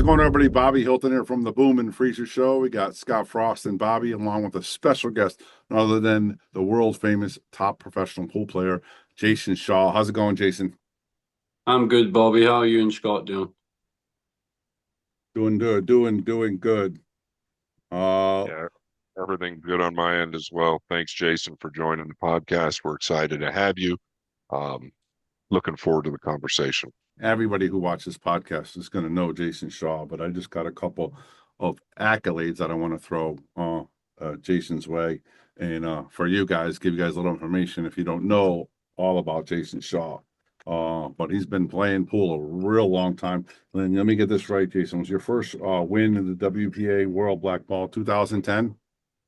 going, everybody? Bobby Hilton here from the Boom and Freezer Show. We got Scott Frost and Bobby, along with a special guest, none other than the world famous top professional pool player, Jayson Shaw. How's it going, Jason? I'm good, Bobby. How are you and Scott doing? Doing good, doing good. Uh, Yeah, everything good on my end as well. Thanks, Jason, for joining the podcast. We're excited to have you. Um, Looking forward to the conversation. Everybody who watches podcast is going to know Jayson Shaw, but I just got a couple of accolades that I want to throw Jason's way. And for you guys, give you guys a little information if you don't know all about Jayson Shaw. But he's been playing pool a real long time. And let me get this right, Jason. Was your first win in the WPA World Black Ball 2010?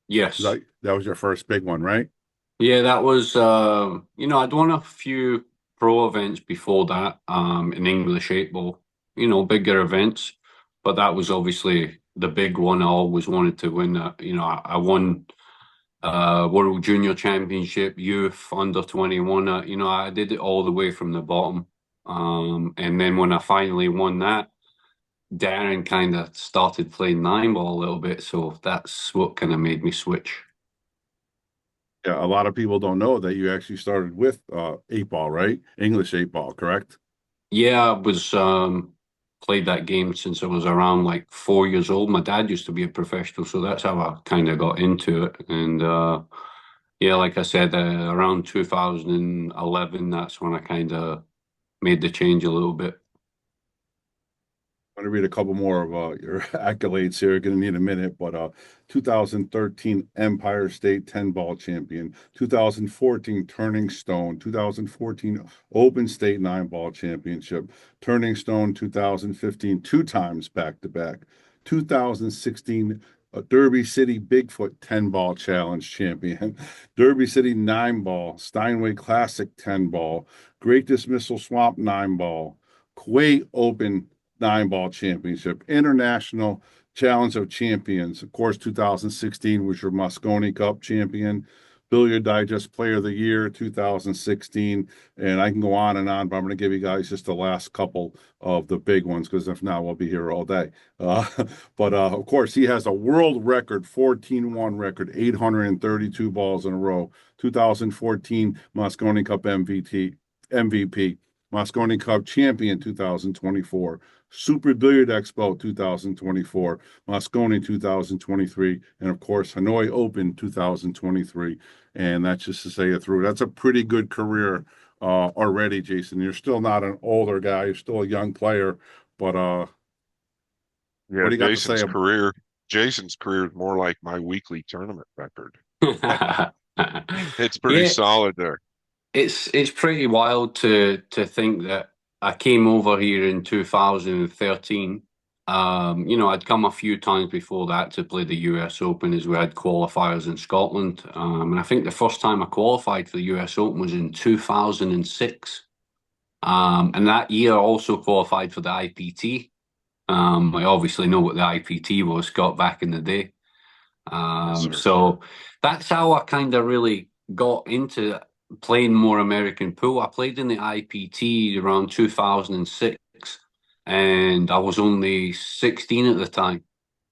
Yes. That was your first big one, right? Yeah, that was, I'd won a few pro events before that, in English 8 ball, bigger events. But that was obviously the big one I always wanted to win. I won World Junior Championship, Youth, Under 21. I did it all the way from the bottom. And then when I finally won that, Darren kind of started playing 9 ball a little bit. So that's what kind of made me switch. Yeah, a lot of people don't know that you actually started with 8 ball, right? English 8 ball, correct? Yeah, I was played that game since I was around like 4 years old. My dad used to be a professional, so that's how I kind of got into it. And yeah, like I said, around 2011, that's when I kind of made the change a little bit. I'm going to read a couple more of your accolades here. Going to need a minute, but 2013 Empire State 10 ball champion, 2014 Turning Stone, 2014 Open State 9 ball championship, Turning Stone 2015 two times back to back, 2016 Derby City Bigfoot 10 ball challenge champion, Derby City 9 ball, Steinway Classic 10 ball, Great Dismissal Swamp 9 ball, Kuwait Open 9 ball championship, International Challenge of Champions. Of course, 2016 was your Mosconi Cup champion, Billiard Digest Player of the Year 2016. And I can go on and on, but I'm going to give you guys just the last couple of the big ones because if not, we'll be here all day. Uh, but of course, he has a world record 14-1 record, 832 balls in a row, 2014 Mosconi Cup MVP, Mosconi Cup champion 2024, Super Billiard Expo 2024, Mosconi 2023, and of course, Hanoi Open 2023. And that's just to say it through. That's a pretty good career already, Jason. You're still not an older guy. You're still a young player. But what Yeah, do you got to say? Jason's career is more like my weekly tournament record. It's pretty Yeah, solid there. it's pretty wild to think that I came over here in 2013. I'd come a few times before that to play the US Open as we had qualifiers in Scotland. And I think the first time I qualified for the US Open was in 2006. And that year I also qualified for the IPT. I obviously know what the IPT was, Scott, back in the day. Yes, sir. So that's how I kind of really got into playing more American pool. I played in the IPT around 2006, and I was only 16 at the time.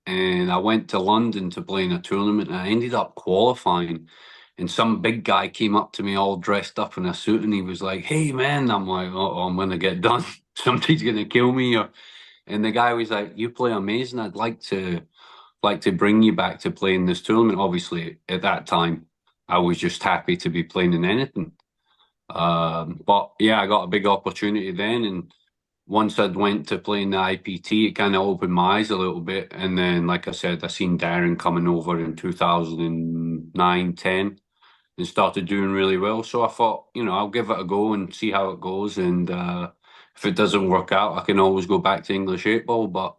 And I went to London to play in a tournament, and I ended up qualifying. And some big guy came up to me all dressed up in a suit, and he was like, "Hey, man!" I'm like, "Oh, I'm gonna get done. Somebody's gonna kill me." And the guy was like, "You play amazing. I'd like to bring you back to playing this tournament." Obviously, at that time, I was just happy to be playing in anything. But yeah, I got a big opportunity then, and once I'd went to playing the IPT, it kind of opened my eyes a little bit. And then, like I said, I seen Darren coming over in 2009, 10, and started doing really well. So I thought, I'll give it a go and see how it goes. And if it doesn't work out, I can always go back to English 8 ball. But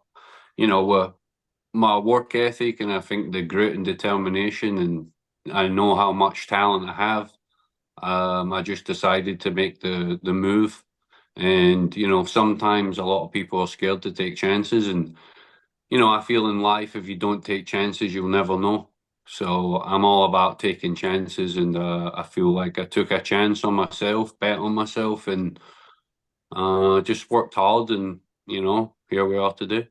my work ethic and I think the grit and determination, and I know how much talent I have. I just decided to make the move. And sometimes a lot of people are scared to take chances, and I feel in life if you don't take chances, you'll never know. So I'm all about taking chances, and I feel like I took a chance on myself, bet on myself, and just worked hard, and here we are today.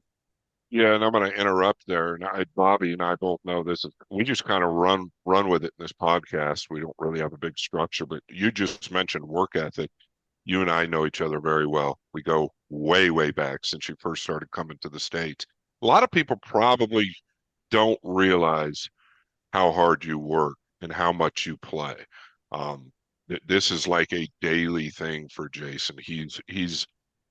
Yeah, and I'm going to interrupt there. And Bobby and I both know this is we just kind of run with it in this podcast. We don't really have a big structure, but you just mentioned work ethic. You and I know each other very well. We go way, way back since you first started coming to the States. A lot of people probably don't realize how hard you work and how much you play. This is like a daily thing for Jayson.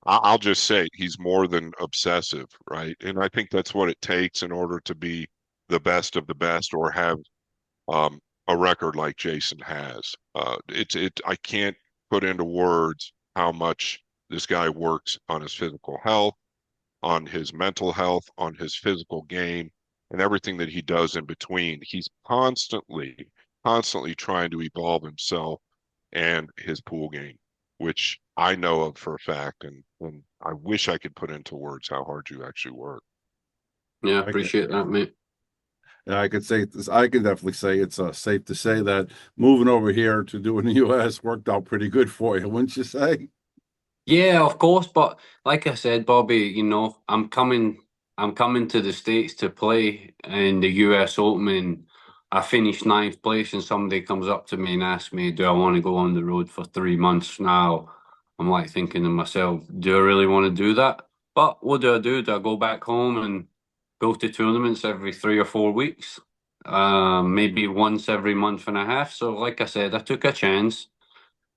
I'll just say he's more than obsessive, right? And I think that's what it takes in order to be the best of the best or have a record like Jayson has. I can't put into words how much this guy works on his physical health, on his mental health, on his physical game, and everything that he does in between. He's constantly trying to evolve himself and his pool game, which I know of for a fact, and I wish I could put into words how hard you actually work. Yeah, I can, appreciate that, mate. and I could say this, I can definitely say it's safe to say that moving over here to do in the U.S. worked out pretty good for you, wouldn't you say? Yeah, of course, but like I said, Bobby, I'm coming to the States to play in the US Open, and I finished ninth place, and somebody comes up to me and asks me, do I want to go on the road for 3 months now? I'm like thinking to myself, do I really want to do that? But what do I do? Do I go back home and go to tournaments every 3 or 4 weeks? Maybe once every month and a half. So like I said, I took a chance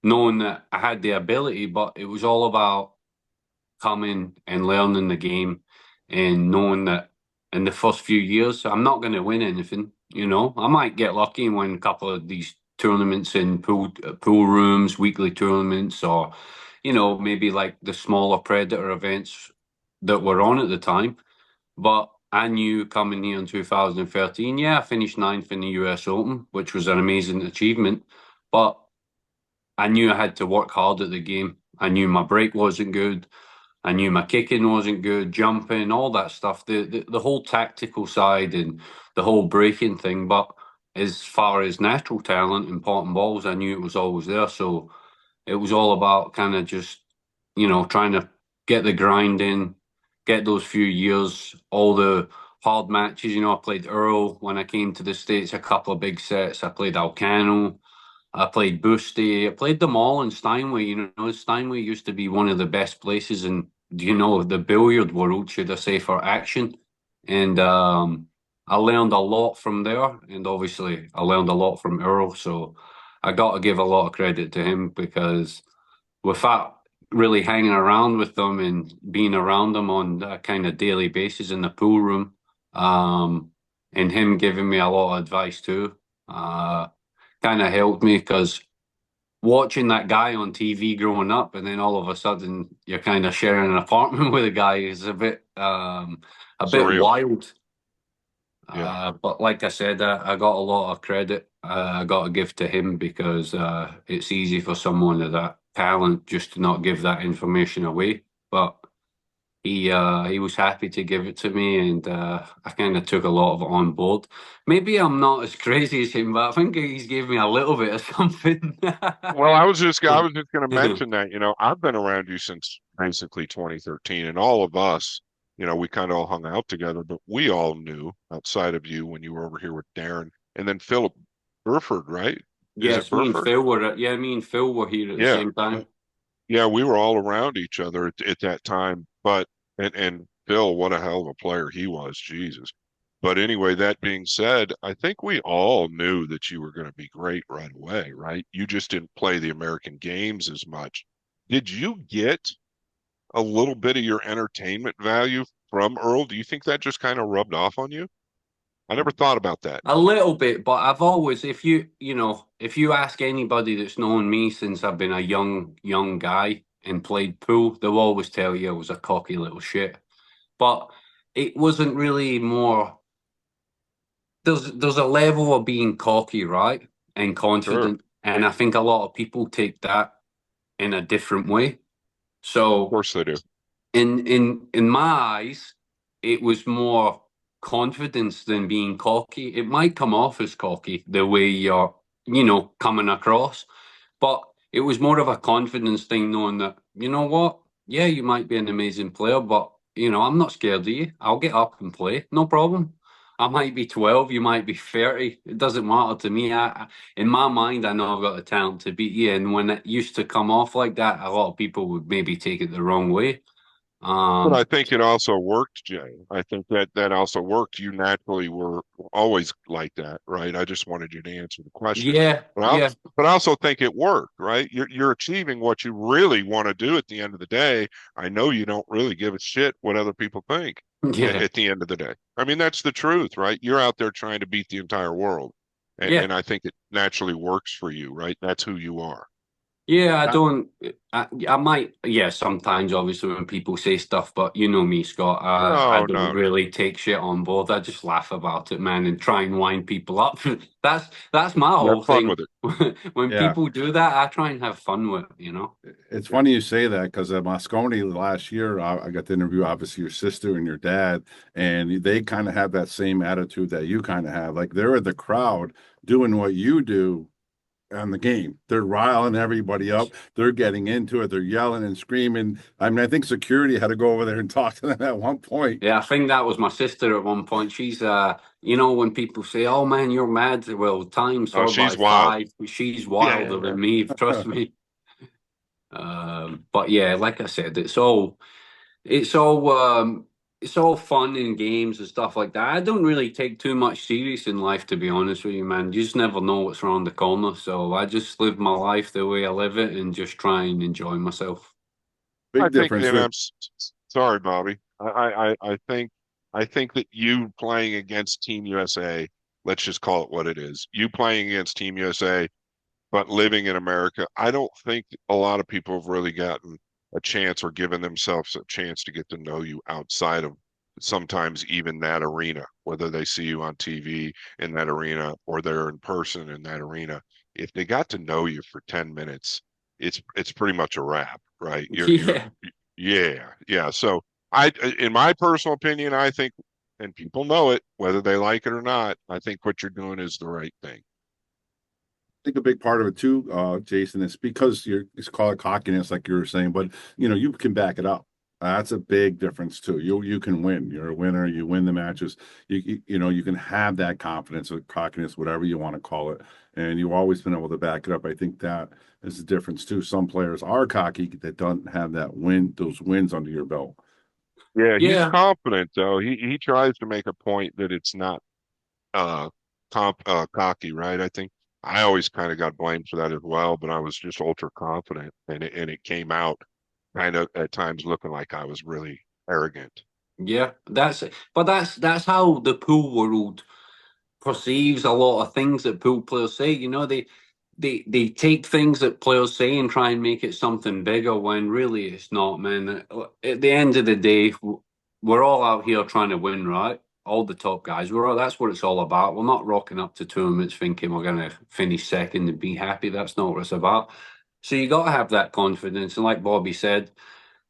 knowing that I had the ability, but it was all about coming and learning the game and knowing that in the first few years, I'm not going to win anything. I might get lucky and win a couple of these tournaments in pool rooms, weekly tournaments, or maybe like the smaller Predator events that were on at the time. But I knew coming here in 2013, yeah, I finished ninth in the US Open, which was an amazing achievement. But I knew I had to work hard at the game. I knew my break wasn't good. I knew my kicking wasn't good, jumping, all that stuff, the whole tactical side and the whole breaking thing. But as far as natural talent and potting balls, I knew it was always there. So it was all about kind of just, trying to get the grind in, get those few years, all the hard matches. I played Earl when I came to the States, a couple of big sets. I played Alcano. I played Boosty. I played them all in Steinway. Steinway used to be one of the best places in, the billiard world, should I say, for action. And I learned a lot from there. And obviously, I learned a lot from Earl. So I got to give a lot of credit to him because without really hanging around with them and being around them on a kind of daily basis in the pool room, and him giving me a lot of advice too. Kind of helped me because watching that guy on TV growing up, and then all of a sudden you're kind of sharing an apartment with a guy is a bit Surreal. wild. Yeah. But like I said, I got a lot of credit. I got to give to him because it's easy for someone of that talent just to not give that information away. But he was happy to give it to me, and I kind of took a lot of it on board. Maybe I'm not as crazy as him, but I think he's gave me a little bit of something. Well, I was just going to mention that, I've been around you since basically 2013, and all of us, we kind of all hung out together, but we all knew outside of you when you were over here with Darren, and then Philip Burford, right? Is it Yes, Burford? me and Phil were here at the Yeah. same time. Yeah, we were all around each other at that time. But and Phil, what a hell of a player he was, Jesus. But anyway, that being said, I think we all knew that you were going to be great right away, right? You just didn't play the American games as much. Did you get a little bit of your entertainment value from Earl? Do you think that just kind of rubbed off on you? I never thought about that. A little bit, but I've always, if you ask anybody that's known me since I've been a young guy and played pool, they'll always tell you I was a cocky little shit. But it wasn't really more. There's a level of being cocky, right, and Sure, confident, and I think a lot of people take that in a different way. of So course they do. in my eyes, it was more confidence than being cocky. It might come off as cocky the way you're, coming across, but it was more of a confidence thing, knowing that, you know what? Yeah, you might be an amazing player, but I'm not scared of you. I'll get up and play. No problem. I might be 12, you might be 30. It doesn't matter to me. In my mind, I know I've got the talent to beat you. And when it used to come off like that, a lot of people would maybe take it the wrong way. But I Um, think it also worked, Jay. I think that also worked. You naturally were always like that, right? I just wanted you to answer the question. yeah, But yeah, I also think it worked, right? You're achieving what you really want to do at the end of the day. I know you don't really give a shit what other people think yeah, at the end of the day. I mean, that's the truth, right? You're out there trying to beat the entire world. yeah. And I think it naturally works for you, right? That's who you are. Yeah, I don't. I might. Yeah, sometimes obviously when people say stuff, but you know me, Scott. I No, don't no, no. really take shit on board. I just laugh about it, man, and try and wind people up. That's my You have whole fun thing. with it. When Yeah. people do that, I try and have fun with it. It's funny you say that because at Mosconi last year, I got to interview obviously your sister and your dad, and they kind of have that same attitude that you kind of have. Like they're in the crowd doing what you do on the game. They're riling everybody up. They're getting into it. They're yelling and screaming. I mean, I think security had to go over there and talk to them at one point. Yeah, I think that was my sister at one point. She's when people say, "Oh man, you're mad," well, times Oh, four by she's wild. five. She's Yeah, wilder yeah. than me. Trust me. But yeah, like I said, it's all it's all fun and games and stuff like that. I don't really take too much serious in life, to be honest with you, man. You just never know what's around the corner. So I just live my life the way I live it and just try and enjoy myself. I Big think, difference and with sorry, Bobby. I think that you playing against Team USA, let's just call it what it is. You playing against Team USA, but living in America, I don't think a lot of people have really gotten a chance or given themselves a chance to get to know you outside of sometimes even that arena, whether they see you on TV in that arena or they're in person in that arena. If they got to know you for 10 minutes, it's pretty much a wrap, right? Yeah. Yeah, yeah. So I, in my personal opinion, I think, and people know it, whether they like it or not, I think what you're doing is the right thing. think a big part of it too, Jason, is because it's called cockiness, like you were saying, but you can back it up. That's a big difference too. You can win. You're a winner. You win the matches. You can have that confidence or cockiness, whatever you want to call it, and you've always been able to back it up. I think that is the difference too. Some players are cocky that don't have those wins under your belt. Yeah, he's Yeah. confident though. He tries to make a point that it's not uh cocky, right? I think I always kind of got blamed for that as well, but I was just ultra confident and it came out kind of at times looking like I was really arrogant. Yeah. That's how the pool world perceives a lot of things that pool players say. They take things that players say and try and make it something bigger when really it's not, man. At the end of the day, we're all out here trying to win, right? All the top guys. That's what it's all about. We're not rocking up to tournaments thinking we're going to finish second and be happy. That's not what it's about. So you got to have that confidence. And like Bobby said,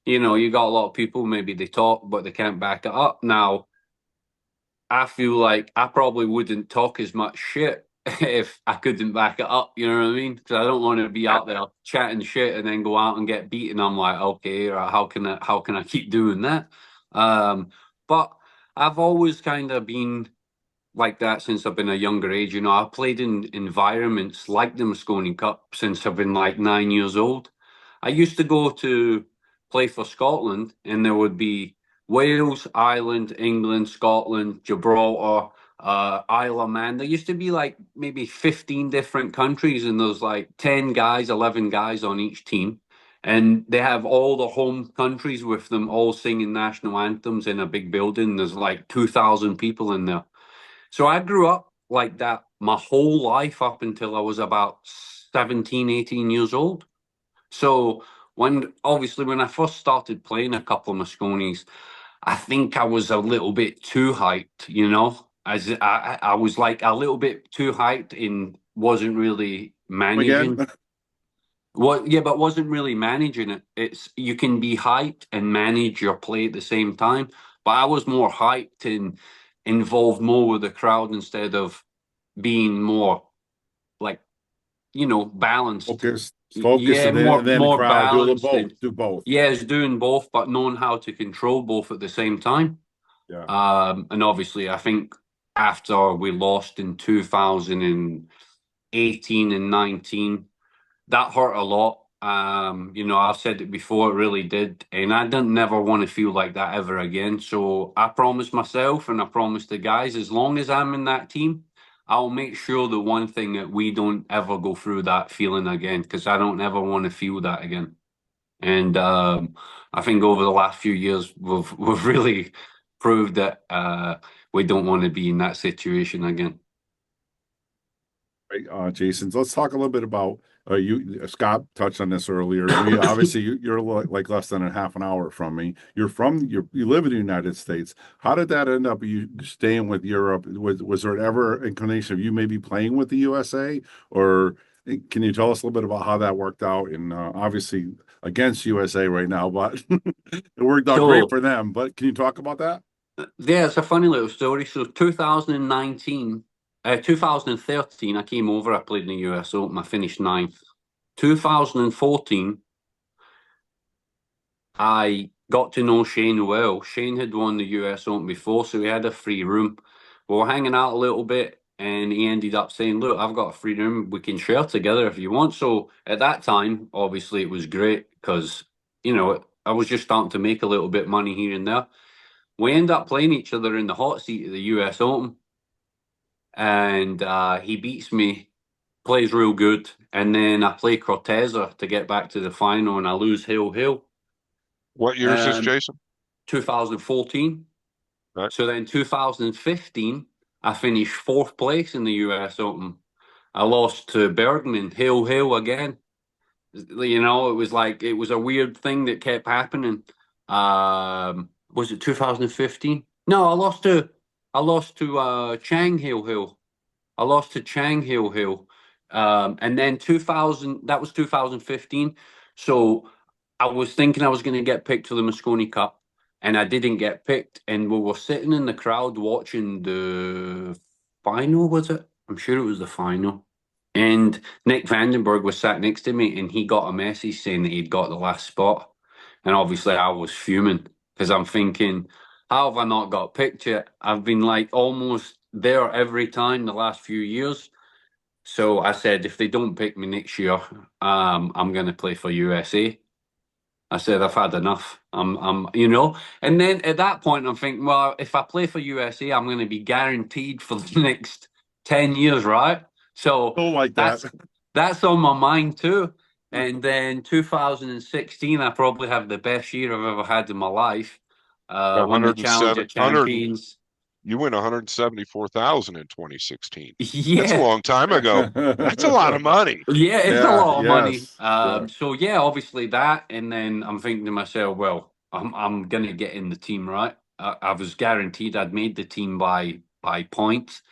you got a lot of people, maybe they talk, but they can't back it up. Now, I feel like I probably wouldn't talk as much shit if I couldn't back it up. You know what I mean? Because I don't want to be out there chatting shit and then go out and get beaten. I'm like, okay, right, how can I keep doing that? But I've always kind of been like that since I've been a younger age. I've played in environments like the Mosconi Cup since I've been like 9 years old. I used to go to play for Scotland, and there would be Wales, Ireland, England, Scotland, Gibraltar, Isle of Man. There used to be like maybe 15 different countries, and there's like 10 guys, 11 guys on each team. And they have all the home countries with them all singing national anthems in a big building. There's like 2,000 people in there. So I grew up like that my whole life up until I was about 17, 18 years old. So when I first started playing a couple of Mosconis, I think I was a little bit too hyped. As I was like a little bit too hyped and wasn't really Again, managing. What? Yeah, but wasn't really managing it. It's you can be hyped and manage your play at the same time. But I was more hyped and involved more with the crowd instead of being more like balanced. focused. Focus Yeah, and then the more crowd. Do a little balanced. both. Do both. Yeah, it's doing both, but knowing how to control both at the same time. Yeah. And obviously, I think after we lost in 2018 and 19, that hurt a lot. I've said it before, it really did. And I didn't never want to feel like that ever again. So I promised myself and I promised the guys, as long as I'm in that team, I'll make sure the one thing that we don't ever go through that feeling again, because I don't ever want to feel that again. And I think over the last few years, we've really proved that we don't want to be in that situation again. Right, Jason. So let's talk a little bit about you. Scott touched on this earlier. We obviously you're like less than a half an hour from me. You live in the United States. How did that end up? You staying with Europe? Was there ever inclination of you maybe playing with the USA, or can you tell us a little bit about how that worked out? And obviously against USA right now, but it worked out great So for them. But can you talk about that? yeah, it's a funny little story. So 2013, I came over. I played in the US Open. I finished ninth. 2014, I got to know Shane well. Shane had won the US Open before, so we had a free room. We were hanging out a little bit, and he ended up saying, "Look, I've got a free room. We can share together if you want." So at that time, obviously, it was great because I was just starting to make a little bit of money here and there. We end up playing each other in the hot seat of the US Open, and he beats me, plays real good, and then I play Corteza to get back to the final, and I lose hill. What year is this, Um, Jason? 2014. Right. So then 2015, I finished fourth place in the US Open. I lost to Bergman, hill again. It was like it was a weird thing that kept happening. Was it 2015? No, I lost to Chang Hill. I lost to Chang Hill. And then 2000, that was 2015. So I was thinking I was going to get picked for the Mosconi Cup, and I didn't get picked. And we were sitting in the crowd watching the final, was it? I'm sure it was the final. And Nick Vandenberg was sat next to me, and he got a message saying that he'd got the last spot. And obviously, I was fuming because I'm thinking, how have I not got picked yet? I've been like almost there every time the last few years. So I said, if they don't pick me next year, I'm going to play for USA. I said, I've had enough. And then at that point, I'm thinking, well, if I play for USA, I'm going to be guaranteed for the next 10 years, right? So Don't like that. that's on my mind too. And then 2016, I probably have the best year I've ever had in my life. Won the Challenger 107, Champions. you win 174,000 in 2016. That's a Yeah. long time ago. That's a lot of money. Yeah, it's a Yeah, lot of money. yes. Yeah. So yeah, obviously that, and then I'm thinking to myself, well, I'm gonna get in the team, right? I was guaranteed I'd made the team by points,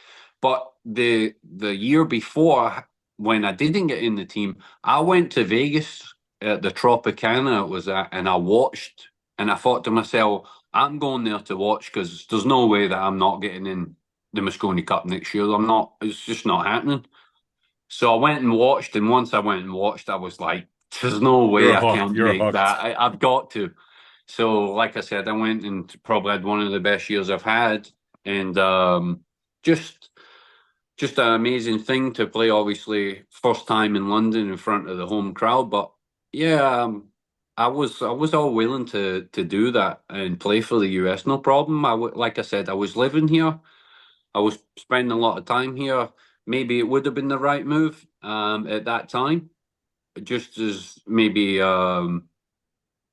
but the year before, when I didn't get in the team, I went to Vegas at the Tropicana it was at, and I watched, and I thought to myself, I'm going there to watch because there's no way that I'm not getting in the Mosconi Cup next year. I'm not. It's just not happening. So I went and watched, and once I went and watched, I was like, "There's no way You're I hooked. can't You're make hooked. that. I've got to." So, like I said, I went and probably had one of the best years I've had, and just just an amazing thing to play. Obviously, first time in London in front of the home crowd, but yeah, I was all willing to do that and play for the US, no problem. Like I said, I was living here. I was spending a lot of time here. Maybe it would have been the right move at that time, just as maybe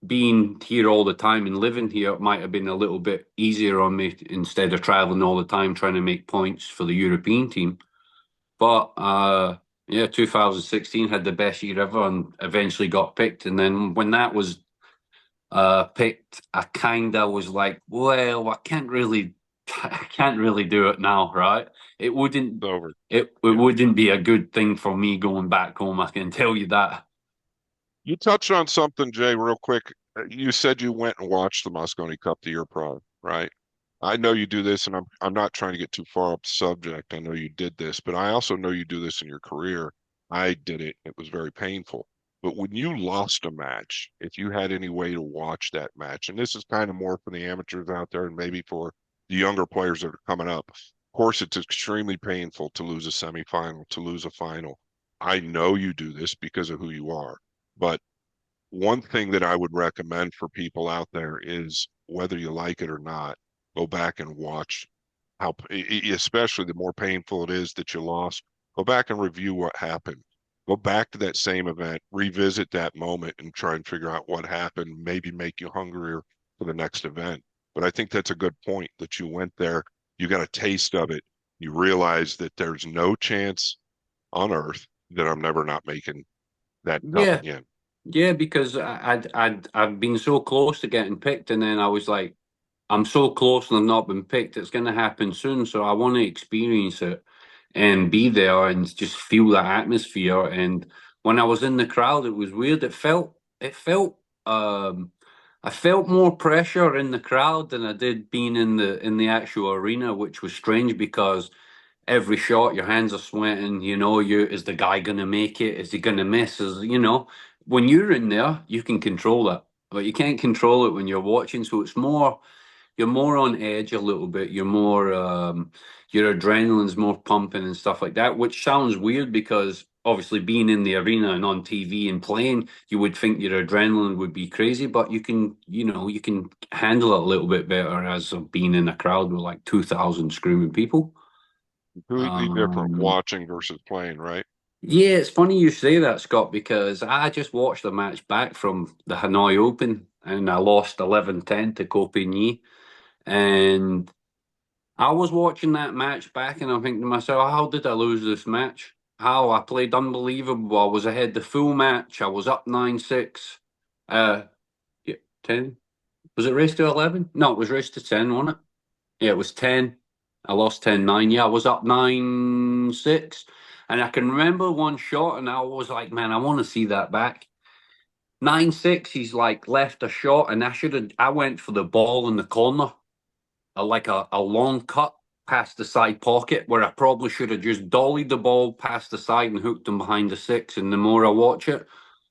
being here all the time and living here might have been a little bit easier on me instead of traveling all the time trying to make points for the European team. But yeah, 2016 had the best year ever and eventually got picked. And then when that was picked, I kind of was like, well, I can't really do it now, right? It wouldn't, It's over. it Yeah. wouldn't be a good thing for me going back home. I can tell you that. You touched on something, Jay, real quick. You said you went and watched the Mosconi Cup the year prior, right? I know you do this, and I'm not trying to get too far up the subject. I know you did this, but I also know you do this in your career. I did it. It was very painful. But when you lost a match, if you had any way to watch that match, and this is kind of more for the amateurs out there and maybe for the younger players that are coming up, of course, it's extremely painful to lose a semifinal, to lose a final. I know you do this because of who you are. But one thing that I would recommend for people out there is whether you like it or not, go back and watch how, especially the more painful it is that you lost, go back and review what happened. Go back to that same event, revisit that moment and try and figure out what happened, maybe make you hungrier for the next event. But I think that's a good point that you went there, you got a taste of it. You realize that there's no chance on earth that I'm never not making that cup Yeah, again. yeah, because I've been so close to getting picked, and then I was like, I'm so close and I've not been picked. It's going to happen soon, so I want to experience it and be there and just feel that atmosphere. And when I was in the crowd, it was weird. Um, I felt more pressure in the crowd than I did being in the actual arena, which was strange because every shot your hands are sweating. You know, you is the guy going to make it? Is he going to miss? Is, you know, when you're in there, you can control it, but you can't control it when you're watching. So it's more, you're more on edge a little bit. You're more, your adrenaline's more pumping and stuff like that, which sounds weird because obviously being in the arena and on TV and playing, you would think your adrenaline would be crazy, but you can, you know, you can handle it a little bit better as of being in a crowd with like 2,000 screaming people. Completely different Um, watching versus playing, right? yeah, it's funny you say that, Scott, because I just watched the match back from the Hanoi Open and I lost 11-10 to Copigny. And I was watching that match back and I'm thinking to myself, how did I lose this match? How I played unbelievable. I was ahead the full match. I was up 9-6. Yeah, 10. Was it race to 11? No, it was race to 10, wasn't it? Yeah, it was 10. I lost 10-9. Yeah, I was up 9-6. And I can remember one shot and I was like, man, I want to see that back. 9-6, he's like left a shot and I went for the ball in the corner, like a long cut past the side pocket where I probably should have just dollied the ball past the side and hooked him behind the six. And the more I watch it,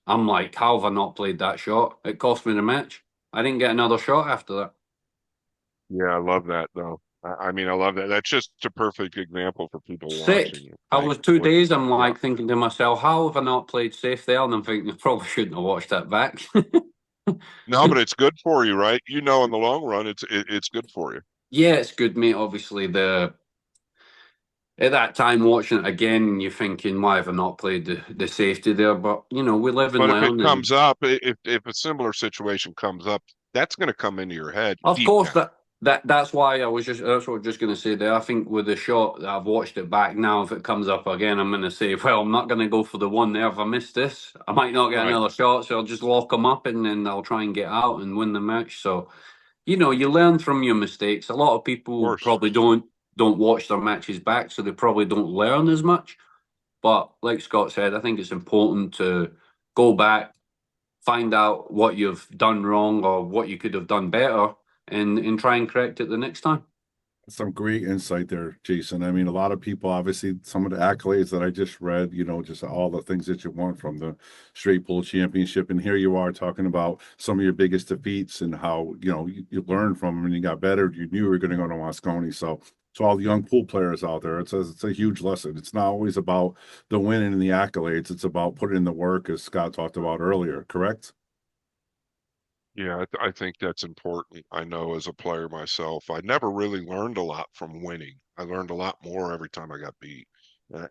I'm like, how have I not played that shot? It cost me the match. I didn't get another shot after that. Yeah, I love that though. I mean, I love that. That's just a perfect example for people Sick. watching you. I Like was 2 days. I'm yeah. like thinking to myself, how have I not played safe there? And I'm thinking, I probably shouldn't have watched that back. No, but it's good for you, right? You know, in the long run, it's good for you. Yeah, it's good, mate. Obviously, the at that time watching it again, you're thinking, why have I not played the safety there? But you know, we live and But if it learn, and comes up, if a similar situation comes up, that's going to come into your head of deep course down. that's why I was just that's what I was just going to say there. I think with the shot that I've watched it back now, if it comes up again, I'm going to say, well, I'm not going to go for the one there. If I miss this, I might not get Right. another shot, so I'll just lock them up and then I'll try and get out and win the match. So you know, you learn from your mistakes. A lot of Of people course. probably don't watch their matches back, so they probably don't learn as much. But like Scott said, I think it's important to go back, find out what you've done wrong or what you could have done better, and try and correct it the next time. Some great insight there, Jason. I mean, a lot of people, obviously, some of the accolades that I just read, you know, just all the things that you want from the straight pool championship. And here you are talking about some of your biggest defeats and how, you know, you learned from them and you got better. You knew you were going to go to Mosconi. So, to all the young pool players out there, it's a huge lesson. It's not always about the winning and the accolades. It's about putting in the work, as Scott talked about earlier, correct? Yeah, I think that's important. I know as a player myself, I never really learned a lot from winning. I learned a lot more every time I got beat.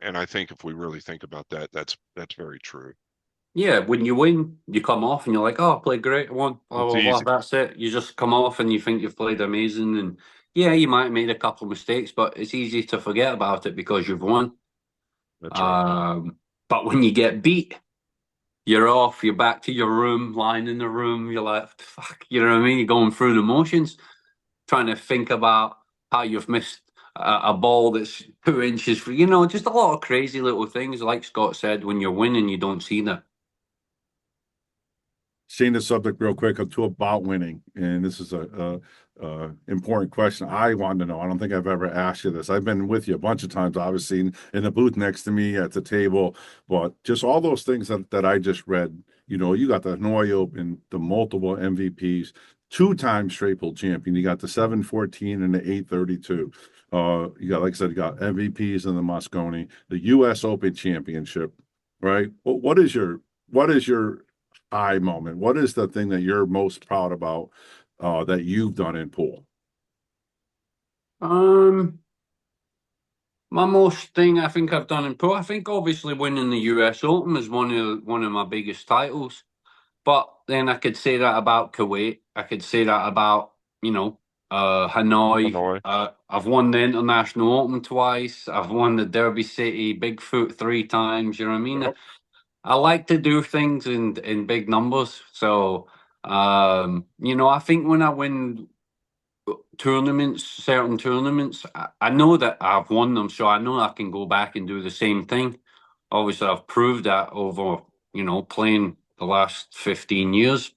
And I think if we really think about that, that's very true. Yeah, when you win, you come off and you're like, "Oh, I played great, I won." Blah It's blah blah. easy. That's it. You just come off and you think you've played amazing, and yeah, you might have made a couple of mistakes, but it's easy to forget about it because you've won. That's right. Um, but when you get beat, you're off, you're back to your room, lying in the room, you're like, fuck, you know what I mean? You're going through the motions, trying to think about how you've missed a ball that's 2 inches for, you know, just a lot of crazy little things. Like Scott said, when you're winning, you don't see that. Changing the subject real quick to about winning, and this is a important question I wanted to know. I don't think I've ever asked you this. I've been with you a bunch of times, obviously in the booth next to me at the table, but just all those things that I just read. You know, you got the Hanoi Open, the multiple MVPs, two-time straight pool champion. You got the 714 and the 832. You got, like I said, you got MVPs in the Mosconi, the U.S. Open Championship, right? What is your high moment? What is the thing that you're most proud about that you've done in pool? Um, my most thing I think I've done in pool, I think obviously winning the US Open is one of my biggest titles. But then I could say that about Kuwait. I could say that about, Hanoi. Hanoi. I've won the International Open twice. I've won the Derby City Bigfoot 3 times. You know what I mean? Yep. I like to do things in big numbers. So, I think when I win tournaments, certain tournaments, I know that I've won them, so I know I can go back and do the same thing. Obviously, I've proved that over, playing the last 15 years.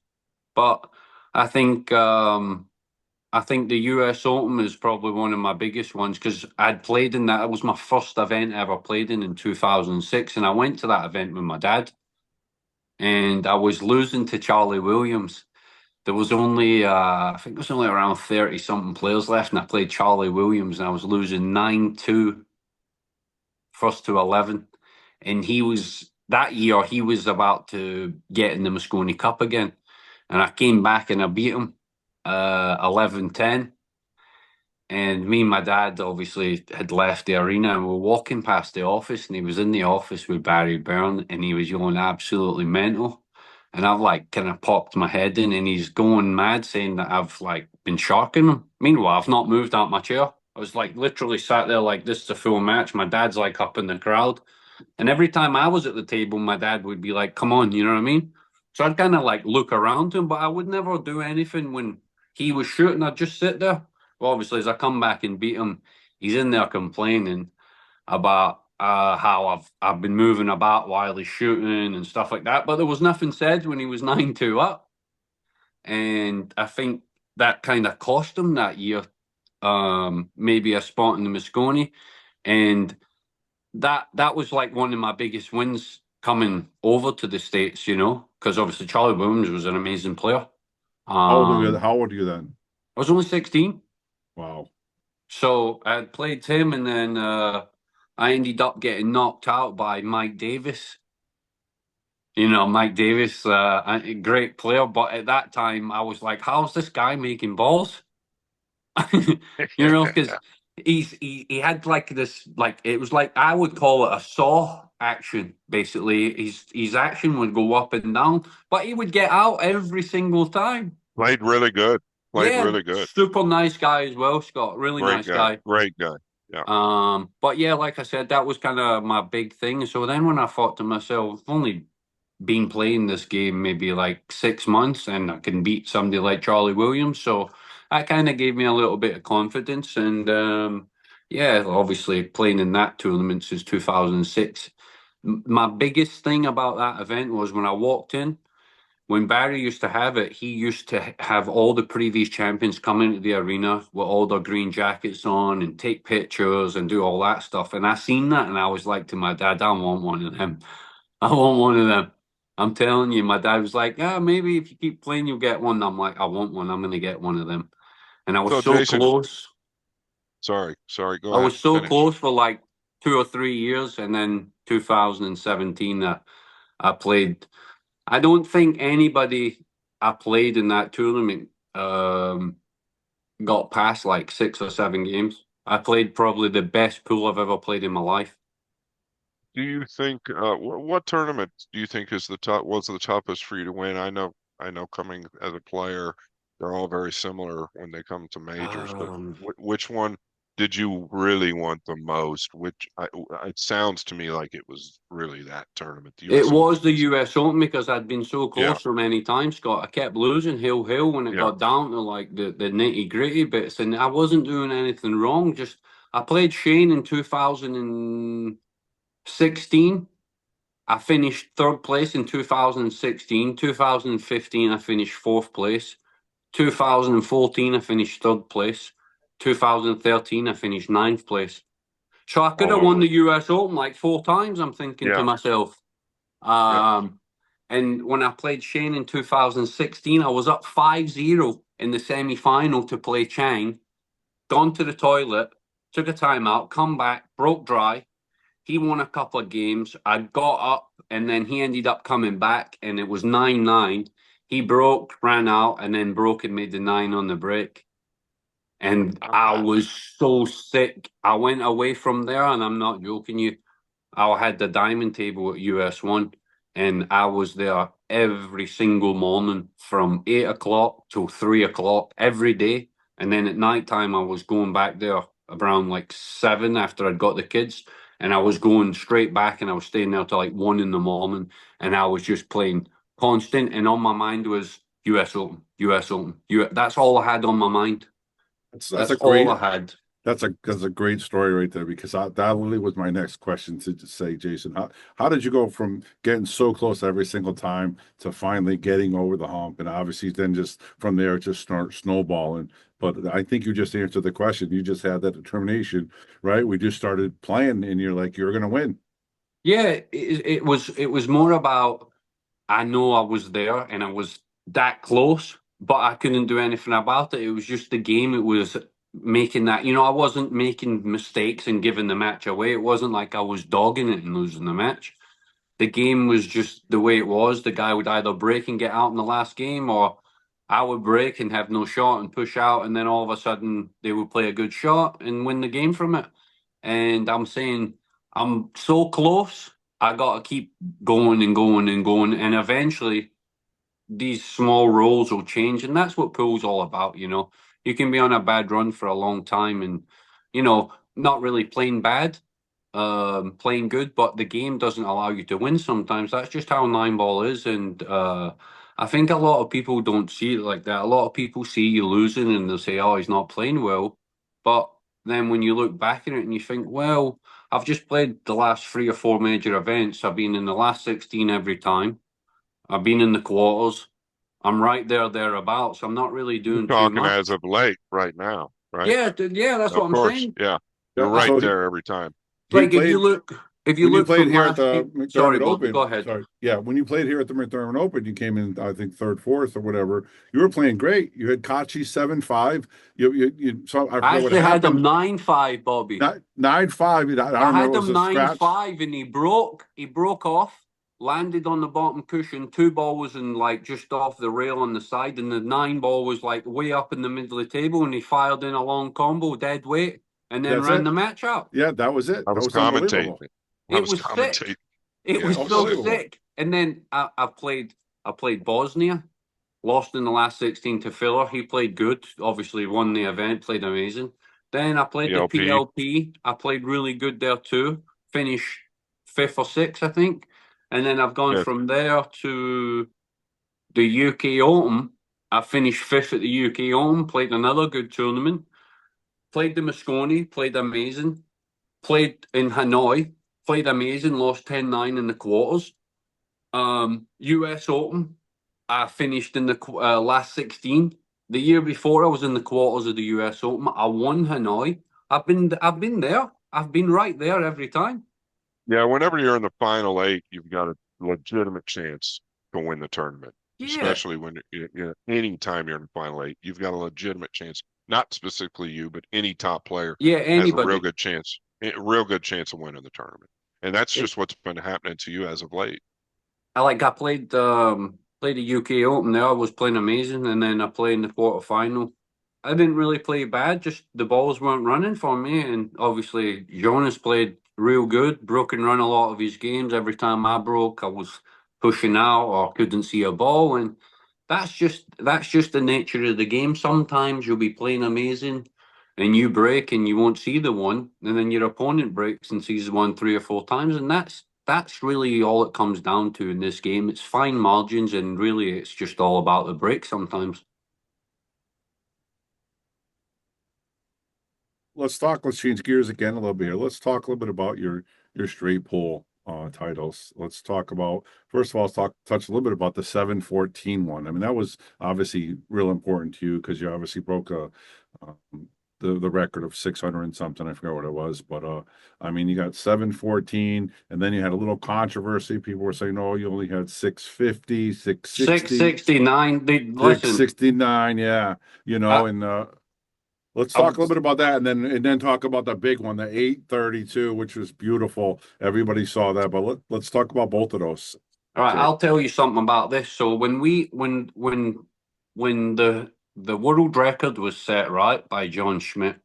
But I think I think the US Open is probably one of my biggest ones because I'd played in that. It was my first event I ever played in 2006, and I went to that event with my dad, and I was losing to Charlie Williams. There was only, I think there was only around 30 something players left, and I played Charlie Williams, and I was losing 9-2, first to 11. And that year, he was about to get in the Mosconi Cup again. And I came back and I beat him 11-10. And me and my dad obviously had left the arena and we were walking past the office, and he was in the office with Barry Byrne and he was going absolutely mental. And I've like kind of popped my head in and he's going mad saying that I've like been sharking him. Meanwhile, I've not moved out my chair. I was like literally sat there like this is a full match. My dad's like up in the crowd. And every time I was at the table, my dad would be like, come on, you know what I mean? So I'd kind of like look around him, but I would never do anything when he was shooting. I'd just sit there. Well, obviously, as I come back and beat him, he's in there complaining about how I've been moving about while he's shooting and stuff like that. But there was nothing said when he was 9-2 up. And I think that kind of cost him that year, maybe a spot in the Mosconi. And that was like one of my biggest wins coming over to the States, because obviously Charlie Williams was an amazing player. How old are you then? I was only 16. Wow. So I had played him, and then I ended up getting knocked out by Mike Davis. Mike Davis, a great player, but at that time I was like, how's this guy making balls? Because he had like this, like it was like I would call it a saw action. Basically, his action would go up and down, but he would get out every single time. Played really good. Played Yeah, really good. super nice guy as well, Scott. Really Great nice guy. guy. Great guy. Yeah. But yeah, like I said, that was kind of my big thing. So then when I thought to myself, I've only been playing this game maybe like 6 months and I can beat somebody like Charlie Williams. So that kind of gave me a little bit of confidence. And yeah, obviously playing in that tournament since 2006. My biggest thing about that event was when I walked in, when Barry used to have it, he used to have all the previous champions come into the arena with all their green jackets on and take pictures and do all that stuff. And I seen that and I was like to my dad, I want one of them. I want one of them. I'm telling you, my dad was like, yeah, maybe if you keep playing, you'll get one. I'm like, I want one. I'm going to get one of them. And I was So so Jayson, close. sorry, go I ahead. was so Finish. close for like 2 or 3 years. And then 2017, I played. I don't think anybody I played in that tournament got past like 6 or 7 games. I played probably the best pool I've ever played in my life. Do you think what tournament do you think is was the toughest for you to win? I know coming as a player, they're all very similar when they come to majors, but Um, which one did you really want the most? It sounds to me like it was really that tournament, the It US Open. was the US Open because I'd been so Yeah, close so many times, Scott. I kept losing hill when it yeah. got down to like the nitty gritty bits, and I wasn't doing anything wrong. Just I played Shane in 2016. I finished third place in 2016. 2015, I finished fourth place. 2014, I finished third place. 2013, I finished ninth place. So I could All have won over. the US Open like 4 times. I'm thinking to Yeah, myself. yeah. Um, And when I played Shane in 2016, I was up 5-0 in the semi-final to play Chang. Gone to the toilet, took a timeout, come back, broke dry. He won a couple of games. I got up, and then he ended up coming back, and it was 9-9. He broke, ran out, and then broke and made the 9 on the break. And I was so sick. I went away from there, and I'm not joking you. I had the diamond table at US1, and I was there every single morning from 8 o'clock till 3 o'clock every day. And then at night time, I was going back there around like 7 after I'd got the kids, and I was going straight back, and I was staying there till like 1 in the morning, and I was just playing constant. And on my mind was US Open, US Open. That's all I had on my mind. That's a all great I had. That's a great story right there, because that really was my next question to say, Jason, how did you go from getting so close every single time to finally getting over the hump, and obviously then just from there just start snowballing? But I think you just answered the question. You just had that determination, right? We just started playing, and you're like, you're going to win. Yeah, it was more about, I know I was there and I was that close, but I couldn't do anything about it. It was just the game. It was making that, I wasn't making mistakes and giving the match away. It wasn't like I was dogging it and losing the match. The game was just the way it was. The guy would either break and get out in the last game, or I would break and have no shot and push out, and then all of a sudden they would play a good shot and win the game from it. And I'm saying, I'm so close. I got to keep going and going and going, and eventually these small roles will change, and that's what pool's all about. You can be on a bad run for a long time, and not really playing bad, playing good, but the game doesn't allow you to win sometimes. That's just how 9 ball is, and I think a lot of people don't see it like that. A lot of people see you losing and they'll say, "Oh, he's not playing well," but then when you look back at it and you think, "Well, I've just played the last 3 or 4 major events. I've been in the last 16 every time. I've been in the quarters. I'm right there, thereabouts. I'm not really You're doing too talking much." as of late, right now, right? Yeah, yeah, that's Of what I'm course, saying. yeah. You're Yeah. right So there every time. he Like if you played look, when you played from here at last the year. Sorry, McDermott Bobby, go Open. ahead. Sorry, yeah, when you played here at the McDermott Open, you came in, I think, third, fourth, or whatever. You were playing great. You had Kachi 7-5. You so I I forget what actually had him happened. 9-5, Bobby. 9-5. I don't I remember. had It was him a scratch. 9-5, and he broke. He broke off, landed on the bottom cushion. 2 ball was in like just off the rail on the side, and the 9 ball was like way up in the middle of the table. And he fired in a long combo, dead weight, and then That's ran it. the match out. Yeah, that was it. I That was was commentating unbelievable. it. I It was was commentating. sick. It Yeah, was so Unbelievable. sick. And then I played Bosnia, lost in the last 16 to Filler. He played good, obviously won the event, played amazing. Then I played the PLP. PLP. I played really good there too. Finished 5th or 6th, I think. And then I've gone Yeah. from there to the UK Open. I finished 5th at the UK Open, played another good tournament. Played the Mosconi, played amazing. Played in Hanoi, played amazing, lost 10-9 in the quarters. US Open, I finished in the last 16. The year before, I was in the quarters of the US Open. I won Hanoi. I've been there. I've been right there every time. Yeah, whenever you're in the final 8, you've got a legitimate chance to win the tournament. Yeah, Especially when any time you're in the final 8, you've got a legitimate chance. Not specifically you, but any top player yeah. has a real Anybody. good chance of winning the tournament. And that's It, just what's been happening to you as of late. I played the UK Open there. I was playing amazing, and then I played in the quarterfinal. I didn't really play bad. Just the balls weren't running for me, and obviously Jonas played real good. Broke and run a lot of his games. Every time I broke, I was pushing out or couldn't see a ball, and that's just the nature of the game. Sometimes you'll be playing amazing, and you break and you won't see the one, and then your opponent breaks and sees the one 3 or 4 times, and that's really all it comes down to in this game. It's fine margins, and really, it's just all about the break sometimes. Let's change gears again a little bit here. Let's talk a little bit about your straight pull titles. Let's talk about, first of all, touch a little bit about the 7-14 one. I mean, that was obviously real important to you because you obviously broke the record of 600 and something. I forgot what it was, but I mean, you got 714, and then you had a little controversy. People were saying, "Oh, you only had 650, 660, 669. Listen, 669." Yeah, I, and let's I talk a little was, bit about that, and then talk about the big one, the 832, which was beautiful. Everybody saw that, but let's talk about both of those. all right, Jay. I'll tell you something about this. So when the world record was set right by John Schmidt,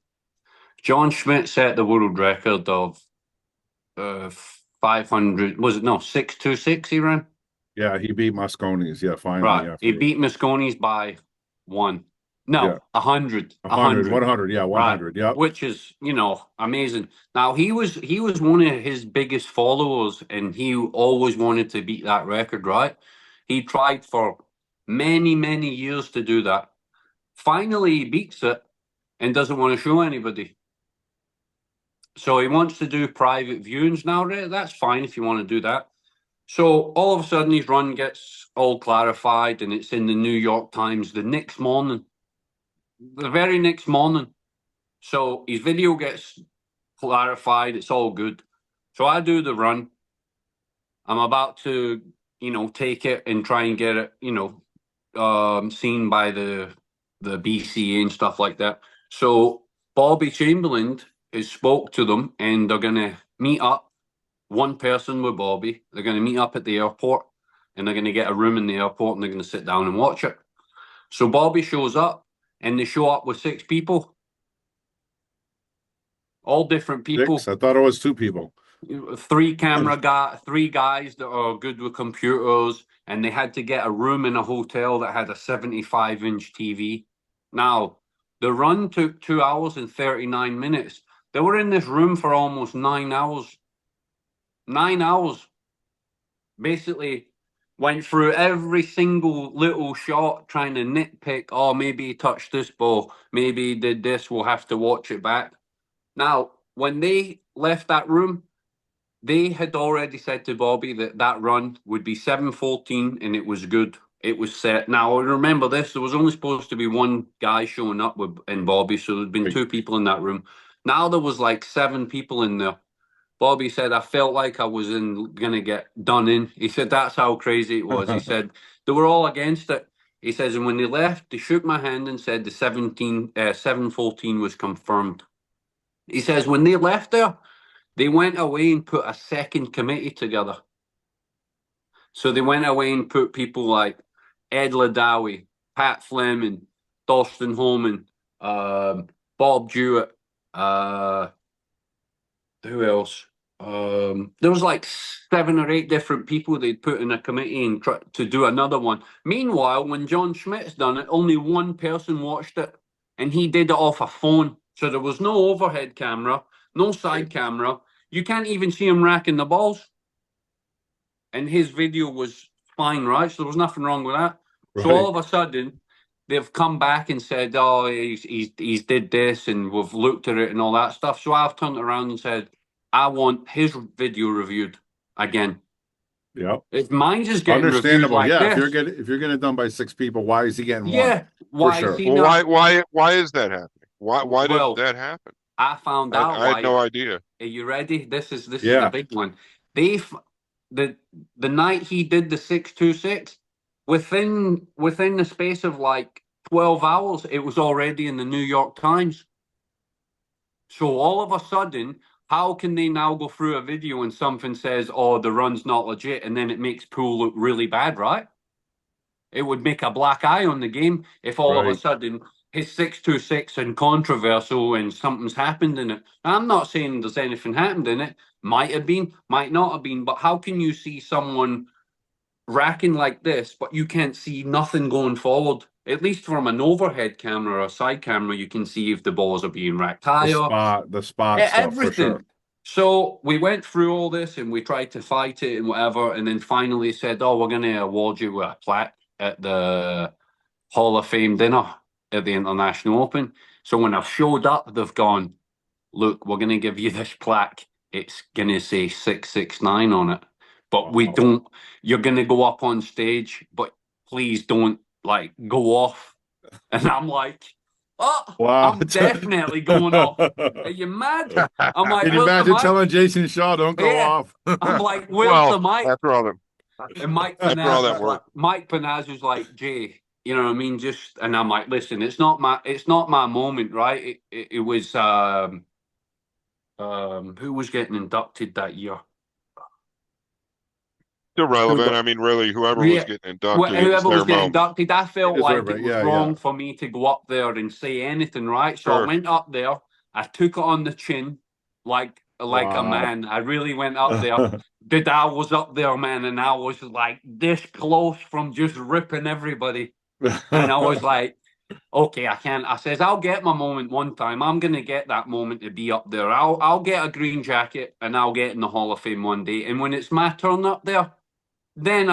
John Schmidt set the world record of 500. Was it no 626 he ran? Yeah, he beat Mosconi's. Yeah, finally Right. He after beat Mosconi's by one. yeah, No, 100. 100, 100. Yeah, Right. 100. Yep. Which is, amazing. Now he was one of his biggest followers and he always wanted to beat that record, right? He tried for many, many years to do that. Finally he beats it and doesn't want to show anybody. So he wants to do private viewings now, right? That's fine if you want to do that. So all of a sudden his run gets all clarified and it's in the New York Times the next morning. The very next morning. So his video gets clarified. It's all good. So I do the run. I'm about to, take it and try and get it, seen by the BCA and stuff like that. So Bobby Chamberlain has spoke to them and they're going to meet up. One person with Bobby. They're going to meet up at the airport and they're going to get a room in the airport and they're going to sit down and watch it. So Bobby shows up and they show up with 6 people. All different people. 6. I thought it was 2 people. 3 guys that are good with computers, and they had to get a room in a hotel that had a 75-inch TV. Now, the run took 2 hours and 39 minutes. They were in this room for almost 9 hours. 9 hours. Basically, went through every single little shot, trying to nitpick. Oh, maybe he touched this ball. Maybe he did this. We'll have to watch it back. Now, when they left that room, they had already said to Bobby that run would be 7:14 and it was good. It was set. Now, remember this, there was only supposed to be one guy showing up in Bobby, so there'd been 2 people in that room. Now there was like 7 people in there. Bobby said, I felt like I was going to get done in. He said, that's how crazy it was. He said, they were all against it. He says, and when they left, they shook my hand and said the 7:14 was confirmed. He says, when they left there, they went away and put a second committee together. So they went away and put people like Ed Ladawi, Pat Fleming, Dustin Holman, Bob Jewett, who else? There was like 7 or 8 different people they'd put in a committee and try to do another one. Meanwhile, when John Schmidt's done it, only one person watched it, and he did it off a phone. So there was no overhead camera, no side camera. You can't even see him racking the balls. And his video was fine, right? So there was nothing wrong with that. Right. So all of a sudden, they've come back and said, "Oh, he's did this," and we've looked at it and all that stuff. So I've turned around and said, "I want his video reviewed again." Yeah. If mine's just getting Understandable. reviewed like Yeah, this, if you're getting it done by 6 people, why is he getting yeah, one? why sure. is he Well, not? why is that happening? Why did Well, that happen? I found out I why. had no idea. Are you ready? This is the Yeah. big one. The night he did the 626, within the space of like 12 hours, it was already in the New York Times. So all of a sudden, how can they now go through a video and something says, "Oh, the run's not legit," and then it makes Pool look really bad, right? It would make a black eye on the game if all of a Right. sudden his 626 and controversial and something's happened in it. I'm not saying there's anything happened in it. Might have been, might not have been, but how can you see someone racking like this, but you can't see nothing going forward? At least from an overhead camera or a side camera, you can see if the balls are being racked higher. The spot stuff Everything. for sure. So we went through all this and we tried to fight it and whatever, and then finally said, "Oh, we're going to award you with a plaque at the Hall of Fame dinner at the International Open." So when I've showed up, they've gone, "Look, we're going to give you this plaque. It's going to say 669 on it, but we Wow. don't. You're going to go up on stage, but please don't like go off." And I'm like, Oh, Wow. I'm definitely going off. Are you mad? I'm like, Can you where's the imagine mic? telling Jayson Shaw, don't go Yeah. off? I'm like, where's Well, the mic? after all that, And after all that work, Mike Panaz was like, Jay, you know what I mean? Just, and I'm like, listen, it's not my moment, right? It was who was getting inducted that year? Who irrelevant. got- I mean, really, whoever was Yeah. getting inducted, it was Whoever was their getting moment. inducted, I They felt deserve like it. it was Yeah, yeah. wrong for me to go up there and say anything, right? So I Sure. went up there, I took it on the chin, like a Wow. man. I really went up there. I was up there, man, and I was like this close from just ripping everybody. And I was like, okay, I can't. I says, I'll get my moment one time. I'm gonna get that moment to be up there. I'll get a green jacket and I'll get in the Hall of Fame one day. And when it's my turn up there, then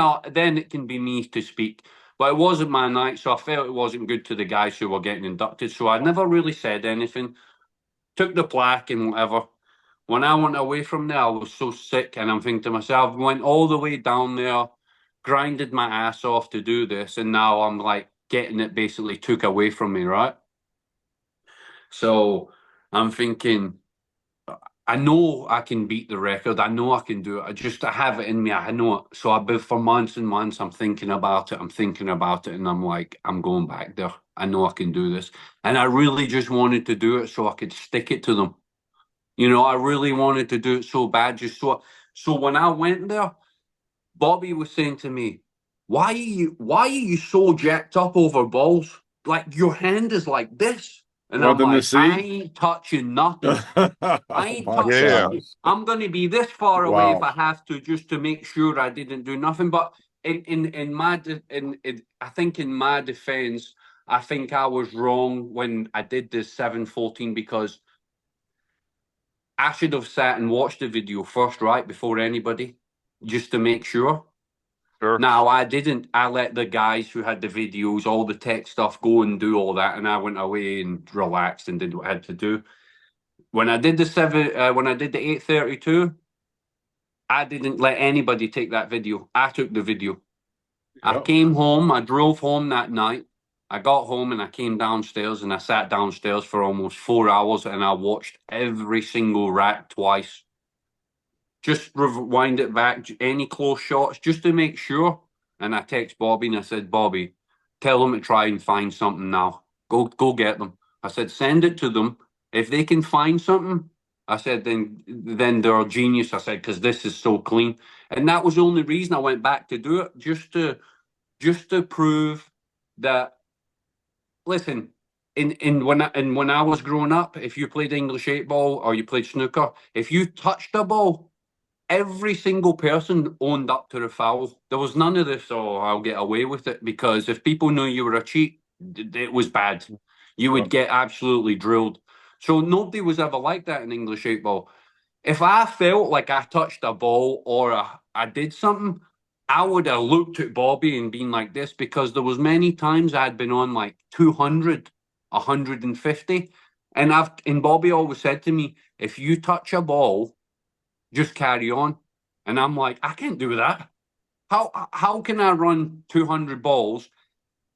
it can be me to speak. But it wasn't my night, so I felt it wasn't good to the guys who were getting inducted. So I never really said anything. Took the plaque and whatever. When I went away from there, I was so sick, and I'm thinking to myself, went all the way down there, grinded my ass off to do this, and now I'm like getting it basically took away from me, right? So I'm thinking, I know I can beat the record. I know I can do it. I have it in me. I know it. So I've been for months and months. I'm thinking about it. I'm thinking about it, and I'm like, I'm going back there. I know I can do this, and I really just wanted to do it so I could stick it to them. You know, I really wanted to do it so bad, just so when I went there, Bobby was saying to me, why are you so jacked up over balls? Like your hand is like this. You And want I'm them to like, I see? ain't touching nothing. I Oh ain't my touching Yeah. nothing. gosh. I'm gonna be this far away if Wow. I have to, just to make sure I didn't do nothing. But in my in I think in my defense, I think I was wrong when I did this 7:14 because I should have sat and watched the video first, right, before anybody, just to make sure. Sure. Now, I didn't. I let the guys who had the videos, all the tech stuff, go and do all that, and I went away and relaxed and did what I had to do. When I did when I did the 8:32, I didn't let anybody take that video. I took the video. I Yep. came home. I drove home that night. I got home and I came downstairs and I sat downstairs for almost 4 hours and I watched every single rack twice. Just rewind it back, any close shots, just to make sure. And I text Bobby and I said, Bobby, tell them to try and find something now. Go get them. I said, send it to them. If they can find something, I said, then they're a genius. I said, because this is so clean. And that was the only reason I went back to do it, just to prove that. Listen, when I was growing up, if you played English eight ball or you played snooker, if you touched a ball, every single person owned up to the foul. There was none of this, oh, I'll get away with it, because if people knew you were a cheat, it was bad. You would get absolutely drilled. So nobody was ever like that in English 8 ball. If I felt like I touched a ball or I did something, I would have looked at Bobby and been like this, because there was many times I'd been on like 200, 150. And Bobby always said to me, if you touch a ball, just carry on. And I'm like, I can't do that. How can I run 200 balls,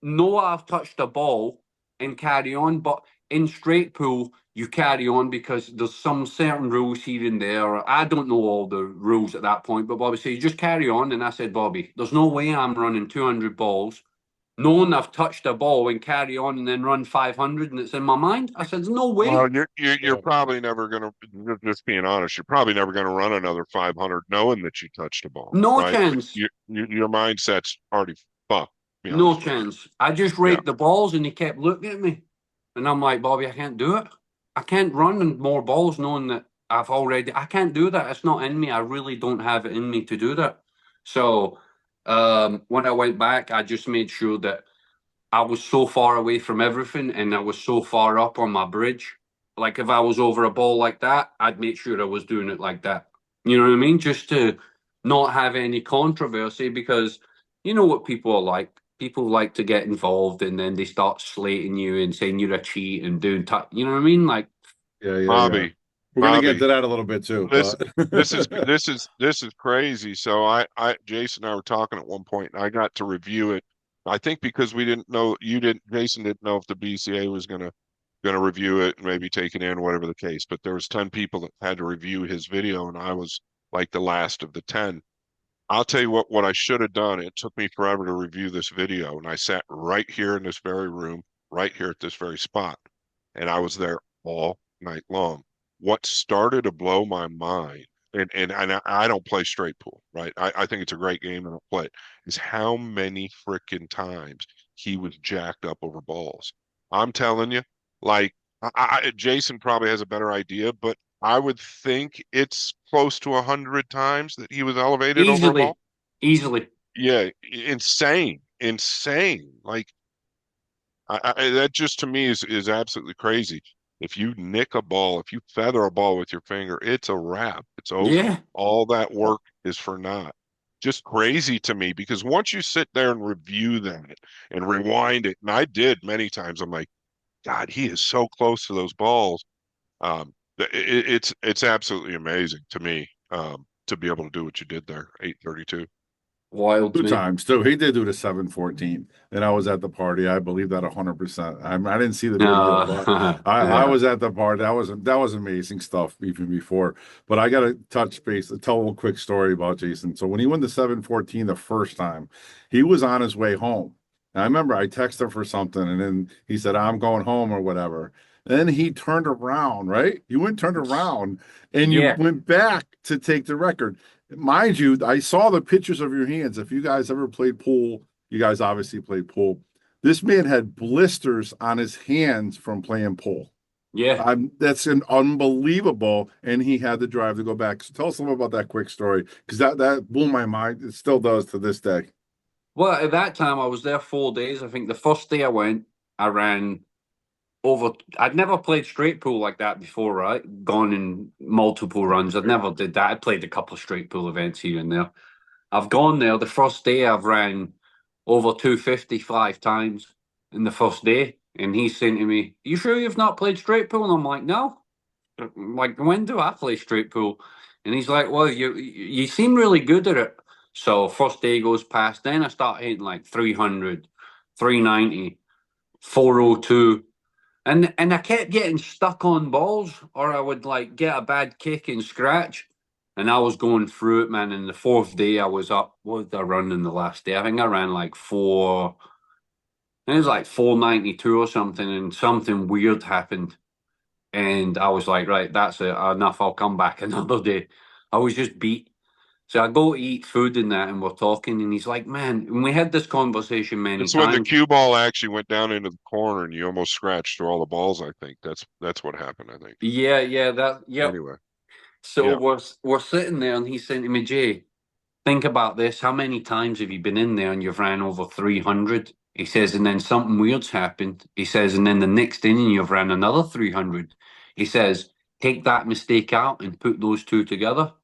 know I've touched a ball, and carry on? But in straight pool, you carry on because there's some certain rules here and there. I don't know all the rules at that point, but Bobby said, you just carry on. And I said, Bobby, there's no way I'm running 200 balls, knowing I've touched a ball, and carry on and then run 500 and it's in my mind. I said, there's no way. Well, you're probably never gonna, just being honest, you're probably never gonna run another 500 knowing that you touched a ball, No right? chance. Your mindset's already fucked. To be No honest with you. chance. I just Yeah. raked the balls and he kept looking at me. And I'm like, Bobby, I can't do it. I can't run more balls knowing that I can't do that. It's not in me. I really don't have it in me to do that. So when I went back, I just made sure that I was so far away from everything and I was so far up on my bridge. Like if I was over a ball like that, I'd make sure I was doing it like that. You know what I mean? Just to not have any controversy, because you know what people are like. People like to get involved and then they start slating you and saying you're a cheat and you know what I mean? Like, Yeah, yeah, yeah. Bobby, We're gonna get Bobby, into that a little bit too, this but this is crazy. So Jason and I were talking at one point, and I got to review it. I think because we didn't know, Jason didn't know if the BCA was gonna going to review it, maybe take it in, whatever the case. But there was 10 people that had to review his video, and I was like the last of the 10. I'll tell you what I should have done. It took me forever to review this video, and I sat right here in this very room, right here at this very spot, and I was there all night long. What started to blow my mind, and I don't play straight pool, right? I think it's a great game and I'll play it, is how many freaking times he was jacked up over balls. I'm telling you, like Jayson probably has a better idea, but I would think it's close to 100 times that he was elevated over a Easily, ball. easily. Yeah, insane, insane. Like that just to me is absolutely crazy. If you nick a ball, if you feather a ball with your finger, it's a wrap. It's over. Yeah. All that work is for naught. Just crazy to me because once you sit there and review that and rewind it, and I did many times, I'm like, God, he is so close to those balls. It's absolutely amazing to me to be able to do what you did there, 832. Wild, Two man. times too. He did do the 714, and I was at the party. I believe that 100%. I didn't see the video, but No. I Yeah. was at the party. That was amazing stuff even before. But I got to touch base, tell a quick story about Jayson. So when he won the 714 the first time, he was on his way home. And I remember I texted him for something, and then he said, "I'm going home" or whatever. Then he turned around, right? You went turned around, and you Yeah. went back to take the record. Mind you, I saw the pictures of your hands. If you guys ever played pool, you guys obviously played pool. This man had blisters on his hands from playing pool. Yeah. That's an unbelievable, and he had the drive to go back. So tell us a little about that quick story, because that blew my mind. It still does to this day. Well, at that time, I was there 4 days. I think the first day I went, I ran over. I'd never played straight pool like that before, right? Gone in multiple runs. I'd never did that. I played a couple of straight pool events here and there. I've gone there. The first day I've ran over 255 times in the first day. And he's saying to me, "You sure you've not played straight pool?" And I'm like, "No." I'm like, when do I play straight pool? And he's like, "Well, you seem really good at it." So first day goes past. Then I start hitting like 300, 390, 402. And I kept getting stuck on balls, or I would like get a bad kick and scratch. And I was going through it, man. And the fourth day I was up. What did I run in the last day? I think I ran like four. It was like 492 or something, and something weird happened. And I was like, right, that's it, enough. I'll come back another day. I was just beat. So I go to eat food and that, and we're talking, and he's like, man, and we had this conversation many It's when the times. cue ball actually went down into the corner and you almost scratched through all the balls, I think. That's what happened, I think. Yeah. Anyway, So yeah. we're sitting there, and he's saying to me, "Jay, think about this. How many times have you been in there and you've ran over 300?" He says, and then something weird's happened. He says, and then the next inning you've ran another 300. He says, take that mistake out and put those two together.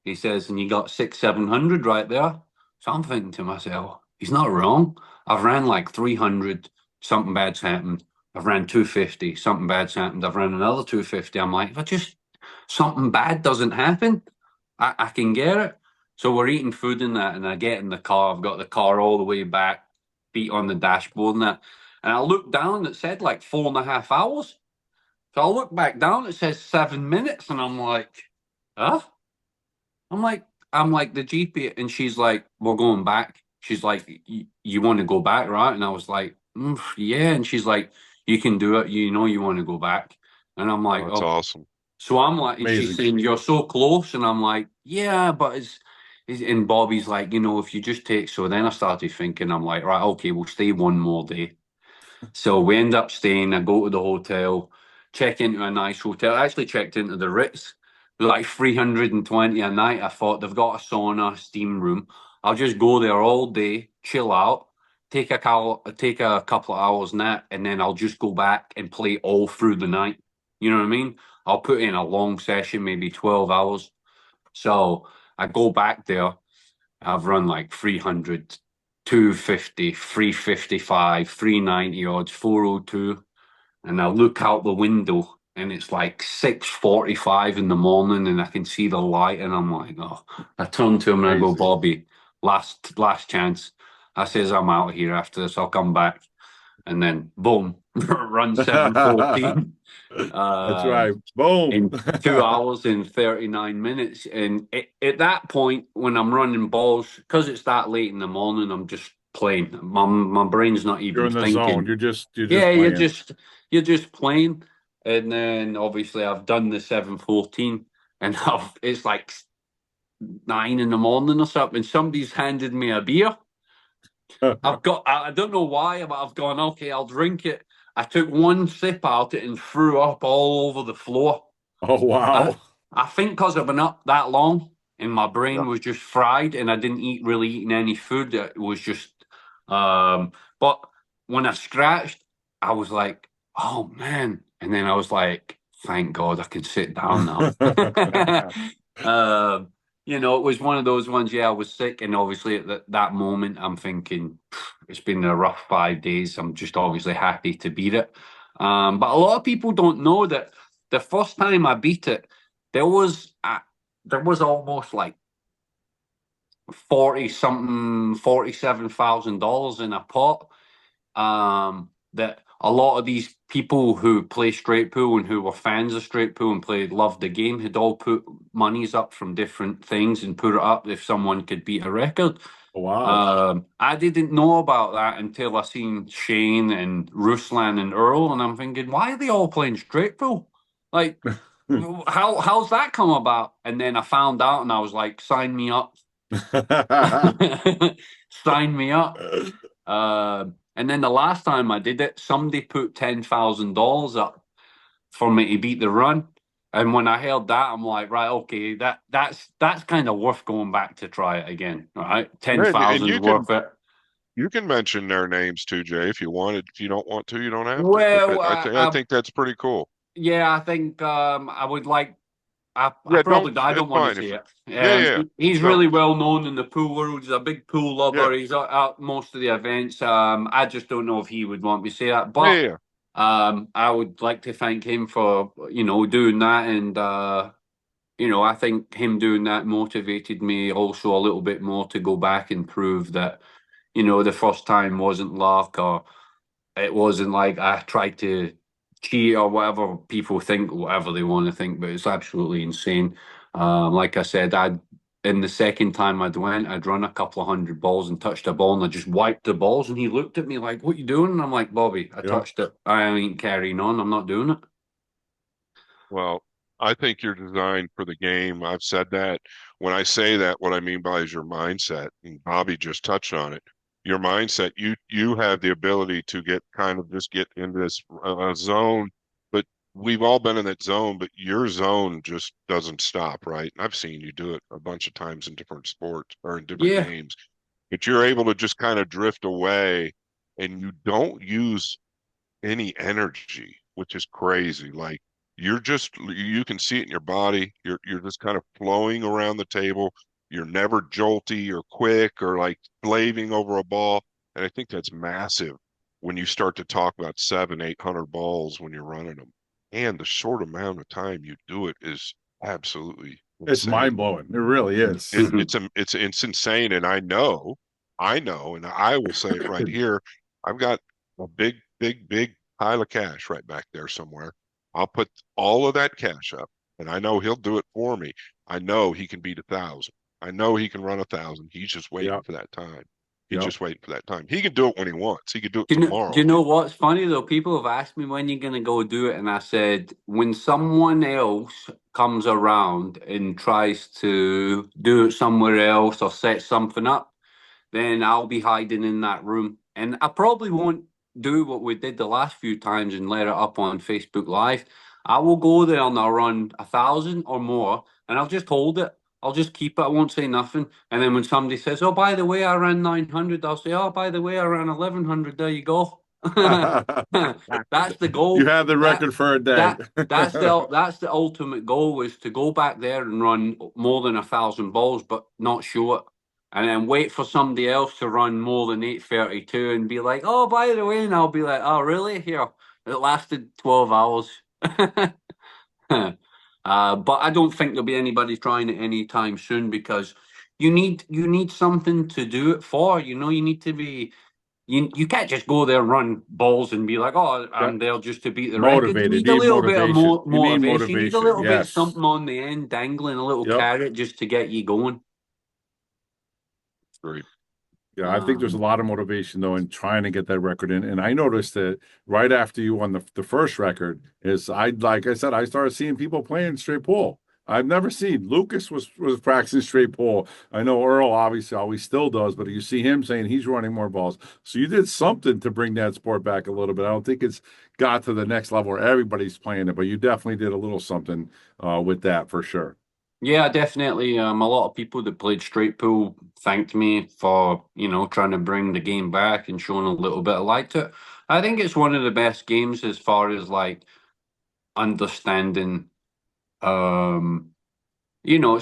He says, and you got 700 right there. So I'm thinking to myself, he's not wrong. I've ran like 300, something bad's happened. I've ran 250, something bad's happened. I've ran another 250. I'm like, if I just, something bad doesn't happen, I can get it. So we're eating food in that, and I get in the car. I've got the car all the way back, feet on the dashboard and that. And I look down, it said like 4.5 hours. So I look back down, it says 7 minutes, and I'm like, huh? I'm like the GP, and she's like, we're going back. She's like, you want to go back, right? And I was like, yeah. And she's like, you can do it. You know you want to go back. And I'm like, Oh, that's oh. awesome. So I'm like, and she's Amazing. saying, you're so close. And I'm like, yeah, but and Bobby's like, if you just take, so then I started thinking, I'm like, right, okay, we'll stay one more day. So we end up staying. I go to the hotel, check into a nice hotel. I actually checked into the Ritz, like 320 a night. I thought they've got a sauna, steam room. I'll just go there all day, chill out, take a couple of hours nap, and then I'll just go back and play all through the night. You know what I mean? I'll put in a long session, maybe 12 hours. So I go back there. I've run like 300, 250, 355, 390 odds, 402. And I look out the window, and it's like 6:45 in the morning, and I can see the light, and I'm like, oh. I turn to him and I go, Crazy. Bobby, last chance. I says, I'm out of here after this. I'll come back. and then boom, run 7:14. That's right. Boom. In 2 hours and 39 minutes. And at that point, when I'm running balls, because it's that late in the morning, I'm just playing. My brain's not You're even in the thinking. zone. You're just Yeah, playing. you're just playing. And then obviously I've done the 7:14, and it's like 9 in the morning or something. Somebody's handed me a beer. I don't know why, but I've gone, okay, I'll drink it. I took one sip out it and threw up all over the floor. Oh wow. I think because I've been up that long and my brain Yeah. was just fried and I didn't really eating any food. It was just, but when I scratched, I was like, oh man. And then I was like, thank God I can sit down now. It was one of those ones, yeah, I was sick. And obviously at that moment, I'm thinking, it's been a rough 5 days. I'm just obviously happy to beat it. But a lot of people don't know that the first time I beat it, there was almost like 47,000 in a pot. That a lot of these people who play straight pool and who were fans of straight pool and loved the game had all put monies up from different things and put it up if someone could beat a record. Wow. I didn't know about that until I seen Shane and Ruslan and Earl, and I'm thinking, why are they all playing straight pool? Like, how's that come about? And then I found out, and I was like, sign me up, sign me up. And then the last time I did it, somebody put $10,000 up for me to beat the run. And when I heard that, I'm like, right, okay, that's kind of worth going back to try it again. All right, Yeah, and 10,000 worth it. you can mention their names too, Jay, if you wanted. If you don't want to, you don't have to. But Well, I think that's pretty cool. yeah, I think I would like. I Yeah, I it's don't want to fine say if it. yeah, yeah, yeah. He's No, really well known in the pool world. He's a big pool yeah, lover. He's at most of the events. I just don't know if he would want me to say that. yeah, But yeah. I would like to thank him for doing that, and I think him doing that motivated me also a little bit more to go back and prove that the first time wasn't luck, or it wasn't like I tried to cheat or whatever people think, whatever they want to think, but it's absolutely insane. Like I said, in the second time I'd run a couple of hundred balls and touched a ball, and I just wiped the balls, and he looked at me like, "What you doing?" And I'm like, "Bobby, I Yep. touched it. I ain't carrying on. I'm not doing it." Well, I think you're designed for the game. I've said that. When I say that, what I mean by is your mindset. And Bobby just touched on it. Your mindset, you have the ability to get into this zone, but we've all been in that zone, but your zone just doesn't stop, right? And I've seen you do it a bunch of times in different sports or in different Yeah, games. But you're able to just kind of drift away and you don't use any energy, which is crazy. Like you can see it in your body. You're just kind of flowing around the table. You're never jolty or quick or like slaving over a ball. And I think that's massive when you start to talk about 800 balls when you're running them. And the short amount of time you do it is absolutely It's mind insane. blowing. It really is. It's insane. And I know, and I will say it right here. I've got a big pile of cash right back there somewhere. I'll put all of that cash up, and I know he'll do it for me. I know he can beat 1,000. I know he can run 1,000. He's just waiting Yep. for that time. He's Yep. just waiting for that time. He can do it when he wants. He could do it Do you tomorrow. know what's funny though? People have asked me when you're gonna go do it, and I said when someone else comes around and tries to do it somewhere else or set something up, then I'll be hiding in that room. And I probably won't do what we did the last few times and let it up on Facebook Live. I will go there and I'll run 1,000 or more, and I'll just hold it. I'll just keep it. I won't say nothing. And then when somebody says, "Oh, by the way, I ran 900," I'll say, "Oh, by the way, I ran 1,100." There you go. That's the You goal. have the That record for a day. that's the ultimate goal, is to go back there and run more than 1,000 balls, but not show it, and then wait for somebody else to run more than 832 and be like, "Oh, by the way," and I'll be like, "Oh, really? Here, it lasted 12 hours." But I don't think there'll be anybody trying it anytime soon, because you need something to do it for. You need to be you can't just go there and run balls and be like, oh, I'm there just to beat the record. You Motivated. need a Need little bit of motivation. You need motivation. You need a motivation. little bit Yes. something on the end, dangling a little Yep. carrot just to get you going. Great. Yeah, I think there's a lot of motivation though in trying to get that record in. And I noticed that right after you won the first record is like I said, I started seeing people playing straight pool. I've never seen Lucas was practicing straight pool. I know Earl obviously always still does, but you see him saying he's running more balls. So you did something to bring that sport back a little bit. I don't think it's got to the next level where everybody's playing it, but you definitely did a little something with that for sure. Yeah, definitely. A lot of people that played straight pool thanked me for, trying to bring the game back and showing a little bit of light to it. I think it's one of the best games as far as like understanding. It's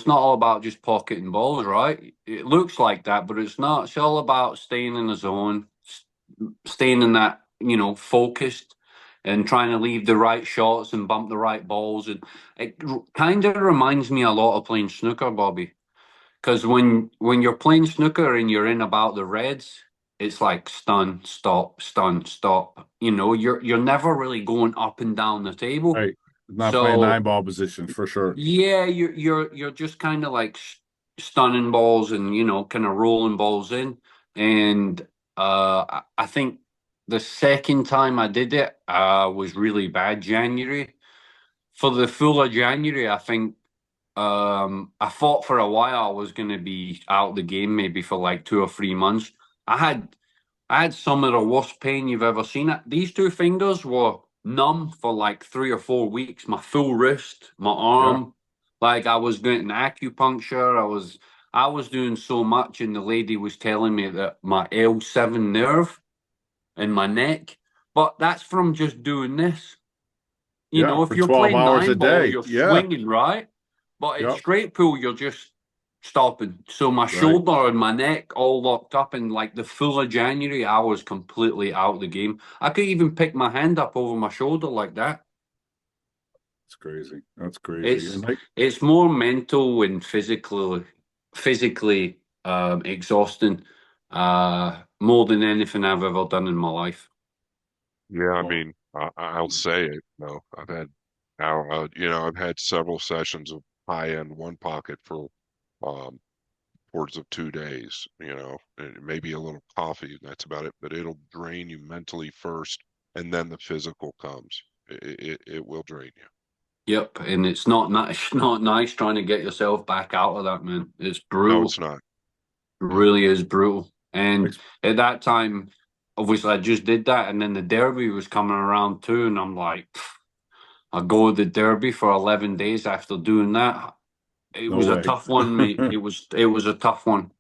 not all about just pocketing balls, right? It looks like that, but it's not. It's all about staying in the zone, staying in that, focused and trying to leave the right shots and bump the right balls. And it kind of reminds me a lot of playing snooker, Bobby. Because when you're playing snooker and you're in about the reds, it's like stun, stop, stun, stop. You're never really going up and down the table. Right. Not playing So 9-ball position for sure. yeah, you're just kind of like stunning balls and kind of rolling balls in. And I think the second time I did it was really bad. January. For the full of January, I think I thought for a while I was going to be out of the game, maybe for like 2 or 3 months. I had I had some of the worst pain you've ever seen. These two fingers were numb for like 3 or 4 weeks. My full wrist, my Yeah. arm, like I was getting acupuncture. I was doing so much, and the lady was telling me that my L7 nerve in my neck. But that's from just doing this. Yeah. If For you're 12 playing hours a nine ball, day. you're Yeah. swinging, right? But it's Yep. straight pull, you're just stopping. So my Right. shoulder and my neck all locked up, and like the full of January, I was completely out of the game. I could even pick my hand up over my shoulder like that. It's crazy. That's crazy. It's And like, it's more mental and physically exhausting, more than anything I've ever done in my life. Yeah, I well, mean, I'll say it. I've had several sessions of high-end one pocket for um, upwards of 2 days. And maybe a little coffee. That's about it. But it'll drain you mentally first, and then the physical comes. It will drain you. Yep, and it's not nice trying to get yourself back out of that, man. It's No, brutal. it's not. It No. really is brutal. And ex- at that time, obviously, I just did that, and then the Derby was coming around too, and I'm like, I go to the Derby for 11 days after doing that. It no was a way. tough one, mate. It was a tough one.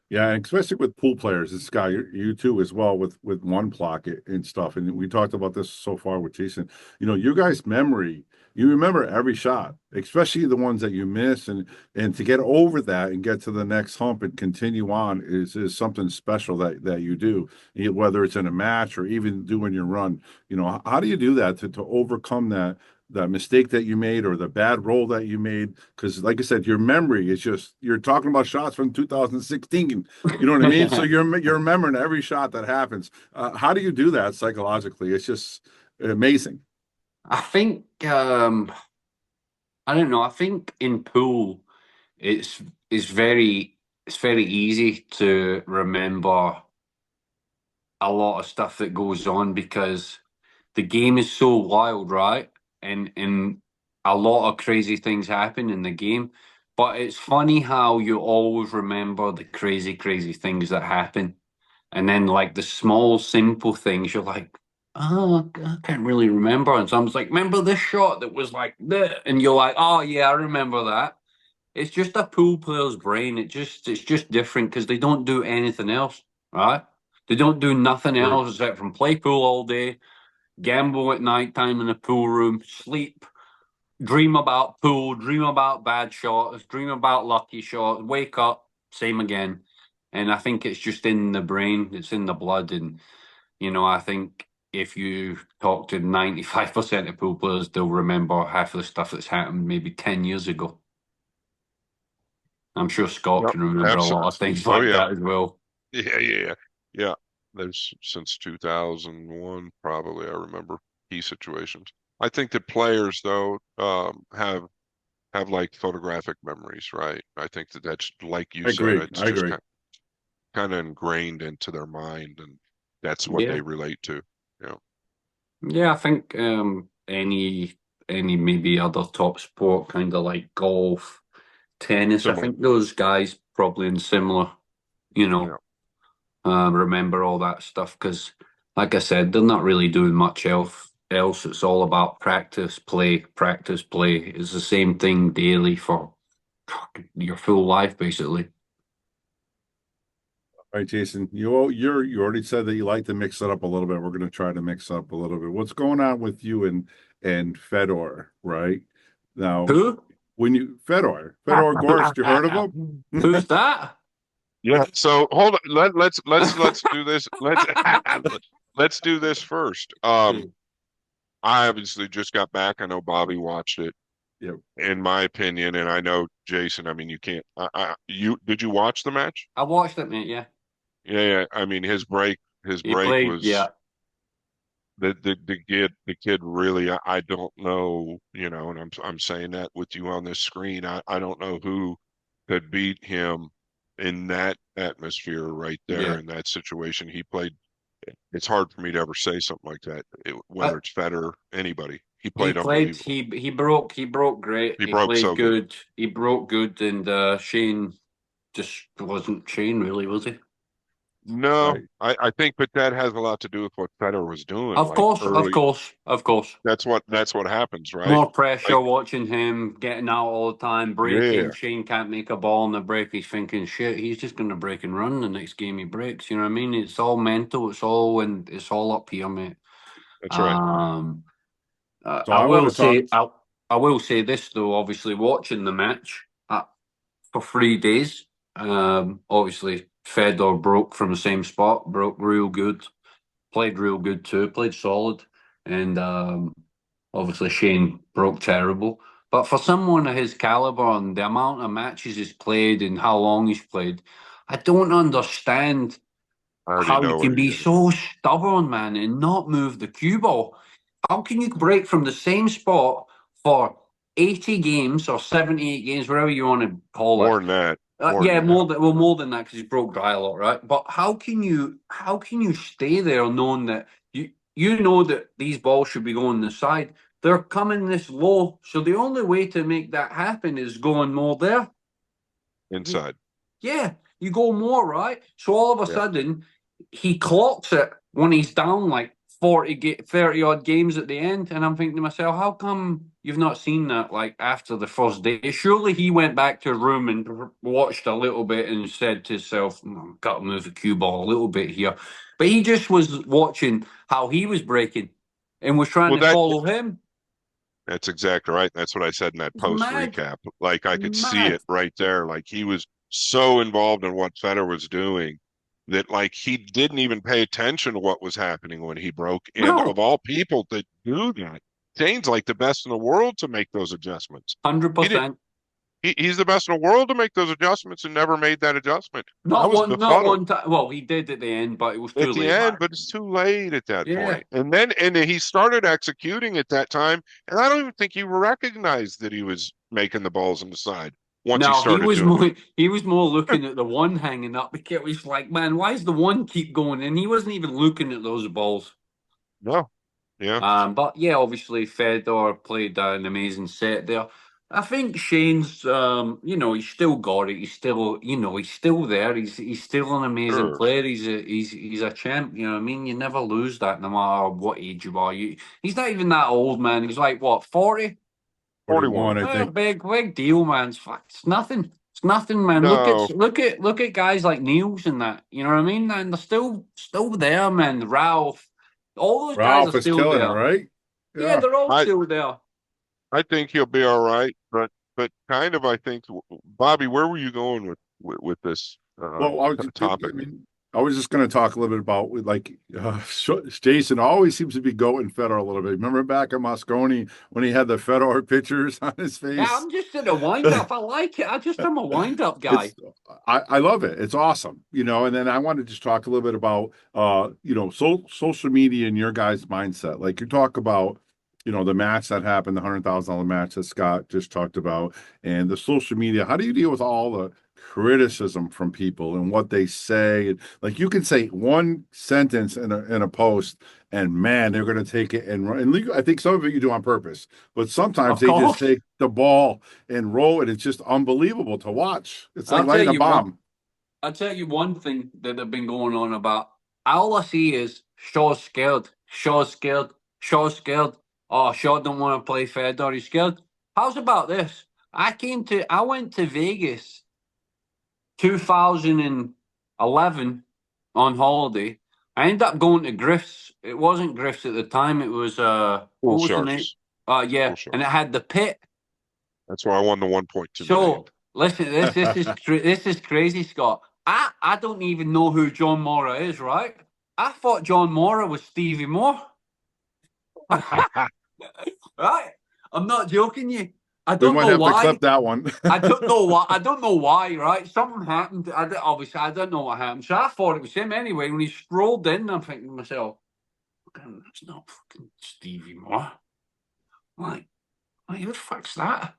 Yeah, and especially with pool players, it's Scott, you too as well with one pocket and stuff. And we talked about this so far with Jason. You guys' memory, you remember every shot, especially the ones that you miss, and to get over that and get to the next hump and continue on is something special that you do, whether it's in a match or even doing your run. How do you do that to overcome that mistake that you made or the bad roll that you made? Because like I said, your memory is just you're talking about shots from 2016. You know what I mean? So you're remembering every shot that happens. How do you do that psychologically? It's just amazing. I think I don't know. I think in pool, it's it's very it's very easy to remember a lot of stuff that goes on because the game is so wild, right? And a lot of crazy things happen in the game. But it's funny how you always remember the crazy, crazy things that happen. And then like the small, simple things, you're like, oh, I can't really remember. And someone's like, remember this shot that was like this? And you're like, oh yeah, I remember that. It's just a pool player's brain. It's just different because they don't do anything else, right? They don't do nothing True. else except from play pool all day, gamble at night time in the pool room, sleep, dream about pool, dream about bad shots, dream about lucky shots, wake up, same again. And I think it's just in the brain, it's in the blood. And, I think if you talk to 95% of pool players, they'll remember half of the stuff that's happened maybe 10 years ago. I'm sure Scott Yep, can remember a lot absolutely. of things Oh like yeah, that as well. yeah, yeah, yeah. There's since 2001, probably. I remember key situations. I think that players, though, have like photographic memories, right? I think that that's like you I said, agree. it's I just agree. kind of ingrained into their mind, and that's what Yeah. they relate to. You know, Yeah, I think any maybe other top sport, kind of like golf, tennis. I similar. think those guys probably in similar, you know, Yeah, remember all that stuff because, like I said, they're not really doing much else. It's all about practice, play, practice, play. It's the same thing daily for your full life, basically. All right, Jason, you already said that you like to mix it up a little bit. We're going to try to mix up a little bit. What's going on with you and Fedor, right? Now, Who? when you Fedor Gorst, you heard of him? Who's that? yeah. So hold on. Let's do this. Let's do this first. I obviously just got back. I know Bobby watched it. Yep. In my opinion, and I know Jason. I mean, you can't. You did you watch the match? I watched it, mate. Yeah, Yeah, yeah. I mean, his he break played. Yeah, was the kid really. I don't know, and I'm saying that with you on this screen. I don't know who could beat him in that atmosphere right there yeah. in that situation. He played. It's hard for me to ever say something like that, Uh, whether it's Federer, anybody. He he played played. unbelievable. He broke great. He He broke played so good. good. He broke good, and Shane just wasn't Shane, really, was he? No, Right. I think, but that has a lot to do with what Federer was doing, Of like course, of early. course, of course. That's what happens, right? More pressure Like, watching him getting out all the time, breaking. yeah, Shane can't make a ball in the break. He's thinking, shit, he's just going to break and run the next game he breaks. You know what I mean? It's all mental. It's all up here, mate. that's right. Um, So I I want will to talk. say, I will say this though. Obviously, watching the match for 3 days, obviously Fedor broke from the same spot, broke real good, played real good too, played solid, and obviously Shane broke terrible. But for someone of his caliber and the amount of matches he's played and how long he's played, I don't understand I already how you know what can you're be gonna. so stubborn, man, and not move the cue ball. How can you break from the same spot for 80 games or 78 games, whatever you want to call it? More than that. More Yeah, than that. more than that because he's broke dry a lot, right? But how can you stay there knowing that you know that these balls should be going this side? They're coming this low, so the only way to make that happen is going more there. Inside. Yeah, you go more, right? So all of a Yeah. sudden, he clocks it when he's down like 30 odd games at the end. And I'm thinking to myself, how come you've not seen that like after the first day? Surely he went back to a room and watched a little bit and said to himself, got to move the cue ball a little bit here. But he just was watching how he was breaking and was trying Well, to follow him. that's exactly right. That's what I said in that It's post mad, recap. Like I could see mad. it right there. Like he was so involved in what Federer was doing that like he didn't even pay attention to what was happening when he broke. And of No, all people that do that, Shane's like the best in the world to make those adjustments. He did 100%. he's the best in the world to make those adjustments and never made that adjustment. I Not was one, not befuddled one time. Well, he did at the end, but it was at too the late, end, man. but it's too late at that Yeah. point. And then he started executing at that time, and I don't even think he recognized that he was making the balls on the side once he No, he started was doing more he was more looking at the one hanging up because he was like, man, why is the one keep going? And he wasn't even looking at those balls. it. No, yeah, But yeah, obviously Fedor played an amazing set there. I think Shane's, he's still got it. He's still, he's still there. He's still an amazing sure. player. He's a champ. You know what I mean? You never lose that, no matter what age you are. He's not even that old, man. He's like what 40. 41. 41, I think. Big deal, man. It's nothing. It's nothing, man. Look No, at guys like Niels and that. You know what I mean? And they're still there, man. Ralph, all those guys are Ralph is still killing it, there. right? Yeah, Yeah. they're all I still there. I think he'll be all right, but kind of I think Bobby, where were you going with this Well, I topic? mean, I was just going to talk a little bit about Jayson always seems to be goating Fedor a little bit. Remember back at Mosconi when he had the Fedor pictures on his Yeah, face? I'm just in a wind-up. I like it. I'm a wind-up guy. It's I love it. It's awesome, And then I want to just talk a little bit about social media and your guys' mindset. Like you talk about, the match that happened, the $100,000 match that Scott just talked about, and the social media. How do you deal with all the criticism from people and what they say? Like you can say one sentence in a post, and man, they're going to take it and run. And I think some of it you do on purpose, but sometimes Of they just course. take the ball and roll it. It's just unbelievable to watch. It's like I'll tell lighting a you what. bomb. I'll tell you one thing that have been going on about. All I see is Shaw's scared. Shaw's scared. Shaw's scared. Oh, Shaw don't want to play Fedor. He's scared. How's about this? I went to Vegas 2011 on holiday. I ended up going to Griff's. It wasn't Griff's at the time. It was Pool what was the name? Sharks. Yeah, Pool Sharks. and it had the pit. That's why I won the 1.2 million. So listen, this is crazy, Scott. I don't even know who John Mora is, right? I thought John Mora was Stevie Moore. Right? I'm not joking you. I We don't might know have to why. clip that one. I don't know why. I don't know why. Right? Something happened. Obviously, I don't know what happened. So I thought it was him anyway. When he strolled in, I'm thinking to myself, "That's not fucking Stevie Moore." Like, who the fuck's that?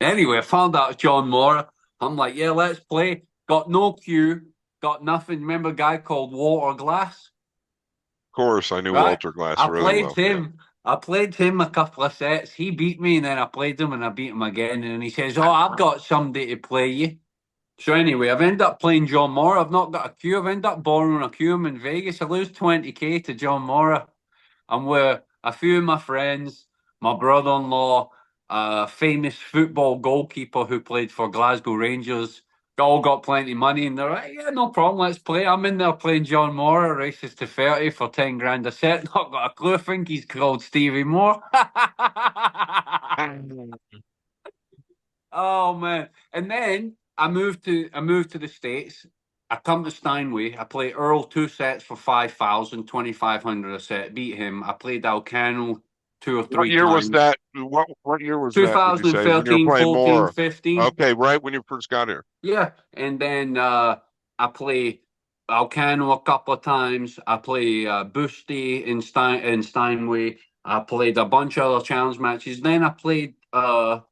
Anyway, I found out it's John Mora. I'm like, yeah, let's play. Got no cue. Got nothing. Remember a guy called Walter Glass? Of course, I knew Right? Walter Glass I really played well. him. I played him a couple of sets. He beat me, and then I played him, and I beat him again. And he says, "Oh, I've got somebody to play you." So anyway, I've ended up playing John Mora. I've not got a cue. I've ended up borrowing a cue in Vegas. I lose 20K to John Mora. I'm with a few of my friends, my brother-in-law, a famous football goalkeeper who played for Glasgow Rangers. All got plenty of money, and they're like, "Yeah, no problem, let's play." I'm in there playing John Mora, races to 30 for 10 grand a set. Not got a clue. I think he's called Stevie Moore. Oh man! And then I moved to the States. I come to Steinway. I play Earl 2 sets for 5,000, 2,500 a set. Beat him. I played Alcano 2 or 3 What year was times. that? What year was that? Would you say when you were 2013, playing 14, more? 15. Okay, right when you first got here. Yeah. And then I play Alcano a couple of times. I play Boosty in Steinway. I played a bunch of other challenge matches. Then I played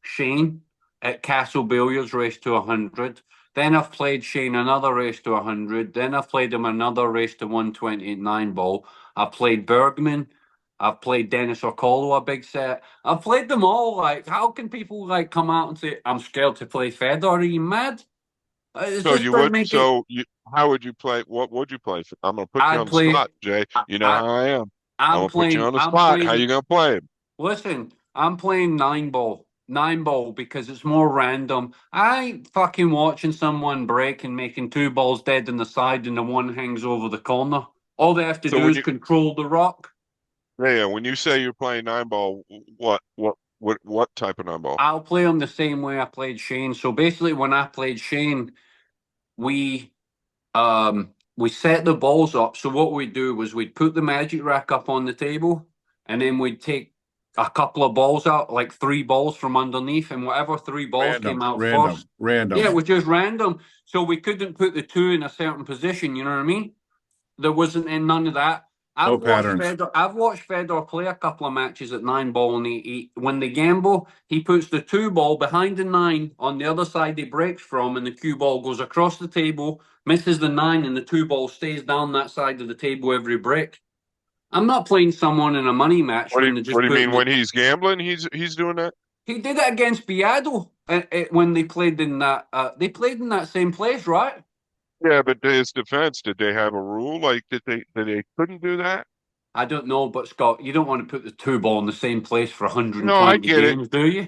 Shane at Castle Billiards, race to 100. Then I've played Shane another race to 100. Then I've played him another race to 120 at 9 ball. I played Bergman. I've played Dennis Orcolo a big set. I've played them all. Like, how can people like come out and say, "I'm scared to play Fedor"? Are you mad? It's So just you for would. making. So you. How would you play? What would you play? I'm gonna put you I'd on the play. spot, Jay. I, You know I, how I am. I'm I'm gonna put you playing. on the I'm spot. How playing. you gonna play him? Listen, I'm playing 9 ball. 9 ball because it's more random. I ain't fucking watching someone break and making 2 balls dead in the side and the one hangs over the corner. All they have to So do when is you, control the rock. yeah, when you say you're playing 9 ball, what type of 9 ball? I'll play them the same way I played Shane. So basically, when I played Shane, we we set the balls up. So what we'd do was we'd put the magic rack up on the table, and then we'd take a couple of balls out, like 3 balls from underneath, and whatever 3 balls came out first. Yeah, it Random. was just random. So we couldn't put the two in a certain position, you know what I mean? There wasn't none of that. No patterns. I've watched Fedor play a couple of matches at 9 ball, and when they gamble, he puts the 2 ball behind the 9 on the other side he breaks from, and the cue ball goes across the table, misses the 9, and the 2 ball stays down that side of the table every break. I'm not playing someone in a money match What do when you they What just do you put mean when he's gambling? He's doing that. He did it against Biado when they played in that. They played in that same place, right? Yeah, but to his defense, did they have a rule like that they couldn't do that? I don't know, but Scott, you don't want to put the 2 ball in the same place for No, I 120 get it. games, do you?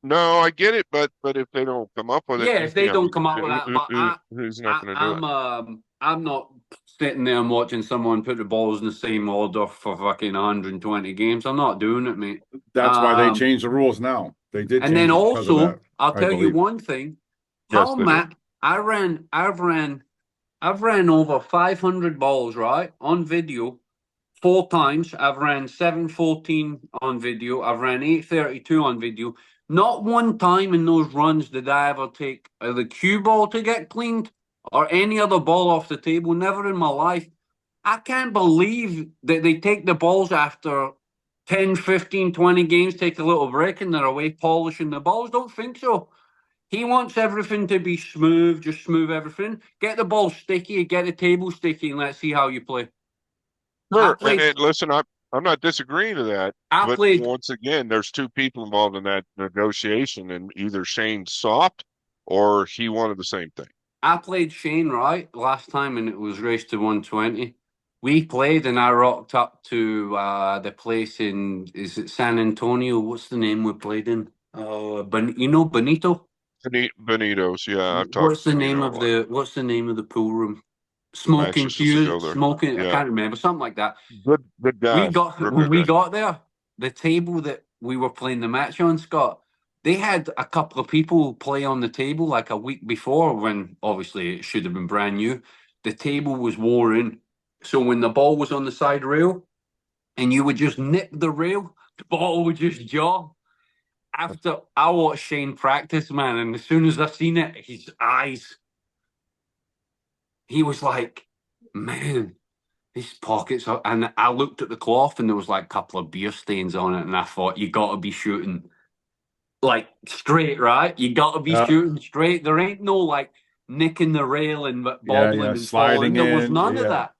No, I get it, but if they don't come up with it, Yeah, if they don't come up with that, but who's not going to do it? I'm not sitting there and watching someone put the balls in the same order for fucking 120 games. I'm not doing it, mate. That's why they changed the rules now. They did And change then it because of also, that, I'll I tell you believe. one thing. Yes, How they did. Matt, I've ran I've ran over 500 balls, right, on video, 4 times. I've ran 714 on video. I've ran 832 on video. Not one time in those runs did I ever take the cue ball to get cleaned or any other ball off the table. Never in my life. I can't believe that they take the balls after 10, 15, 20 games, take a little break, and they're away polishing the balls. Don't think so. He wants everything to be smooth, just smooth everything. Get the ball sticky, get the table sticky, and let's see how you play. I Sure, played, and listen, I'm not disagreeing to that, I but played, once again, there's two people involved in that negotiation, and either Shane soft or he wanted the same thing. I played Shane right last time, and it was race to 120. We played, and I rocked up to the place in, is it San Antonio? What's the name we played in? Benito. Benito's, yeah, I've talked What's to the name of Benito. the pool room? Max Smoking used to go Fuse, there. smoking. I Yeah, can't remember, something like that. good We guy, got real when good we guy. got there, the table that we were playing the match on, Scott, they had a couple of people play on the table like a week before when obviously it should have been brand new. The table was wore in. So when the ball was on the side rail and you would just nip the rail, the ball would just jaw. After I watched Shane practice, man, and as soon as I seen it, his eyes, he was like, man, these pockets are, and I looked at the cloth and there was like a couple of beer stains on it, and I thought, you got to be shooting like straight, right? You got to be Yeah, shooting straight. There ain't no like nicking the rail and yeah, bobbling and falling. sliding There was in. none of Yeah, that.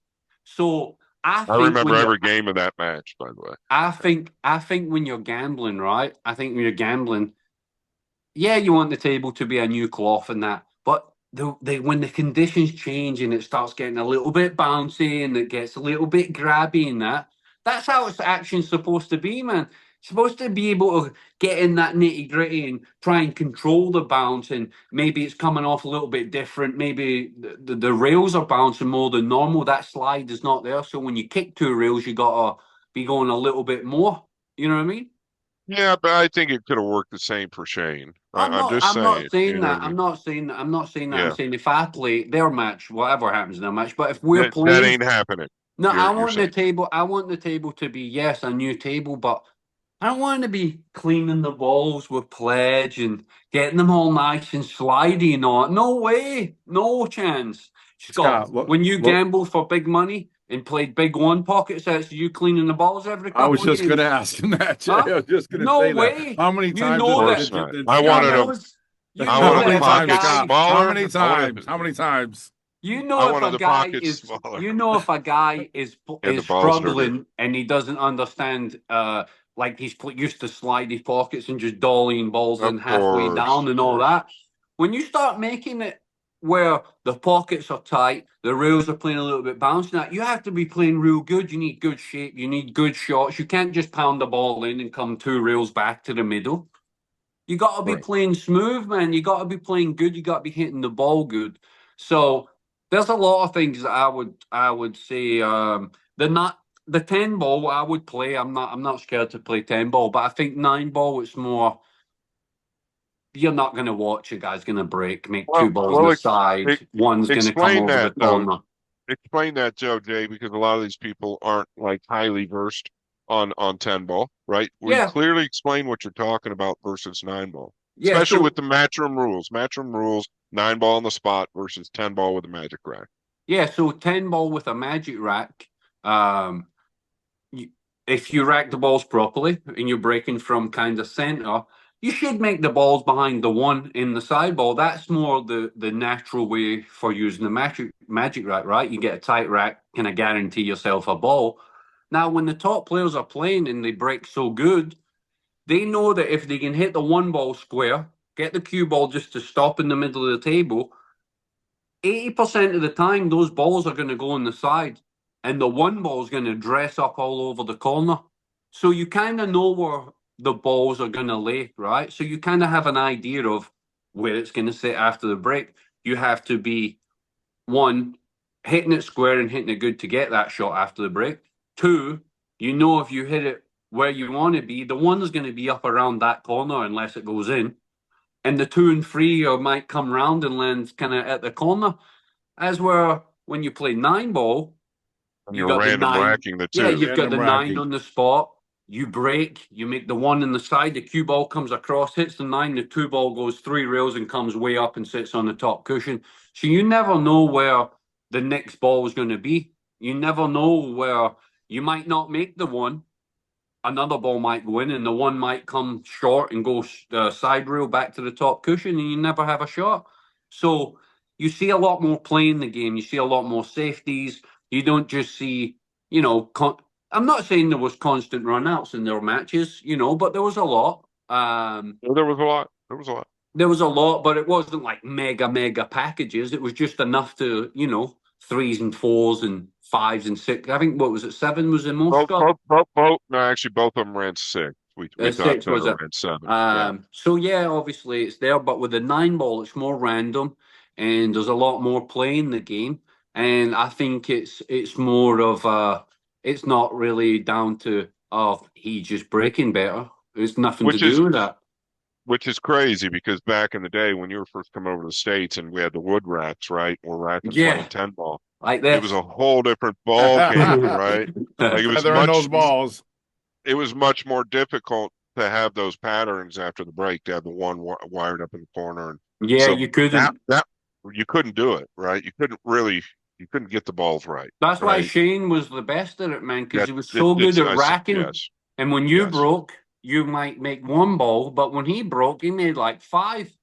So I I think remember when you're, every game of that match, by the way. I think when you're gambling, right? I think when you're gambling, yeah, you want the table to be a new cloth and that, but when the conditions change and it starts getting a little bit bouncy and it gets a little bit grabby and that's how it's actually supposed to be, man. It's supposed to be able to get in that nitty gritty and try and control the bounce, and maybe it's coming off a little bit different. Maybe the rails are bouncing more than normal. That slide is not there, so when you kick two rails, you gotta be going a little bit more. You know what I mean? Yeah, but I think it could have worked the same for Shane. I'm I'm not. just I'm not saying, you saying know what that. I I'm mean? not saying that. I'm not saying that. I'm Yeah, saying if I play their match, whatever happens in their match, but if we're that playing, ain't happening. no, I You're want the saying. table. I want the table to be, yes, a new table, but I don't want to be cleaning the balls with pledge and getting them all nice and slidey and all. No way, no chance. Scott, Scott, look, when you look. gambled for big money and played big one pocket sets, you cleaning the balls every I was couple of just going to games, ask him that, Jay. huh? I was just going to No say that. way. How many You times Of know that. course not. did I You Scott wanted have? them. know you I know How wanted that the many if a times, pockets guy Scott? How smaller. many I wanted times? How many times? you I know if wanted a the guy pockets is smaller you know if a guy is and the is balls dirtier. struggling and he doesn't understand like he's used to slidey pockets and just dollying balls Of in halfway course, down of and all course. that. When you start making it where the pockets are tight, the rails are playing a little bit bouncing out, you have to be playing real good. You need good shape, you need good shots. You can't just pound the ball in and come two rails back to the middle. You got to be Right. playing smooth, man. You got to be playing good. You got to be hitting the ball good. So there's a lot of things that I would say. The not the 10 ball I would play. I'm not scared to play 10 ball, but I think 9 ball it's more. You're not going to watch a guy's going to break, make two Well, balls on well, the side. One's going to come explain over that the though. corner. Explain that, Joe Jay, because a lot of these people aren't like highly versed on 10 ball, right? We Yeah, clearly explain what you're talking about versus 9 ball, yeah. especially with So the matchroom rules. Matchroom rules, 9 ball on the spot versus 10 ball with a magic rack. yeah, so 10 ball with a magic rack. Um, you, if you rack the balls properly and you're breaking from kind of center, you should make the balls behind the one in the sideball. That's more the natural way for using the magic rack, right? You get a tight rack, kind of guarantee yourself a ball. Now, when the top players are playing and they break so good, they know that if they can hit the one ball square, get the cue ball just to stop in the middle of the table, 80% of the time, those balls are going to go on the side, and the one ball is going to dress up all over the corner. So you kind of know where the balls are going to lay, right? So you kind of have an idea of where it's going to sit after the break. You have to be one, hitting it square and hitting it good to get that shot after the break. Two, you know if you hit it where you want to be, the one's going to be up around that corner unless it goes in, and the two and three might come round and land kind of at the corner. As where when you play 9-ball, And you you're got the random 9. racking the Yeah, two. you've got the Random 9 racking. on the spot. You break, you make the 1 on the side, the cue ball comes across, hits the 9, the 2 ball goes 3 rails and comes way up and sits on the top cushion. So you never know where the next ball is going to be. You never know where you might not make the 1. Another ball might go in and the 1 might come short and go side rail back to the top cushion and you never have a shot. So you see a lot more play in the game. You see a lot more safeties. You don't just see, I'm not saying there was constant run-outs in their matches, but there was a lot. There was a lot. There was a lot. There was a lot, but it wasn't like mega packages. It was just enough to, 3s and 4s and 5s and 6. I think, what was it, 7 was in Mosconi? No, actually, both of them ran 6. We thought 6 was Fedor it? ran 7. Yeah. So yeah, obviously it's there, but with the 9-ball, it's more random, and there's a lot more play in the game. And I think it's more of it's not really down to he's just breaking better. It's nothing to Which is do with that. which is crazy because back in the day when you were first coming over to the States and we had the wood racks, right? We're racking Yeah, playing 10 ball. like It this. was a whole different ball game, right? Like Feather in those balls. it was much more difficult to have those patterns after the break, to have the one wired up in the corner. And Yeah, so you couldn't. that you couldn't do it, right? You couldn't get the balls right, That's why right? Shane was the best at it, man, because That he was so good at racking. yes, And when you yes. broke, you might make 1 ball, but when he broke, he made like 5.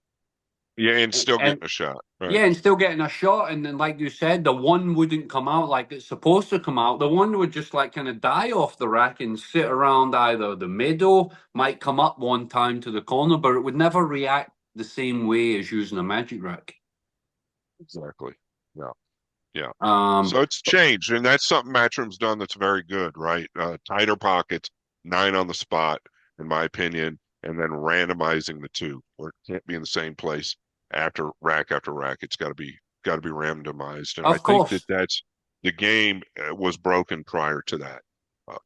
Yeah, and still And getting a shot, right? yeah, and still getting a shot. And then, like you said, the 1 wouldn't come out like it's supposed to come out. The 1 would just like kind of die off the rack and sit around either the middle, might come up 1 time to the corner, but it would never react the same way as using a magic rack. Exactly. Yeah. Yeah. Um, So it's changed, and that's something Matchroom's done that's very good, right? Tighter pockets, 9 on the spot, in my opinion, and then randomizing the 2, where it can't be in the same place after rack after rack. It's got to be randomized, and I of think course. that's the game was broken prior to that,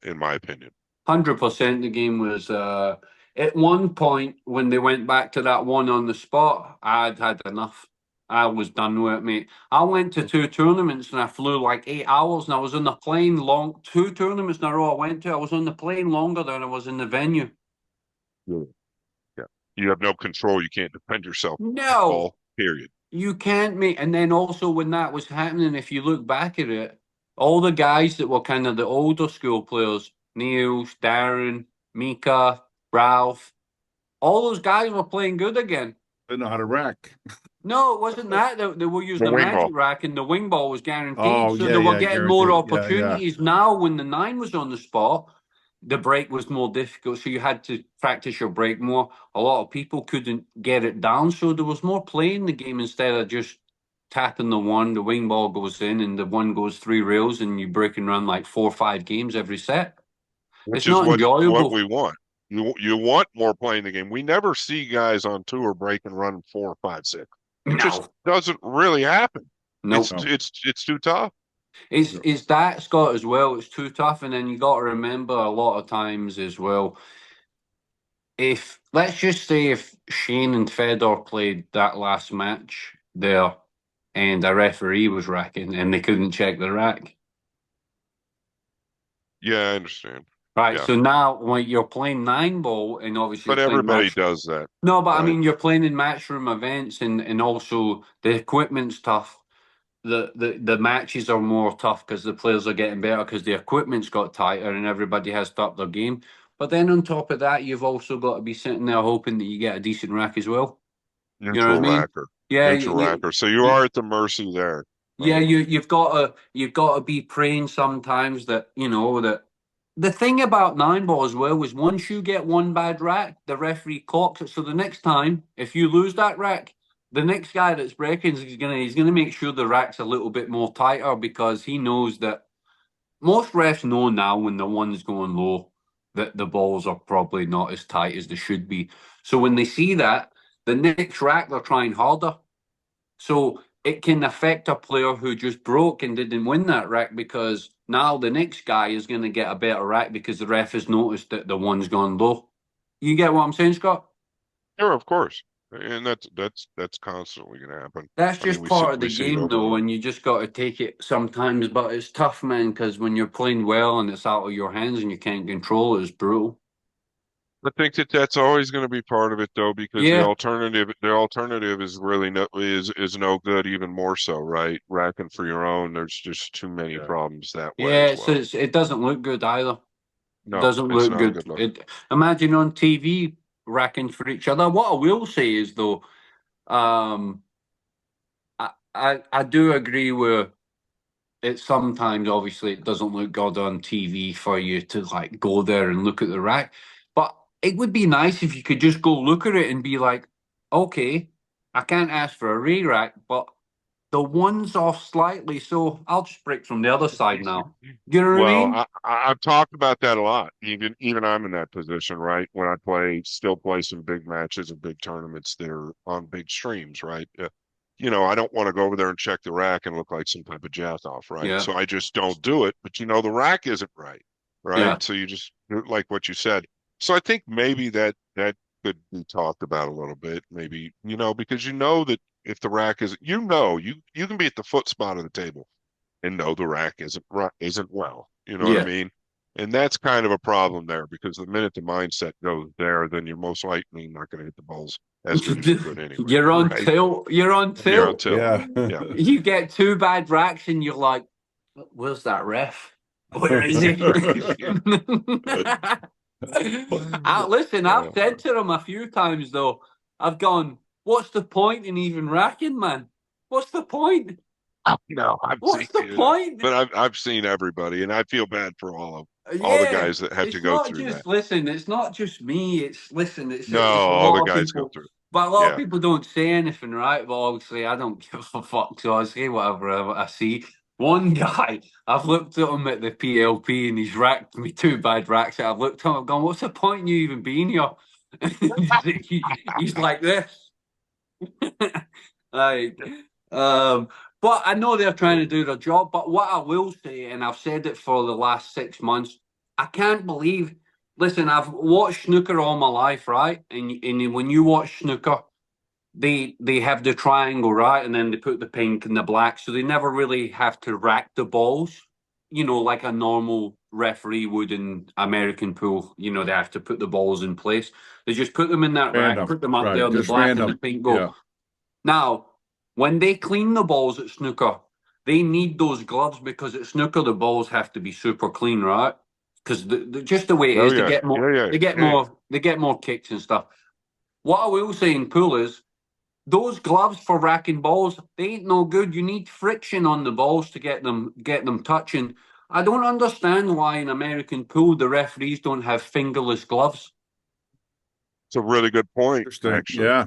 in my opinion. 100% the game was at one point when they went back to that 1 on the spot, I'd had enough. I was done with it, mate. I went to 2 tournaments and I flew like 8 hours and I was on the plane 2 tournaments in a row I went to. I was on the plane longer than I was in the venue. Yeah. Yeah. You have no control. You can't defend yourself at No, all, period. you can't, mate. And then also when that was happening, if you look back at it, all the guys that were kind of the older school players, Niels, Darren, Mika, Ralph, all those guys were playing good again. They know how to rack. No, it wasn't that. They were using The a wing ball. magic rack and the wing ball was guaranteed. Oh, So yeah, they were yeah, getting more guaranteed. Yeah, yeah. opportunities. Now, when the 9 was on the spot, the break was more difficult. So you had to practice your break more. A lot of people couldn't get it down. So there was more play in the game instead of just tapping the 1, the wing ball goes in and the 1 goes 3 rails and you break and run like 4 or 5 games every set. Which It's is not what enjoyable. we want. You want more playing the game. We never see guys on tour break and run 4, 5, 6. It just No, doesn't really happen. no. It's too tough. It's that, Scott, as well. It's too tough, and then you got to remember a lot of times as well. If let's just say if Shane and Fedor played that last match there, and a referee was racking and they couldn't check the rack, Yeah, I understand. right? Yeah, So now when you're playing 9-ball, and obviously but you're playing everybody match. does that, No, but I right? mean you're playing in matchroom events, and also the equipment's tough. The matches are more tough because the players are getting better because the equipment's got tighter and everybody has to up their game. But then on top of that, you've also got to be sitting there hoping that you get a decent rack as well. You know what I Neutral mean? racker, Yeah, neutral racker. So you are at the mercy there, yeah. right? You've got to be praying sometimes that that the thing about 9-ball as well is once you get 1 bad rack, the referee clocks it. So the next time, if you lose that rack, the next guy that's breaking he's gonna make sure the rack's a little bit more tighter because he knows that most refs know now when the 1's going low that the balls are probably not as tight as they should be. So when they see that, the next rack they're trying harder. So it can affect a player who just broke and didn't win that rack because now the next guy is going to get a better rack because the ref has noticed that the 1's gone low. You get what I'm saying, Scott? Sure, of course. And that's constantly going to happen. That's I mean, just part of the we see it game, over and though, over. and you just got to take it sometimes. But it's tough, man, because when you're playing well and it's out of your hands and you can't control it, it's brutal. I think that that's always going to be part of it, though, because Yeah, the alternative is really is no good. Even more so, right? Racking for your own. There's just too many Yeah. problems that way yeah. as well. It doesn't look good either. It No, doesn't it's look not a good. good look. Imagine on TV racking for each other. What I will say is though, um, I do agree with it. Sometimes, obviously, it doesn't look good on TV for you to like go there and look at the rack. But it would be nice if you could just go look at it and be like, okay, I can't ask for a re-rack, but the one's off slightly, so I'll just break from the other side now. You know what I Well, mean? I've talked about that a lot. Even I'm in that position, right? When I still play some big matches and big tournaments that are on big streams, right? I don't want to go over there and check the rack and look like some type of jack off, right? Yeah, So I just don't do it. But the rack isn't right, yeah. right? So you just like what you said. So I think maybe that could be talked about a little bit, maybe, because that if the rack is, you can be at the foot spot of the table and know the rack isn't well. You know what I Yeah. mean? And that's kind of a problem there because the minute the mindset goes there, then you're most likely not going to hit the balls as good as you could anyway, You're on right? tilt. You're on You're on tilt. tilt. Yeah. Yeah. You get two bad racks and you're like, where's that ref? Where is he? Listen, I've Uh, said to him a few times though, I've gone, what's the point in even racking, man? What's the point? no, I've seen What's the point? but I've seen everybody, and I feel bad for all the Yeah, guys that had to it's go not through just that. listen. It's not just me. No, It's a all the lot of guys go people. through it. But a lot of Yeah. people don't say anything, right? But obviously, I don't give a fuck. So I say whatever I see. One guy, I've looked at him at the PLP, and he's racked me two bad racks. I've looked at him, I've gone, "What's the point in you even being here?" He's like this, like, um. But I know they're trying to do their job. But what I will say, and I've said it for the last 6 months, I can't believe. Listen, I've watched snooker all my life, right? And when you watch snooker, they have the triangle, right, and then they put the pink and the black, so they never really have to rack the balls, like a normal referee would in American pool. They have to put the balls in place. They just put them in that rack, Random. put them up there, Right. and the Just black and the random. pink go. Yeah. Now, when they clean the balls at snooker, they need those gloves because at snooker the balls have to be super clean, right? Because just the way it Oh is, they yeah. get more, Yeah, yeah, they get yeah. more, they get more kicks and stuff. What I will say in pool is those gloves for racking balls, they ain't no good. You need friction on the balls to get them touching. I don't understand why in American pool the referees don't have fingerless gloves. It's a really good point, Interesting. actually. Yeah.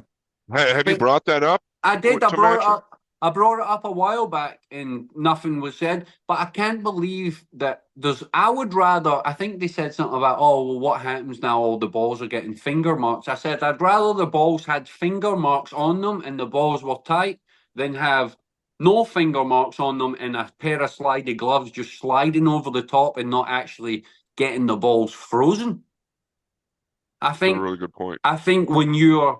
Have you brought that up I did. I to brought it Matcher? up. I brought it up a while back, and nothing was said. But I can't believe that there's. I would rather. I think they said something about, oh, well, what happens now? All the balls are getting finger marks. I said I'd rather the balls had finger marks on them and the balls were tight than have no finger marks on them and a pair of slidey gloves just sliding over the top and not actually getting the balls frozen. I It's a think. really good point. I think when you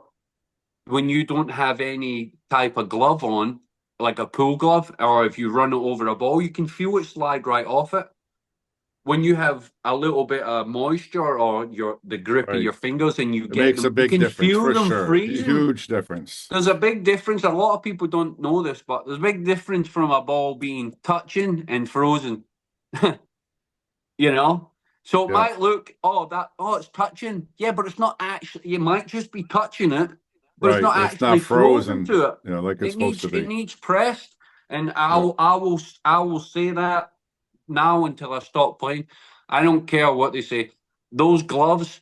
don't have any type of glove on, like a pool glove, or if you run it over a ball, you can feel it slide right off it. When you have a little bit of moisture or the grip of Right. your fingers and you It get makes a them, you big can difference feel for them sure. freezing. Huge difference. There's a big difference. A lot of people don't know this, but there's a big difference from a ball being touching and frozen. you know? So it Yeah. might look, it's touching. Yeah, but it's not actually, you might just be touching it, but it's Right. not It's not actually frozen frozen, to it. like it's It supposed needs to it be. needs pressed. And Yeah. I will say that now until I stop playing. I don't care what they say. Those gloves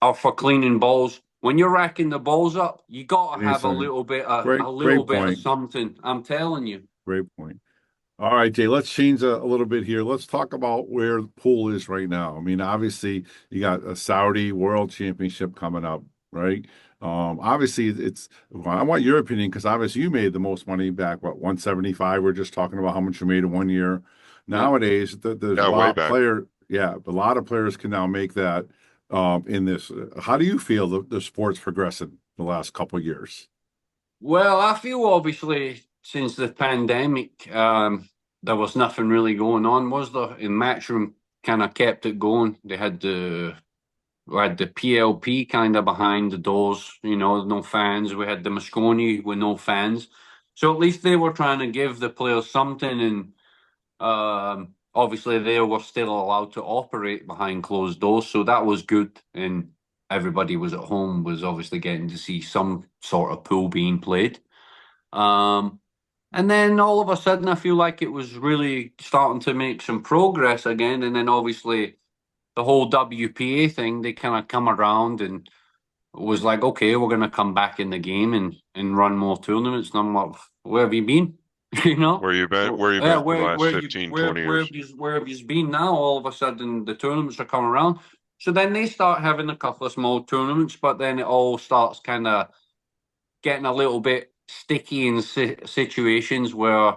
are for cleaning balls. When you're racking the balls up, you gotta have a Anything. little bit of Great point. something. I'm telling you. Great point. All right, Jay, let's change a little bit here. Let's talk about where the pool is right now. I mean, obviously, you got a Saudi World Championship coming up, right? Obviously, well, I want your opinion because obviously you made the most money back, what, 175? We're just talking about how much you made in 1 year. Yeah. Nowadays, there's a Yeah, way lot of back. but a lot of players can now make that in this. How do you feel the sport's progressing? the last couple of years? Well, I feel obviously since the pandemic, there was nothing really going on, was there? And Matchroom kind of kept it going. They had we had the PLP kind of behind the doors, no fans. We had the Mosconi with no fans. So at least they were trying to give the players something, and obviously they were still allowed to operate behind closed doors. So that was good. And everybody was at home, was obviously getting to see some sort of pool being played. And then all of a sudden, I feel like it was really starting to make some progress again. And then obviously the whole WPA thing, they kind of come around and was like, okay, we're going to come back in the game and run more tournaments. And I'm like, where have you been? Where you been? Where you Yeah, been for the last 15, 20 years? where have you been now? All of a sudden, the tournaments are coming around. So then they start having a couple of small tournaments, but then it all starts kind of getting a little bit sticky in situations where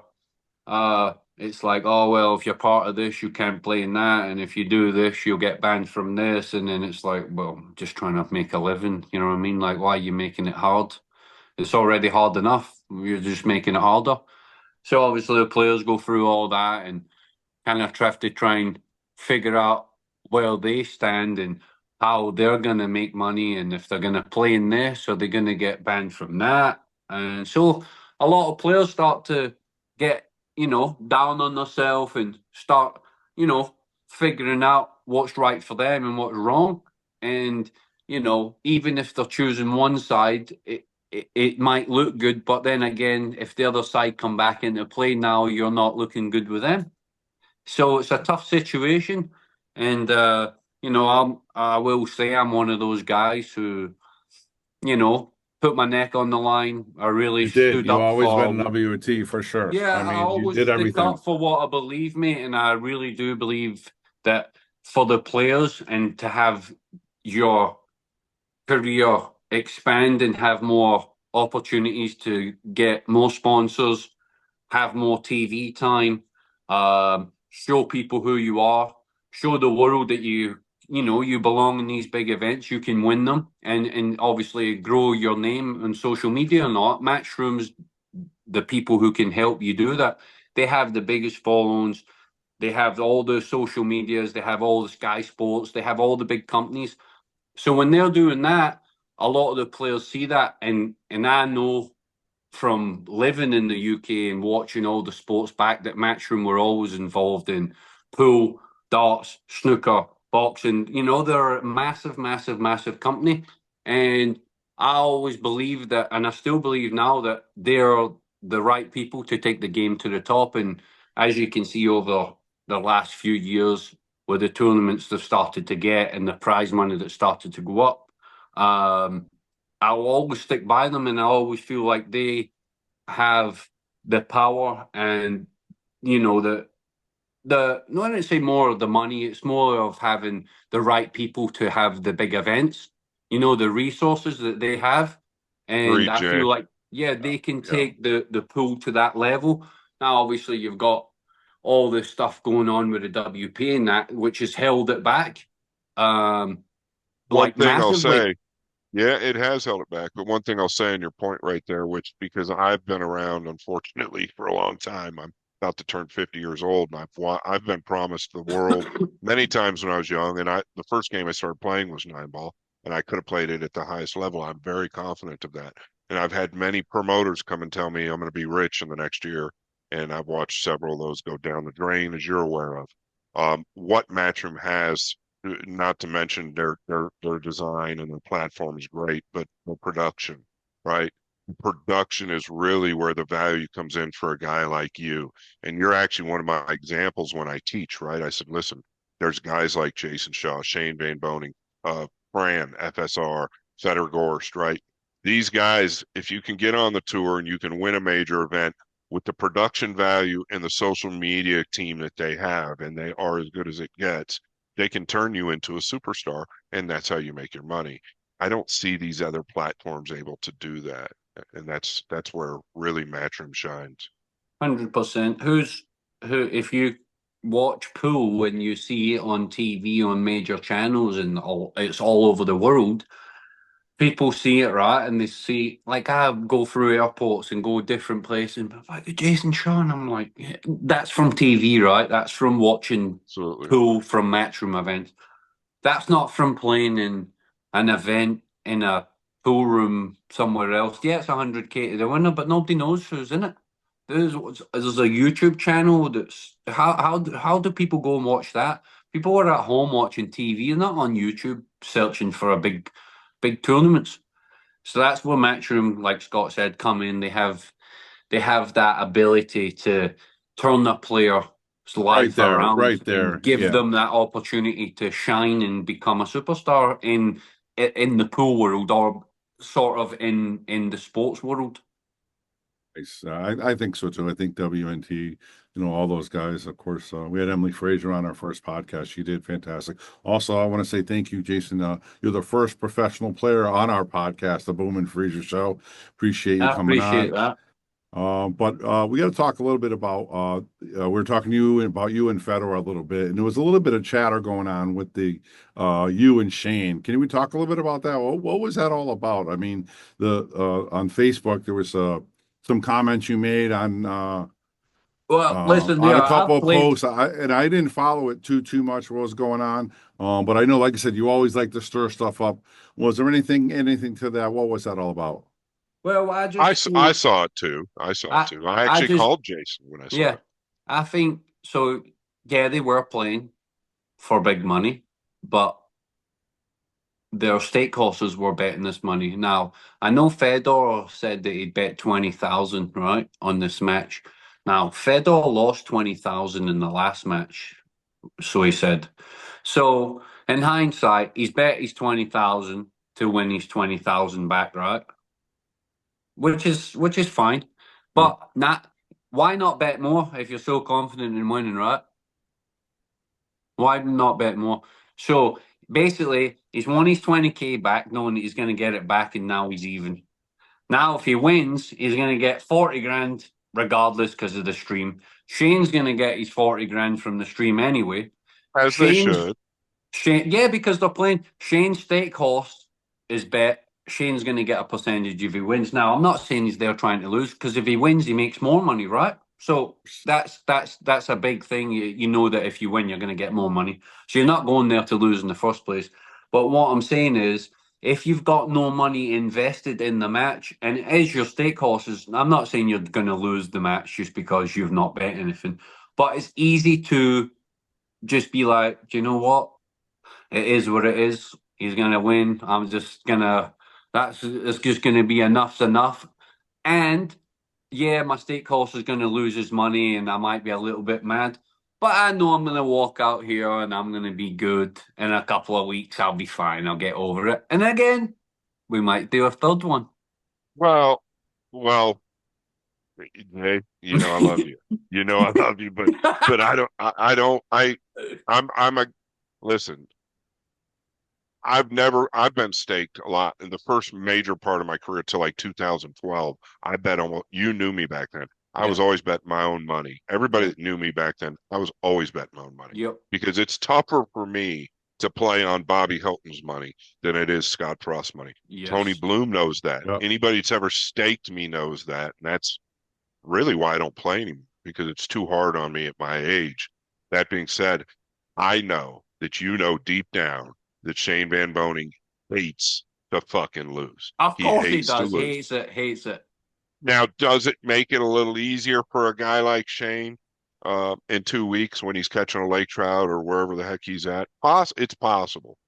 it's like, oh, well, if you're part of this, you can't play in that. And if you do this, you'll get banned from this. And then it's like, well, just trying to make a living. You know what I mean? Like, why are you making it hard? It's already hard enough. You're just making it harder. So obviously the players go through all that and kind of have to try and figure out where they stand and how they're going to make money, and if they're going to play in this or they're going to get banned from that. And so a lot of players start to get, down on themselves and start, figuring out what's right for them and what's wrong. And, even if they're choosing one side, it might look good, but then again, if the other side come back into play, now you're not looking good with them. So it's a tough situation, and I will say I'm one of those guys who, put my neck on the line. I really You did. stood You up always for. been WT for sure. Yeah, I I mean, you always did stick everything. up for what I believe, mate, and I really do believe that for the players and to have your career expand and have more opportunities to get more sponsors, have more TV time, show people who you are, show the world that you belong in these big events, you can win them, and obviously grow your name on social media or not. Matchrooms, the people who can help you do that, they have the biggest followings, they have all the social medias, they have all the Sky Sports, they have all the big companies. So when they're doing that, a lot of the players see that, and I know from living in the UK and watching all the sports back that Matchroom were always involved in pool, darts, snooker, boxing. They're a massive, massive, massive company. And I always believed that, and I still believe now, that they're the right people to take the game to the top. And as you can see over the last few years, with the tournaments they've started to get and the prize money that started to go up, I'll always stick by them, and I always feel like they have the power and the no, I don't say more of the money. It's more of having the right people to have the big events. The resources that they have, and Agreed, I Jay. feel like they can take the pool to that level. Now, obviously, you've got all this stuff going on with the WP and that, which has held it back, One like thing I'll massively. say, yeah, it has held it back. But one thing I'll say on your point right there, which because I've been around, unfortunately, for a long time. I'm about to turn 50 years old, and I've been promised the world many times when I was young. And the first game I started playing was 9 ball, and I could have played it at the highest level. I'm very confident of that. And I've had many promoters come and tell me I'm going to be rich in the next year, and I've watched several of those go down the drain, as you're aware of. What Matchroom has, not to mention their design and their platform is great, but the production, right? Production is really where the value comes in for a guy like you. And you're actually one of my examples when I teach, right? I said, listen, there's guys like Jayson Shaw, Shane Van Boning, Fran, FSR, Fedor Gorst, right? These guys, if you can get on the tour and you can win a major event with the production value and the social media team that they have, and they are as good as it gets, they can turn you into a superstar, and that's how you make your money. I don't see these other platforms able to do that, and that's where really Matchroom shines. 100%. Who? If you watch pool when you see it on TV on major channels and it's all over the world, people see it, right? And they see, like, I go through airports and go different places, and like Jayson Shaw, and I'm like, yeah, that's from TV, right? That's from watching Absolutely. pool from matchroom events. That's not from playing in an event in a pool room somewhere else. Yeah, it's 100K to the winner, but nobody knows who's in it. There's a YouTube channel that's how do people go and watch that? People are at home watching TV, and not on YouTube searching for a big tournaments. So that's where Matchroom, like Scott said, come in. They have that ability to turn a player's life around right and there. give Yeah. them that opportunity to shine and become a superstar in the pool world, or sort of in the sports world. Nice. I think so too. I think WNT, all those guys. Of course, we had Emily Fraser on our first podcast. She did fantastic. Also, I want to say thank you, Jason. You're the first professional player on our podcast, the Boom and Fraser Show. Appreciate you I coming appreciate on. that. But we got to talk a little bit about. We were talking to you about you and Fedor a little bit, and there was a little bit of chatter going on with the you and Shane. Can we talk a little bit about that? What was that all about? I mean, the on Facebook there was some comments you made Well, listen, on there a couple I've of played. posts. I didn't follow it too much what was going on. But I know, like I said, you always like to stir stuff up. Was there anything to that? What was that all about? Well, I saw it too. I saw it I too. I I actually just called Jason when I saw yeah, it. I think so. Yeah, they were playing for big money, but their stake horses were betting this money. Now, I know Fedor said that he'd bet 20,000, right, on this match. Now, Fedor lost 20,000 in the last match, so he said. So, in hindsight, he's bet his 20,000 to win his 20,000 back, right? Which is fine. Yeah. But not why not bet more if you're so confident in winning, right? Why not bet more? So basically, he's won his 20K back, knowing that he's going to get it back, and now he's even. Now, if he wins, he's going to get 40 grand regardless because of the stream. Shane's going to get his 40 grand from the stream anyway. As they Shane's should. yeah, because they're playing. Shane's stake horse is bet. Shane's going to get a percentage if he wins. Now, I'm not saying he's there trying to lose, because if he wins, he makes more money, right? So that's a big thing. You know that if you win, you're going to get more money. So you're not going there to lose in the first place. But what I'm saying is, if you've got no money invested in the match, and it is your stake horses, I'm not saying you're going to lose the match just because you've not bet anything. But it's easy to just be like, do you know what? It is what it is. He's gonna win. I'm just gonna. It's just gonna be enough's enough. And yeah, my stake horse is gonna lose his money, and I might be a little bit mad. But I know I'm gonna walk out here and I'm gonna be good. In a couple of weeks, I'll be fine. I'll get over it. And again, we might do a third one. Well, well, hey, I love you. I love you, but I don't I'm a listen, I've been staked a lot in the first major part of my career till like 2012. I bet almost you knew me back then. I Yeah. was always betting my own money. Everybody Yeah. that knew me back then, I was always betting my own money Yep. because it's tougher for me to play on Bobby Hilton's money than it is Scott Frost's money. Tony Yes. Bloom knows that. Yeah. Anybody that's ever staked me knows that. And that's really why I don't play anymore because it's too hard on me at my age. That being said, I know that deep down that Shane Van Boening hates to fucking lose. Of He course he hates to does. lose. Hates it. Hates it. Now, does it make it a little easier for a guy like Shane in 2 weeks when he's catching a lake trout or wherever the heck he's at? It's possible.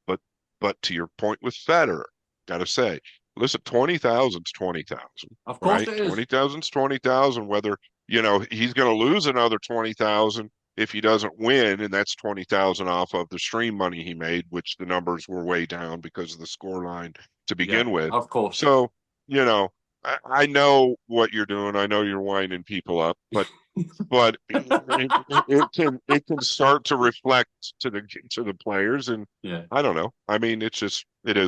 But to your point with Federer, gotta say, listen, 20,000's 20,000, Of course right? it is. 20,000's 20,000, whether, he's gonna lose another 20,000 if he doesn't win, and that's 20,000 off of the stream money he made, which the numbers were way down because of the score line to Yeah. begin with. Of course. So, you know, I know what you're doing. I know you're winding people up, but it can start to reflect to the players, and Yeah. I don't know. I mean, it is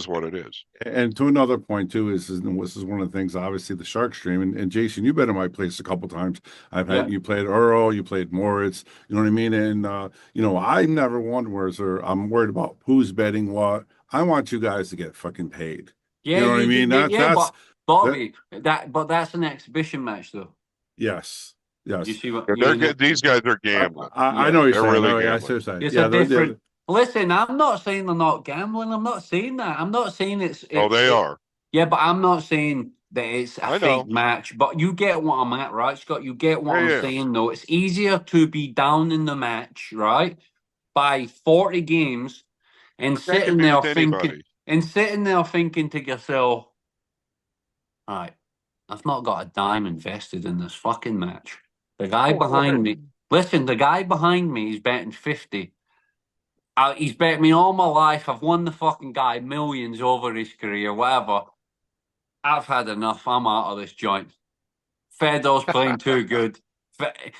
what it is. And to another point too and this is one of the things. Obviously, the Shark Stream and Jason, you've been in my place a couple times. I've had Yeah. you played Earl, you played Moritz. You know what I mean? And I never wonder I'm worried about who's betting what. I want you guys to get fucking paid. Yeah, You know what I mean? but that. Bobby, that's an exhibition match, though. Yes, Do you yes. see what Yeah, you mean? these guys are I, gambling. I Yeah, know what you're They're saying. really Oh, yeah, I see gambling. what you're saying. it's a Yeah, different. Listen, I'm not saying they're not gambling. I'm not saying that. I'm not saying Oh, they are. Yeah, but I'm not saying that it's a I fake know. match. But you get what I'm at, right, Scott? You get what Yeah, I'm yeah. saying, though. It's easier to be down in the match, right, by 40 games and But that could be with anybody. sitting there thinking to yourself, all right, I've not got a dime invested in this fucking match. The guy Oh, behind me, listen, the guy behind me is betting 50. He's bet me all my life. I've won the fucking guy millions over his career, whatever. I've had enough. I'm out of this joint. Fedor's playing too good.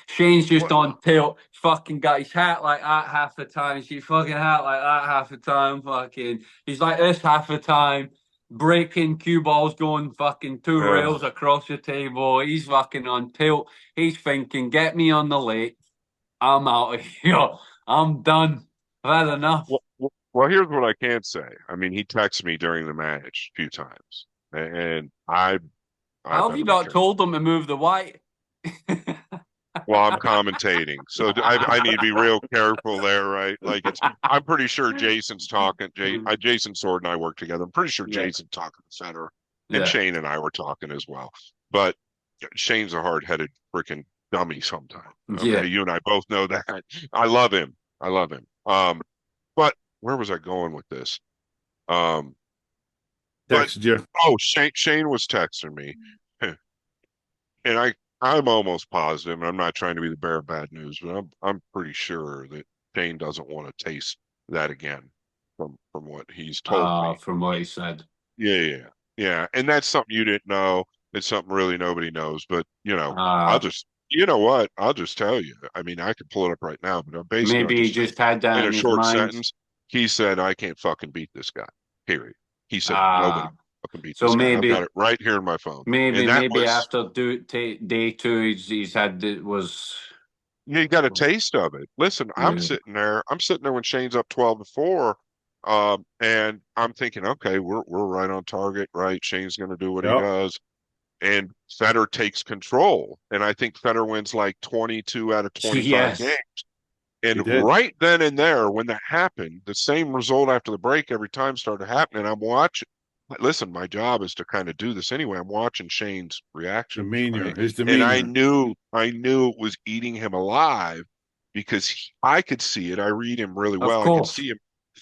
Shane's just what? on tilt. Fucking got his hat like that half the time. She's fucking hat like that half the time. Fucking, he's like this half the time. Breaking cue balls going fucking two rails across the table. He's fucking on tilt. He's thinking, get me on the lake. I'm out of here. I'm done. I've had enough. Well, here's what I can say. I mean, he texted me during the match a few times, and I How have you better be not careful. told them to move the white? Well, I'm commentating, so I need to be real careful there, right? Like I'm pretty sure Jason's talking. Jason Sword and I work together. I'm pretty sure Yeah. Jason's talking to Federer, and Yeah. Shane and I were talking as well. But Shane's a hard-headed freaking dummy sometimes. Okay, Yeah. you and I both know that. I love him. I love him. But where was I going with this? Um, but Texted you. oh, Shane was texting me, and I'm almost positive, and I'm not trying to be the bearer of bad news, but I'm pretty sure that Shane doesn't want to taste that again from what he's told me. From what he said. Yeah. And that's something you didn't know. It's something really nobody knows. But Uh, you know what? I'll just tell you. I mean, I could pull it up right now, but basically, I'll maybe he just say just had that in a in his short mind. sentence, he said, "I can't fucking beat this guy." Period. He said, "Nobody Uh, fucking beat so this guy." I've got maybe, it right here in my phone, and maybe, that maybe was. after day two, he's had it was. You got a taste of it. Listen, I'm Yeah. sitting there. I'm sitting there when Shane's up 12-4, and I'm thinking, okay, we're right on target, right? Shane's going to do what he Yep. does, and Federer takes control, and I think Federer wins like 22 out of 25 games. Yes. And He did. right then and there, when that happened, the same result after the break every time started happening. I'm watching. Listen, my job is to kind of do this anyway. I'm watching Shane's reactions, Demeanor. right? His And I demeanor. knew it was eating him alive because I could see it. I read him really Of well. I could course. see him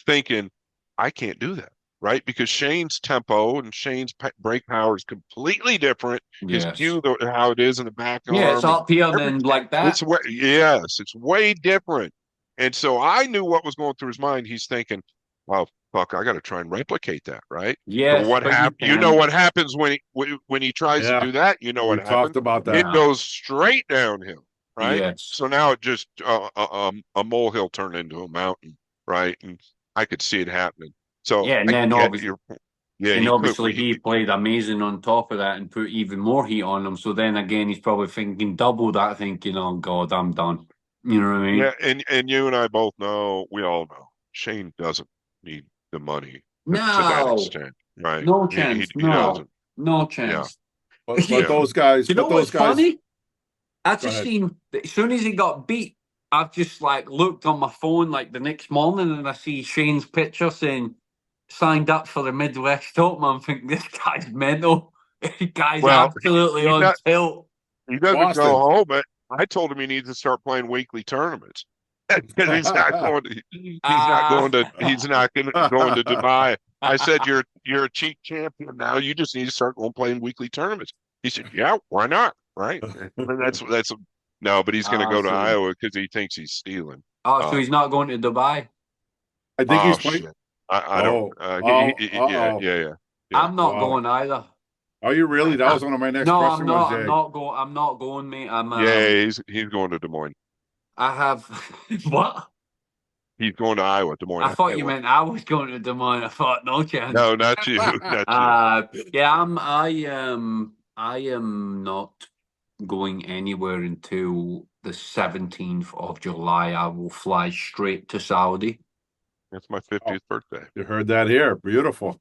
thinking, I can't do that, right? Because Shane's tempo and Shane's break power is completely different. His Yes. cue, how it is in the back Yeah, it's arm, and up here every then like that. yes, it's way different. And so I knew what was going through his mind. He's thinking, well, fuck, I got to try and replicate that, right? So Yes, what but you happened? You know can. what happens when he tries to Yeah. do that? You know what We talked happens? about that. It Yeah. goes straight downhill, right? Yes. So now it just a molehill turned into a mountain, right? And I could see it happening. So Yeah, and I then get obviously. your yeah. And obviously, he played amazing on top of that and put even more heat on him. So then again, he's probably thinking double that, thinking, "Oh God, I'm done." You know what I Yeah, mean? and you and I both know, we all know, Shane doesn't need the money to that No, extent, right? no He chance. he No, doesn't. no Yeah, chance. But yeah. those guys, You know but those what's guys. funny? I Go just ahead. seen that as soon as he got beat, I've just like looked on my phone like the next morning and I see Shane's picture saying signed up for the Midwest Open. I'm thinking this guy's mental. This guy's Well, absolutely he on does tilt. he doesn't go Boston. home, but I told him he needs to start playing weekly tournaments because he's not going to Dubai. I said you're a cheap champion now. You just need to start going playing weekly tournaments. He said, yeah, why not? Right? And that's no, but he's going to go to So, Iowa because he thinks he's stealing. so he's Um, not going to Dubai. I think oh he's playing. shit. I don't. Oh, oh, Yeah, uh-oh. yeah. I'm not Wow. going either. Are you really? That was one of my next No, I'm question was not. I'm Jay. not going. I'm not going, mate. Yeah, he's going to Des Moines. I have what? He's going to Iowa, Des Moines, I thought you Iowa. meant I was going to Des Moines. I thought no chance. No, not you, not you. Yeah, I am not going anywhere until the 17th of July. I will fly straight to Saudi. That's my Oh, 50th birthday. you heard that here. Beautiful.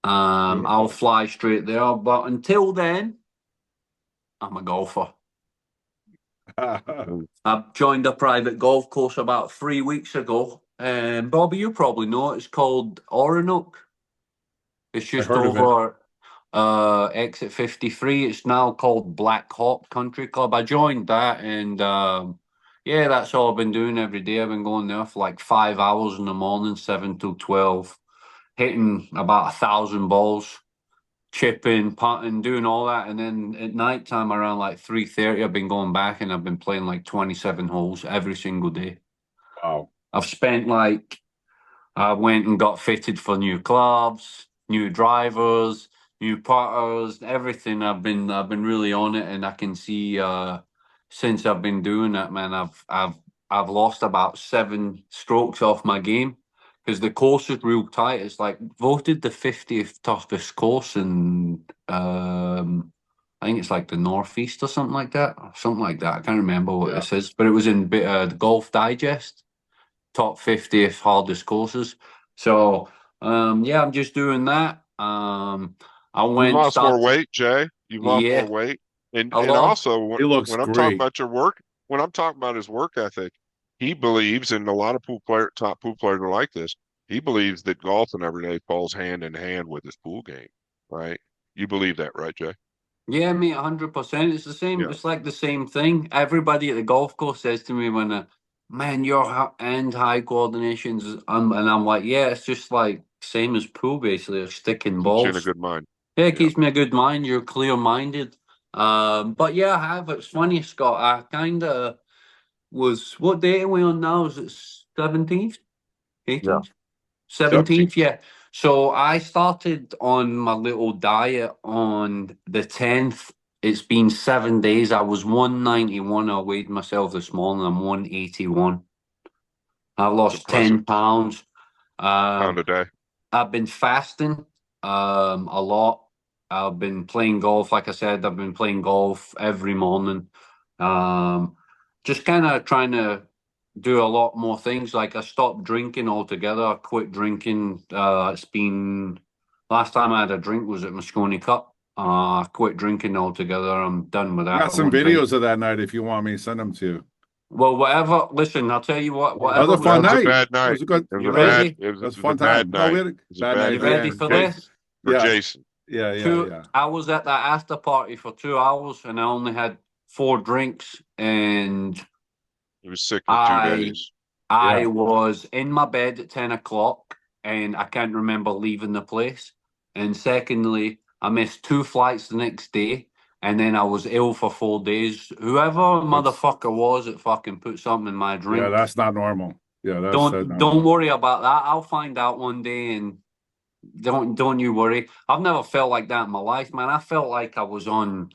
I'll fly straight there. But until then, I'm a golfer. I joined a private golf course about 3 weeks ago. And Bobby, you probably know it. It's called Oronoque. It's I just heard of it. over exit 53. It's now called Black Hawk Country Club. I joined that, and yeah, that's all I've been doing every day. I've been going there for like 5 hours in the morning, 7 till 12, hitting about 1,000 balls, chipping, putting, doing all that. And then at night time around like 3:30, I've been going back and I've been playing like 27 holes every single day. Wow. I've spent like I went and got fitted for new clubs, new drivers, new putters, everything. I've been really on it, and I can see since I've been doing it, man, I've lost about 7 strokes off my game because the course is real tight. It's like voted the 50th toughest course in I think it's like the Northeast or something like that. Something like that. I can't remember what this is, but it was in the Golf Digest top 50th hardest courses. So yeah, I'm just doing that. I You went lost more start weight, Jay. You lost more yeah, weight, and I and lost. also He looks when I'm talking great. about your work, when I'm talking about his work ethic, he believes, and a lot of top pool players are like this. He believes that golfing every day falls hand in hand with his pool game, right? You believe that, right, Jay? Yeah, mate, 100%. It's the same. Yeah. It's like the same thing. Everybody at the golf course says to me when, man, your hand-eye coordinations, and I'm like, yeah, it's just like same as pool, basically, like sticking Keeps you in a balls. good mind. Yeah, it Yeah. keeps me a good mind. You're clear-minded. But yeah, I have. It's funny, Scott. I kind of was. What date are we on now? Is it 17th, Yeah. 18th? 17. 17th, yeah. So I started on my little diet on the 10th. It's been 7 days. I was 191. I weighed myself this morning. I'm 181. I've It's lost impressive. 10 pounds. Pound Um, a day. I've been fasting a lot. I've been playing golf. Like I said, I've been playing golf every morning. Um, just kind of trying to do a lot more things. Like I stopped drinking altogether. I quit drinking. It's been last time I had a drink was at Mosconi Cup. I quit drinking altogether. I'm done with I that. got I some won't drink. videos of that night if you want me to send them to you. Well, whatever. Listen, I'll tell you what. That was Whatever a was fun That was a night. bad It night. was a good. It was you a That was, bad. ready? It was, that it was a was a fun time. bad No, we night. had a It was a bad bad night You at the night ready for end. for Jay, this? for Yeah, Jayson. yeah. I was at that after party for 2 hours, and I only had 4 drinks, and He was sick for two I days. I Yeah. was in my bed at 10 o'clock, and I can't remember leaving the place. And secondly, I missed 2 flights the next day, and then I was ill for 4 days. Whoever That's motherfucker was that fucking put something in my yeah. drink, That's not normal. Yeah, that's not don't normal. worry about that. I'll find out one day, and don't you worry. I've never felt like that in my life, man. I felt like I was on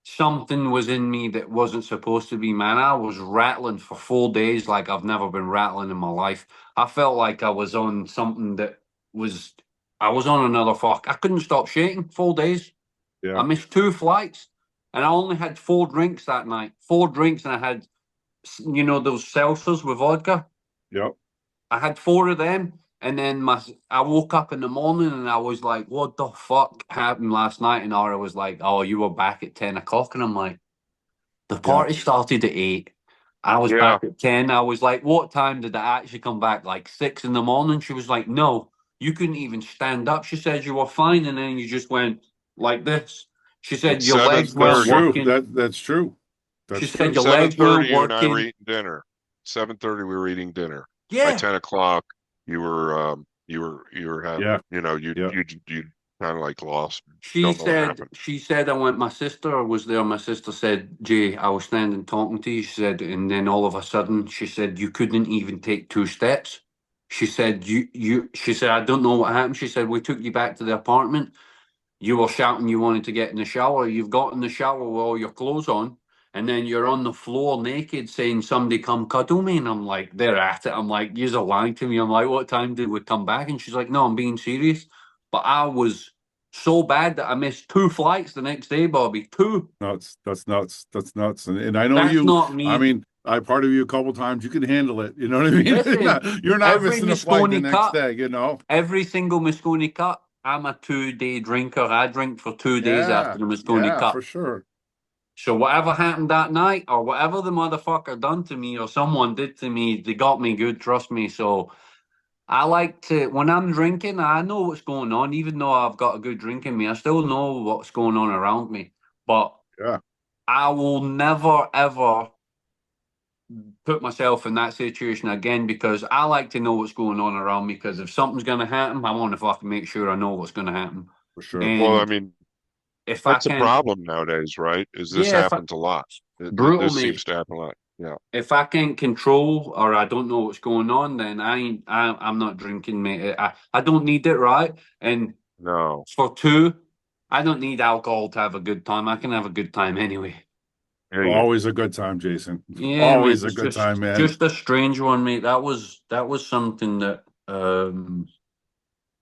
something was in me that wasn't supposed to be, man. I was rattling for 4 days like I've never been rattling in my life. I felt like I was on something that was, I was on another fuck. I couldn't stop shaking 4 days. I Yeah. missed 2 flights, and I only had 4 drinks that night. 4 drinks, and I had, those seltzers with vodka. Yep. I had 4 of them, and then I woke up in the morning and I was like, "What the fuck happened last night?" And Ara was like, "Oh, you were back at 10 o'clock," and I'm like, "The Yeah. party started at 8. I was Yeah. back at 10. I was like, what time did I actually come back? Like 6 in the morning?" She was like, "No, you couldn't even stand up." She said you were fine, and then you just went like this. She At said your That's legs weren't that's 7:30. true. working. That's true. She That's said true. your legs 7:30, weren't you and I were working. eating dinner. 7:30, we were eating dinner. By Yeah. 10 o'clock, you were having, Yeah. you Yeah. kind of like lost. She Don't know what said, happened. she said, I went, my sister was there. My sister said, "Jay, I was standing talking to you." She said, and then all of a sudden, she said, "You couldn't even take 2 steps." She said, she said, "I don't know what happened." She said, "We took you back to the apartment. You were shouting you wanted to get in the shower. You've got in the shower with all your clothes on. And then you're on the floor naked saying, 'Somebody come cuddle me.'" And I'm like, they're at it. I'm like, "You're lying to me." I'm like, "What time did we come back?" And she's like, "No, I'm being serious." But I was so bad that I missed 2 flights the next day, Bobby. Two. Nuts. That's nuts. That's nuts. And I know That's you. not I me. mean, I partied with you a couple times. You can handle it. You know what I mean? Listen, You're not every missing a flight the Mosconi next Cup, day, you know? every single Mosconi Cup, I'm a 2-day drinker. I drink for 2 days after Yeah. the Mosconi Yeah, for Cup. sure. So whatever happened that night, or whatever the motherfucker done to me, or someone did to me, they got me good. Trust me. So I like to, when I'm drinking, I know what's going on. Even though I've got a good drink in me, I still know what's going on around me. But Yeah, I will never ever put myself in that situation again, because I like to know what's going on around me. Because if something's going to happen, I want to fucking make sure I know what's going to happen. for sure. Well, I And mean, if I that's a can, problem nowadays, right? Is this yeah, if I, happens a lot. brutal This seems me. to happen a lot. Yeah. If I can't control or I don't know what's going on, then I'm not drinking, mate. I don't need it, right? And No. for two, I don't need alcohol to have a good time. I can have a good time anyway. There you go. Always a good time, Jason. Yeah, mate. Always a It's good time, man. just a strange one, mate. That was something that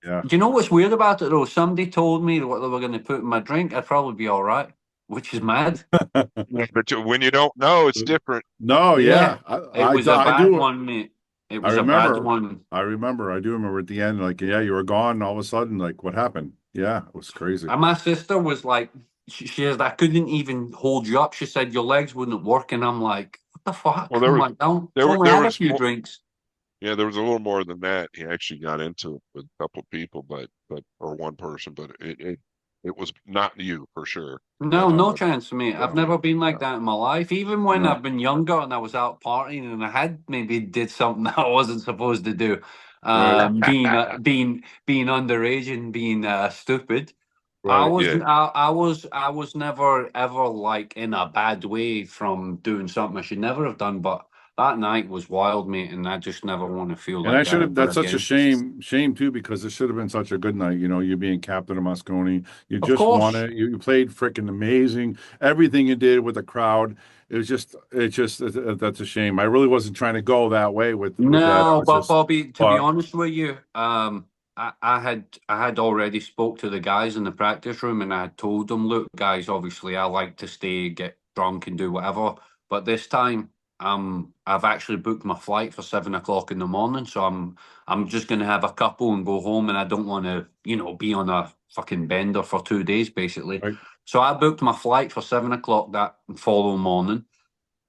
Yeah. do you know what's weird about it though? Somebody told me what they were going to put in my drink. I'd probably be all right, which is mad. Yeah, but when you don't know, it's different. No, Yeah, yeah. it was a I bad do. one, mate. It I was a bad remember. one. I remember. I do remember at the end, like, yeah, you were gone. And all of a sudden, like, what happened? Yeah, it was crazy. And my sister was like, she said, I couldn't even hold you up. She said, your legs wouldn't work. And I'm like, what the fuck? Well, I'm like, no, I've only there had a was few more. drinks. Yeah, there was a little more than that. He actually got into it with a couple of people, but or one person, but it was not you for sure. No, no But chance, mate. I've yeah, never been like yeah, that in my life. Even when No. I've been younger and I was out partying and I had maybe did something that I wasn't supposed to do, right, being underage and being stupid. Right. yeah. I was never ever like in a bad way from doing something I should never have done. But that night was wild, mate, and I just never want to feel And I like should that have, ever that's such a again. shame too, because it should have been such a good night. You know, you being captain of Mosconi, you Of just won course. it. You played freaking amazing. Everything you did with the crowd, that's a shame. I really wasn't trying to go that way with that. I No, was but just, Bobby, to be but honest with you, I had already spoke to the guys in the practice room, and I had told them, look, guys, obviously I like to stay, get drunk, and do whatever, but this time, I've actually booked my flight for 7 o'clock in the morning, so I'm just gonna have a couple and go home, and I don't want to, be on a fucking bender for 2 days, basically. right, So I booked my flight for 7 o'clock that following morning.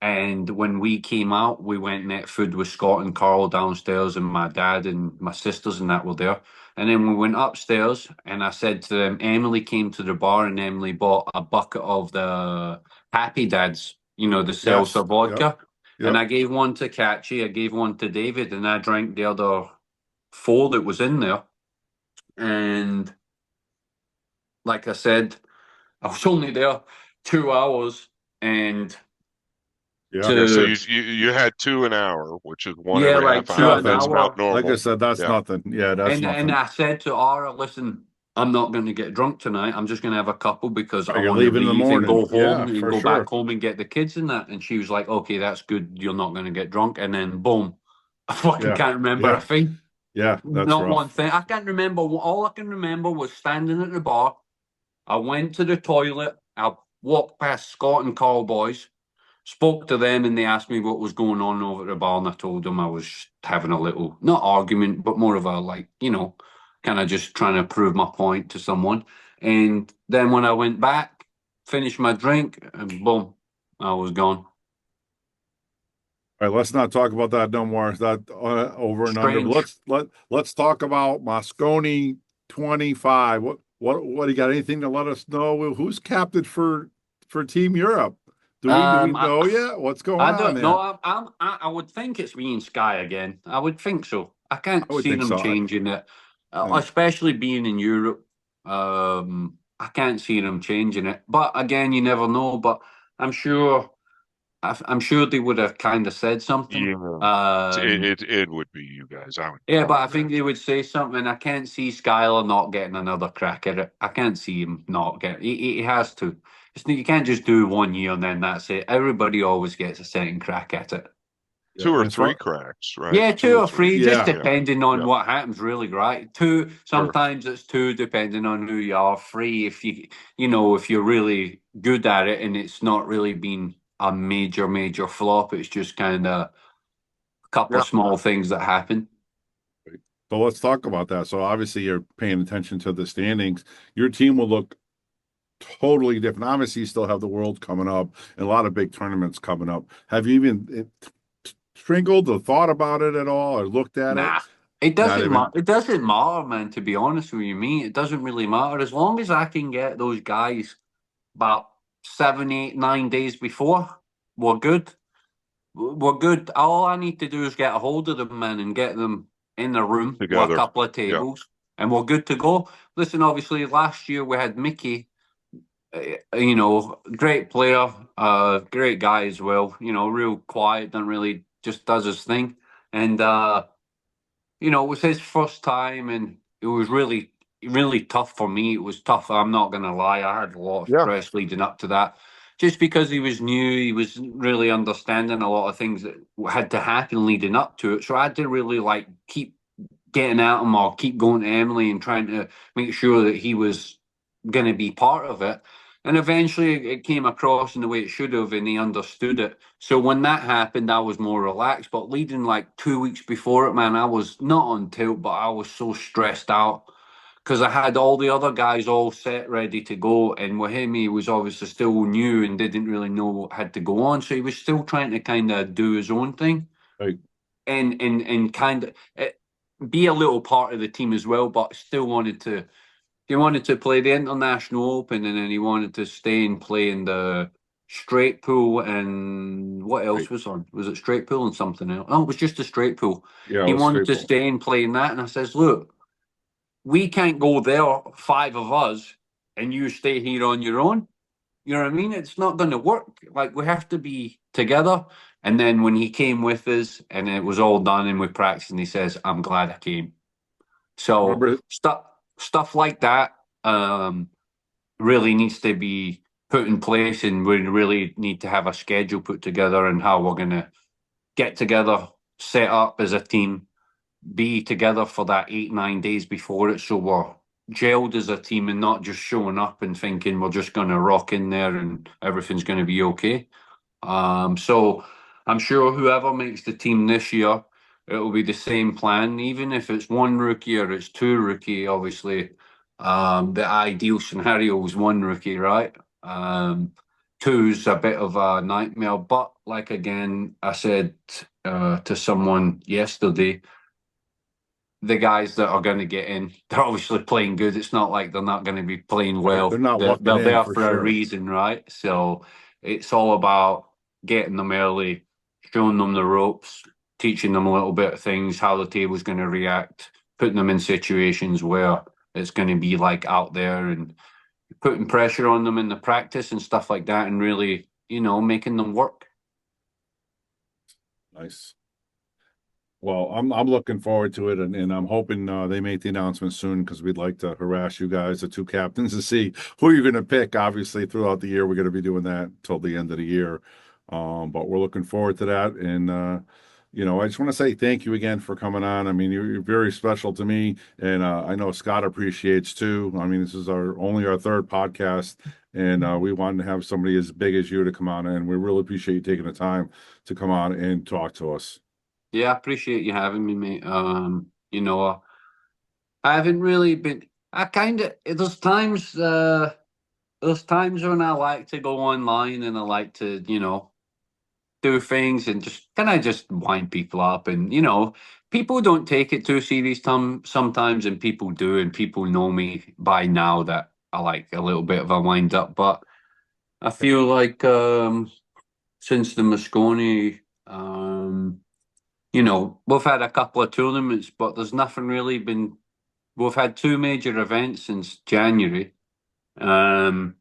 And when we came out, we went and ate food with Scott and Carl downstairs, and my dad and my sisters and that were there. And then we went upstairs, and I said to them, Emily came to the bar, and Emily bought a bucket of the Happy Dads, the seltzer yes, yep, vodka. And yep, I gave one to Catchy, I gave one to David, and I drank the other four that was in there. And like I said, I was only there 2 hours, and yeah. Yeah, so to you had two an hour, which is one yeah, every like half two hour. an That's Nothing. about hour. Like I normal. said, that's Yeah. nothing. Yeah, that's And nothing. I said to Ara, listen, I'm not going to get drunk tonight. I'm just going to have a couple because Are I you want to leaving in the leave and morning? go Yeah, home and for go back sure. home and get the kids and that. And she was like, okay, that's good. You're not going to get drunk. And then boom, I fucking Yeah, can't remember a yeah, thing. yeah. That's Not one rough. thing. I can't remember. All I can remember was standing at the bar. I went to the toilet. I walked past Scott and Carl boys, spoke to them, and they asked me what was going on over at the bar, and I told them I was having a little, not argument, but more of a like, kind of just trying to prove my point to someone. And then when I went back, finished my drink, and boom, I was gone. All right, let's not talk about that no more. Is that over and under? Strange. Let's talk about Mosconi 25. What do you got? Anything to let us know? Who's captain for Team Europe? Do we Um, I, know yet? What's going I on don't know. there? I would think it's me and Sky again. I would think so. I can't I would see think them so. changing it, Yeah. especially being in Europe. I can't see them changing it. But again, you never know. But I'm sure, I'm sure they would have kind of said something. Yeah. It would be you guys. I would Yeah, I but would I think imagine. they would say something. I can't see Skylar not getting another crack at it. I can't see him not get. He has to. You can't just do 1 year and then that's it. Everybody always gets a second crack at it. Yeah. Two or And as three far, cracks, right? Yeah, Two two or or three. three, just yeah, Yeah. depending on Yeah. what happens, really, right? Two, Sure. sometimes it's two, depending on who you are. Three, if you're really good at it and it's not really been a major flop. It's just kind of a couple Yeah. of small things that happen. So let's talk about that. So obviously you're paying attention to the standings. Your team will look totally different. Obviously, you still have the World coming up and a lot of big tournaments coming up. Have you even sprinkled or thought about it at all or looked at it? Nah, it Not doesn't matter. even. It doesn't matter, man. To be honest with you, me, it doesn't really matter as long as I can get those guys about 7, 8, 9 days before. We're good. We're good. All I need to do is get a hold of them, man, and get them in a room with a Together. couple of Yeah. tables, and we're good to go. Listen, obviously, last year we had Mickey. Great player, great guy as well. Real quiet, don't really just does his thing, and it was his first time, and it was really, really tough for me. It was tough. I'm not going to lie. I had a lot of Yeah. stress leading up to that. Just because he was new, he was really understanding a lot of things that had to happen leading up to it. So I had to really keep getting at him or keep going to Emily and trying to make sure that he was going to be part of it. And eventually it came across in the way it should have, and he understood it. So when that happened, I was more relaxed. But leading 2 weeks before it, man, I was not on tilt, but I was so stressed out because I had all the other guys all set, ready to go. And with him, he was obviously still new and didn't really know what had to go on. So he was still trying to kind of do his own thing Like, and kind of be a little part of the team as well, but still he wanted to play the International Open, and then he wanted to stay and play in the straight pool. And what else right. was on? Was it straight pool and something else? Oh, it was just a straight pool. Yeah, He let's wanted straight to ball. stay and play in that, and I says, look, we can't go there, five of us, and you stay here on your own. You know what I mean? It's not going to work. We have to be together. And then when he came with us and it was all done and we practiced, and he says, I'm glad I came. So Remember, stuff like that really needs to be put in place, and we really need to have a schedule put together and how we're going to get together, set up as a team, be together for that 8, 9 days before it, so we're gelled as a team and not just showing up and thinking we're just going to rock in there and everything's going to be okay. So I'm sure whoever makes the team this year, it'll be the same plan, even if it's one rookie or it's two rookie. Obviously, the ideal scenario is one rookie, right? Two's a bit of a nightmare, but again, I said to someone yesterday, the guys that are going to get in, they're obviously playing good. It's not like they're not going to be playing right, well. they're not They're, lucking they're in there for for a sure. reason, right? So it's all about getting them early, showing them the ropes, teaching them a little bit of things, how the table's going to react, putting them in situations where it's going to be out there, and putting pressure on them in the practice and stuff like that, and really, making them work. Nice. Well, I'm looking forward to it, and I'm hoping they make the announcement soon because we'd like to harass you guys, the two captains, to see who you're going to pick. Obviously, throughout the year, we're going to be doing that till the end of the year. But we're looking forward to that. And I just want to say thank you again for coming on. I mean, you're very special to me, and I know Scott appreciates too. I mean, this is our third podcast, and we wanted to have somebody as big as you to come on, and we really appreciate you taking the time to come on and talk to us. Yeah, I appreciate you having me, mate. I haven't really been. I kind of there's times when I like to go online and I like to do things and just kind of just wind people up, and people don't take it too serious sometimes, and people do, and people know me by now that I like a little bit of a wind up. But I feel like since the Mosconi, we've had a couple of tournaments, but there's nothing really been. We've had two major events since January. Um,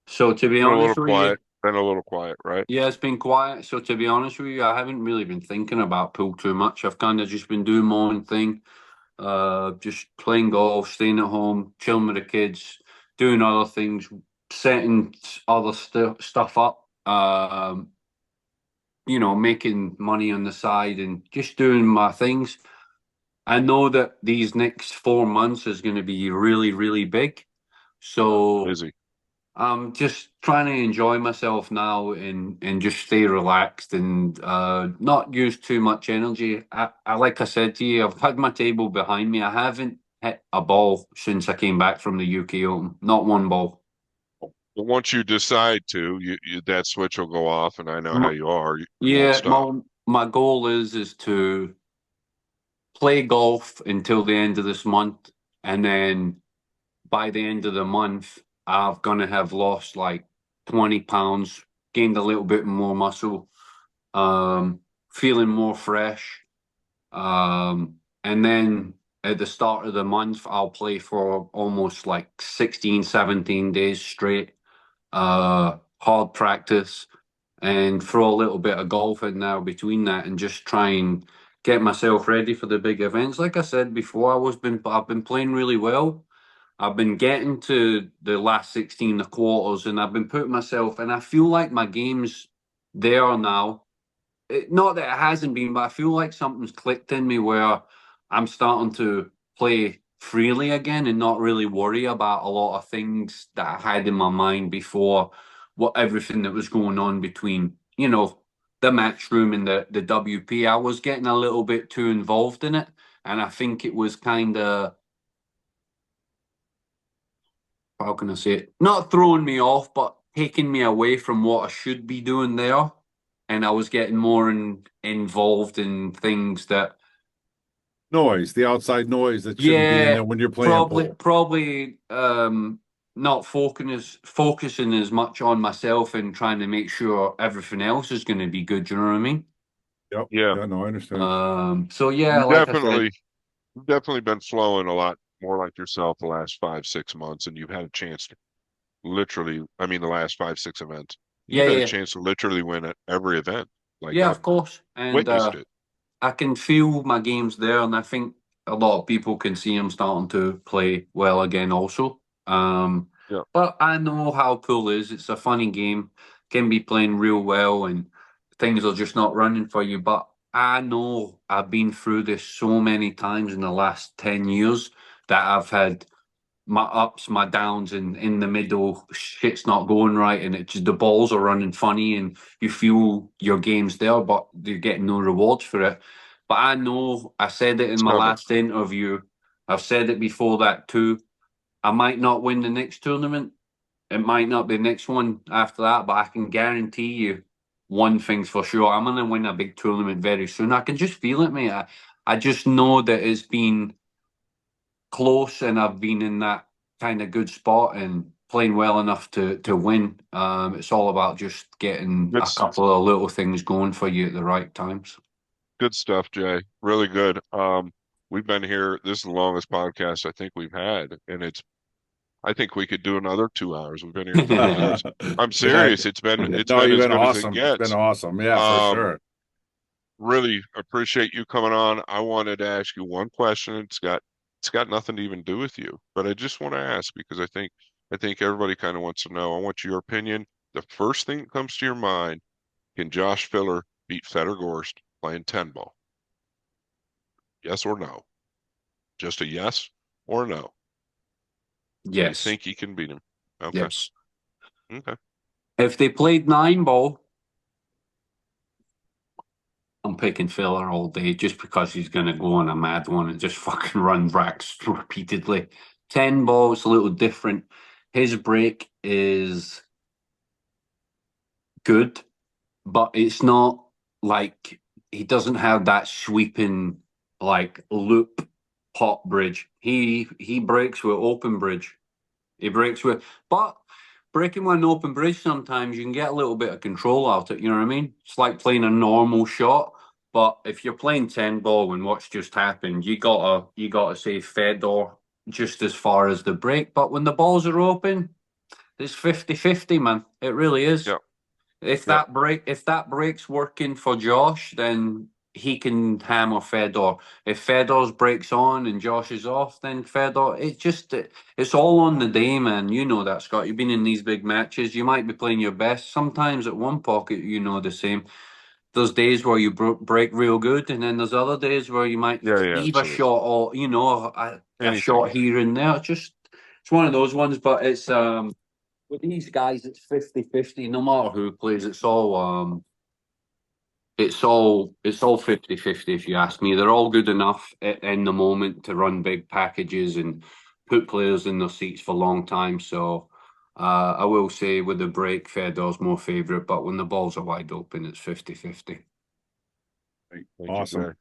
so to be Been a little honest with you, quiet. Been a little quiet, right? yeah, it's been quiet. So to be honest with you, I haven't really been thinking about pool too much. I've kind of just been doing my own thing, just playing golf, staying at home, chilling with the kids, doing other things, setting other stuff up. Making money on the side and just doing my things. I know that these next 4 months is going to be really, really big. So Busy. I'm just trying to enjoy myself now and just stay relaxed and not use too much energy. I like I said to you, I've had my table behind me. I haven't hit a ball since I came back from the UK Open. Not one ball. But once you decide to, that switch will go off, and I know how M- you are. You won't Yeah, stop. my goal is to play golf until the end of this month, and then by the end of the month, I'm gonna have lost like 20 pounds, gained a little bit more muscle, feeling more fresh. And then at the start of the month, I'll play for almost like 16, 17 days straight, hard practice, and throw a little bit of golf in there between that, and just try and get myself ready for the big events. Like I said before, I've been playing really well. I've been getting to the last 16 the quarters, and I've been putting myself, and I feel like my game's there now. Not that it hasn't been, but I feel like something's clicked in me where I'm starting to play freely again and not really worry about a lot of things that I had in my mind before, what everything that was going on between, the match room and the WP. I was getting a little bit too involved in it, and I think it was kind of, how can I say it? Not throwing me off, but taking me away from what I should be doing there. And I was getting more involved in things that, Noise, the outside noise that shouldn't be in yeah, there when you're playing probably, pool. probably, not focusing as much on myself and trying to make sure everything else is going to be good. You know what I mean? Yep. Yeah, Yeah, no, I understand. So yeah, you like I said, definitely, you've definitely been flowing a lot more like yourself the last 5, 6 months, and you've had a chance to literally, I mean, the last 5, 6 events, yeah, you've had a yeah, chance to literally win at every event. Like yeah, I've of course. And witnessed it. I can feel my games there, and I think a lot of people can see I'm starting to play well again also. Yeah. But I know how pool is. It's a funny game. Can be playing real well, and things are just not running for you. But I know I've been through this so many times in the last 10 years that I've had my ups, my downs, and in the middle, shit's not going right, and the balls are running funny, and you feel your game's there, but you're getting no rewards for it. But I know I said it in It's my coming. last interview. I've said it before that too. I might not win the next tournament. It might not be the next one after that, but I can guarantee you one thing's for sure. I'm gonna win a big tournament very soon. I can just feel it, mate. I just know that it's been close, and I've been in that kind of good spot and playing well enough to win. It's all about just getting a It's couple of little things going for you at the right times. good stuff, Jay. Really good. We've been here. This is the longest podcast I think we've had, and I think we could do another 2 hours. We've been here 30 minutes. I'm Yeah. serious. It's No, been you've as been good as it awesome. It's been gets. awesome. Yeah, for Um, sure. really appreciate you coming on. I wanted to ask you one question. It's got nothing to even do with you, but I just want to ask because I think everybody kind of wants to know. I want your opinion. The first thing that comes to your mind, can Josh Filler beat Fedor Gorst playing 10 ball? Yes or no? Just a yes or no. You Yes, think he can beat him? Okay. yes. Okay. If they played 9 ball, I'm picking Filler all day just because he's going to go on a mad one and just fucking run racks repeatedly. 10 ball is a little different. His break is good, but it's not like he doesn't have that sweeping like loop pot bridge. He breaks with open bridge. He breaks with, but breaking with an open bridge sometimes you can get a little bit of control out of it. You know what I mean? It's like playing a normal shot. But if you're playing 10 ball and what's just happened, you gotta say Fedor just as far as the break. But when the balls are open, it's 50-50, man. It really is. Yep. If Yep. that break's working for Josh, then he can hammer Fedor. If Fedor's breaks on and Josh is off, then Fedor. It's all on the day, man. You know that, Scott. You've been in these big matches. You might be playing your best. Sometimes at one pocket, you know the same. There's days where you break real good, and then there's other days where you might Yeah, yeah, leave a absolutely. shot, or a Anything. shot here and there. It's one of those ones, but it's with these guys, it's 50-50. No matter who plays, it's all 50-50 if you ask me. They're all good enough in the moment to run big packages and put players in their seats for a long time. So I will say with the break, Fedor's more favourite, but when the balls are wide open, it's 50-50. Awesome. You,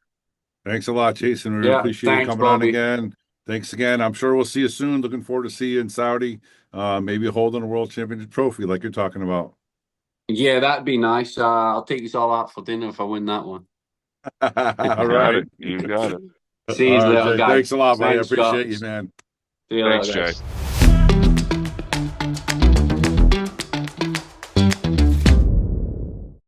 Thanks a lot, Jason. We really Yeah, appreciate you thanks, coming on Bobby. again. Thanks again. I'm sure we'll see you soon. Looking forward to see you in Saudi, maybe holding a world championship trophy like you're talking about. Yeah, that'd be nice. I'll take you all out for dinner if I win that one. All got right. it. You got it. See you All right, later, Jay. guys. Thanks a lot, buddy. I Thanks, Scott. appreciate you, man. See you Thanks, later, Jay. guys.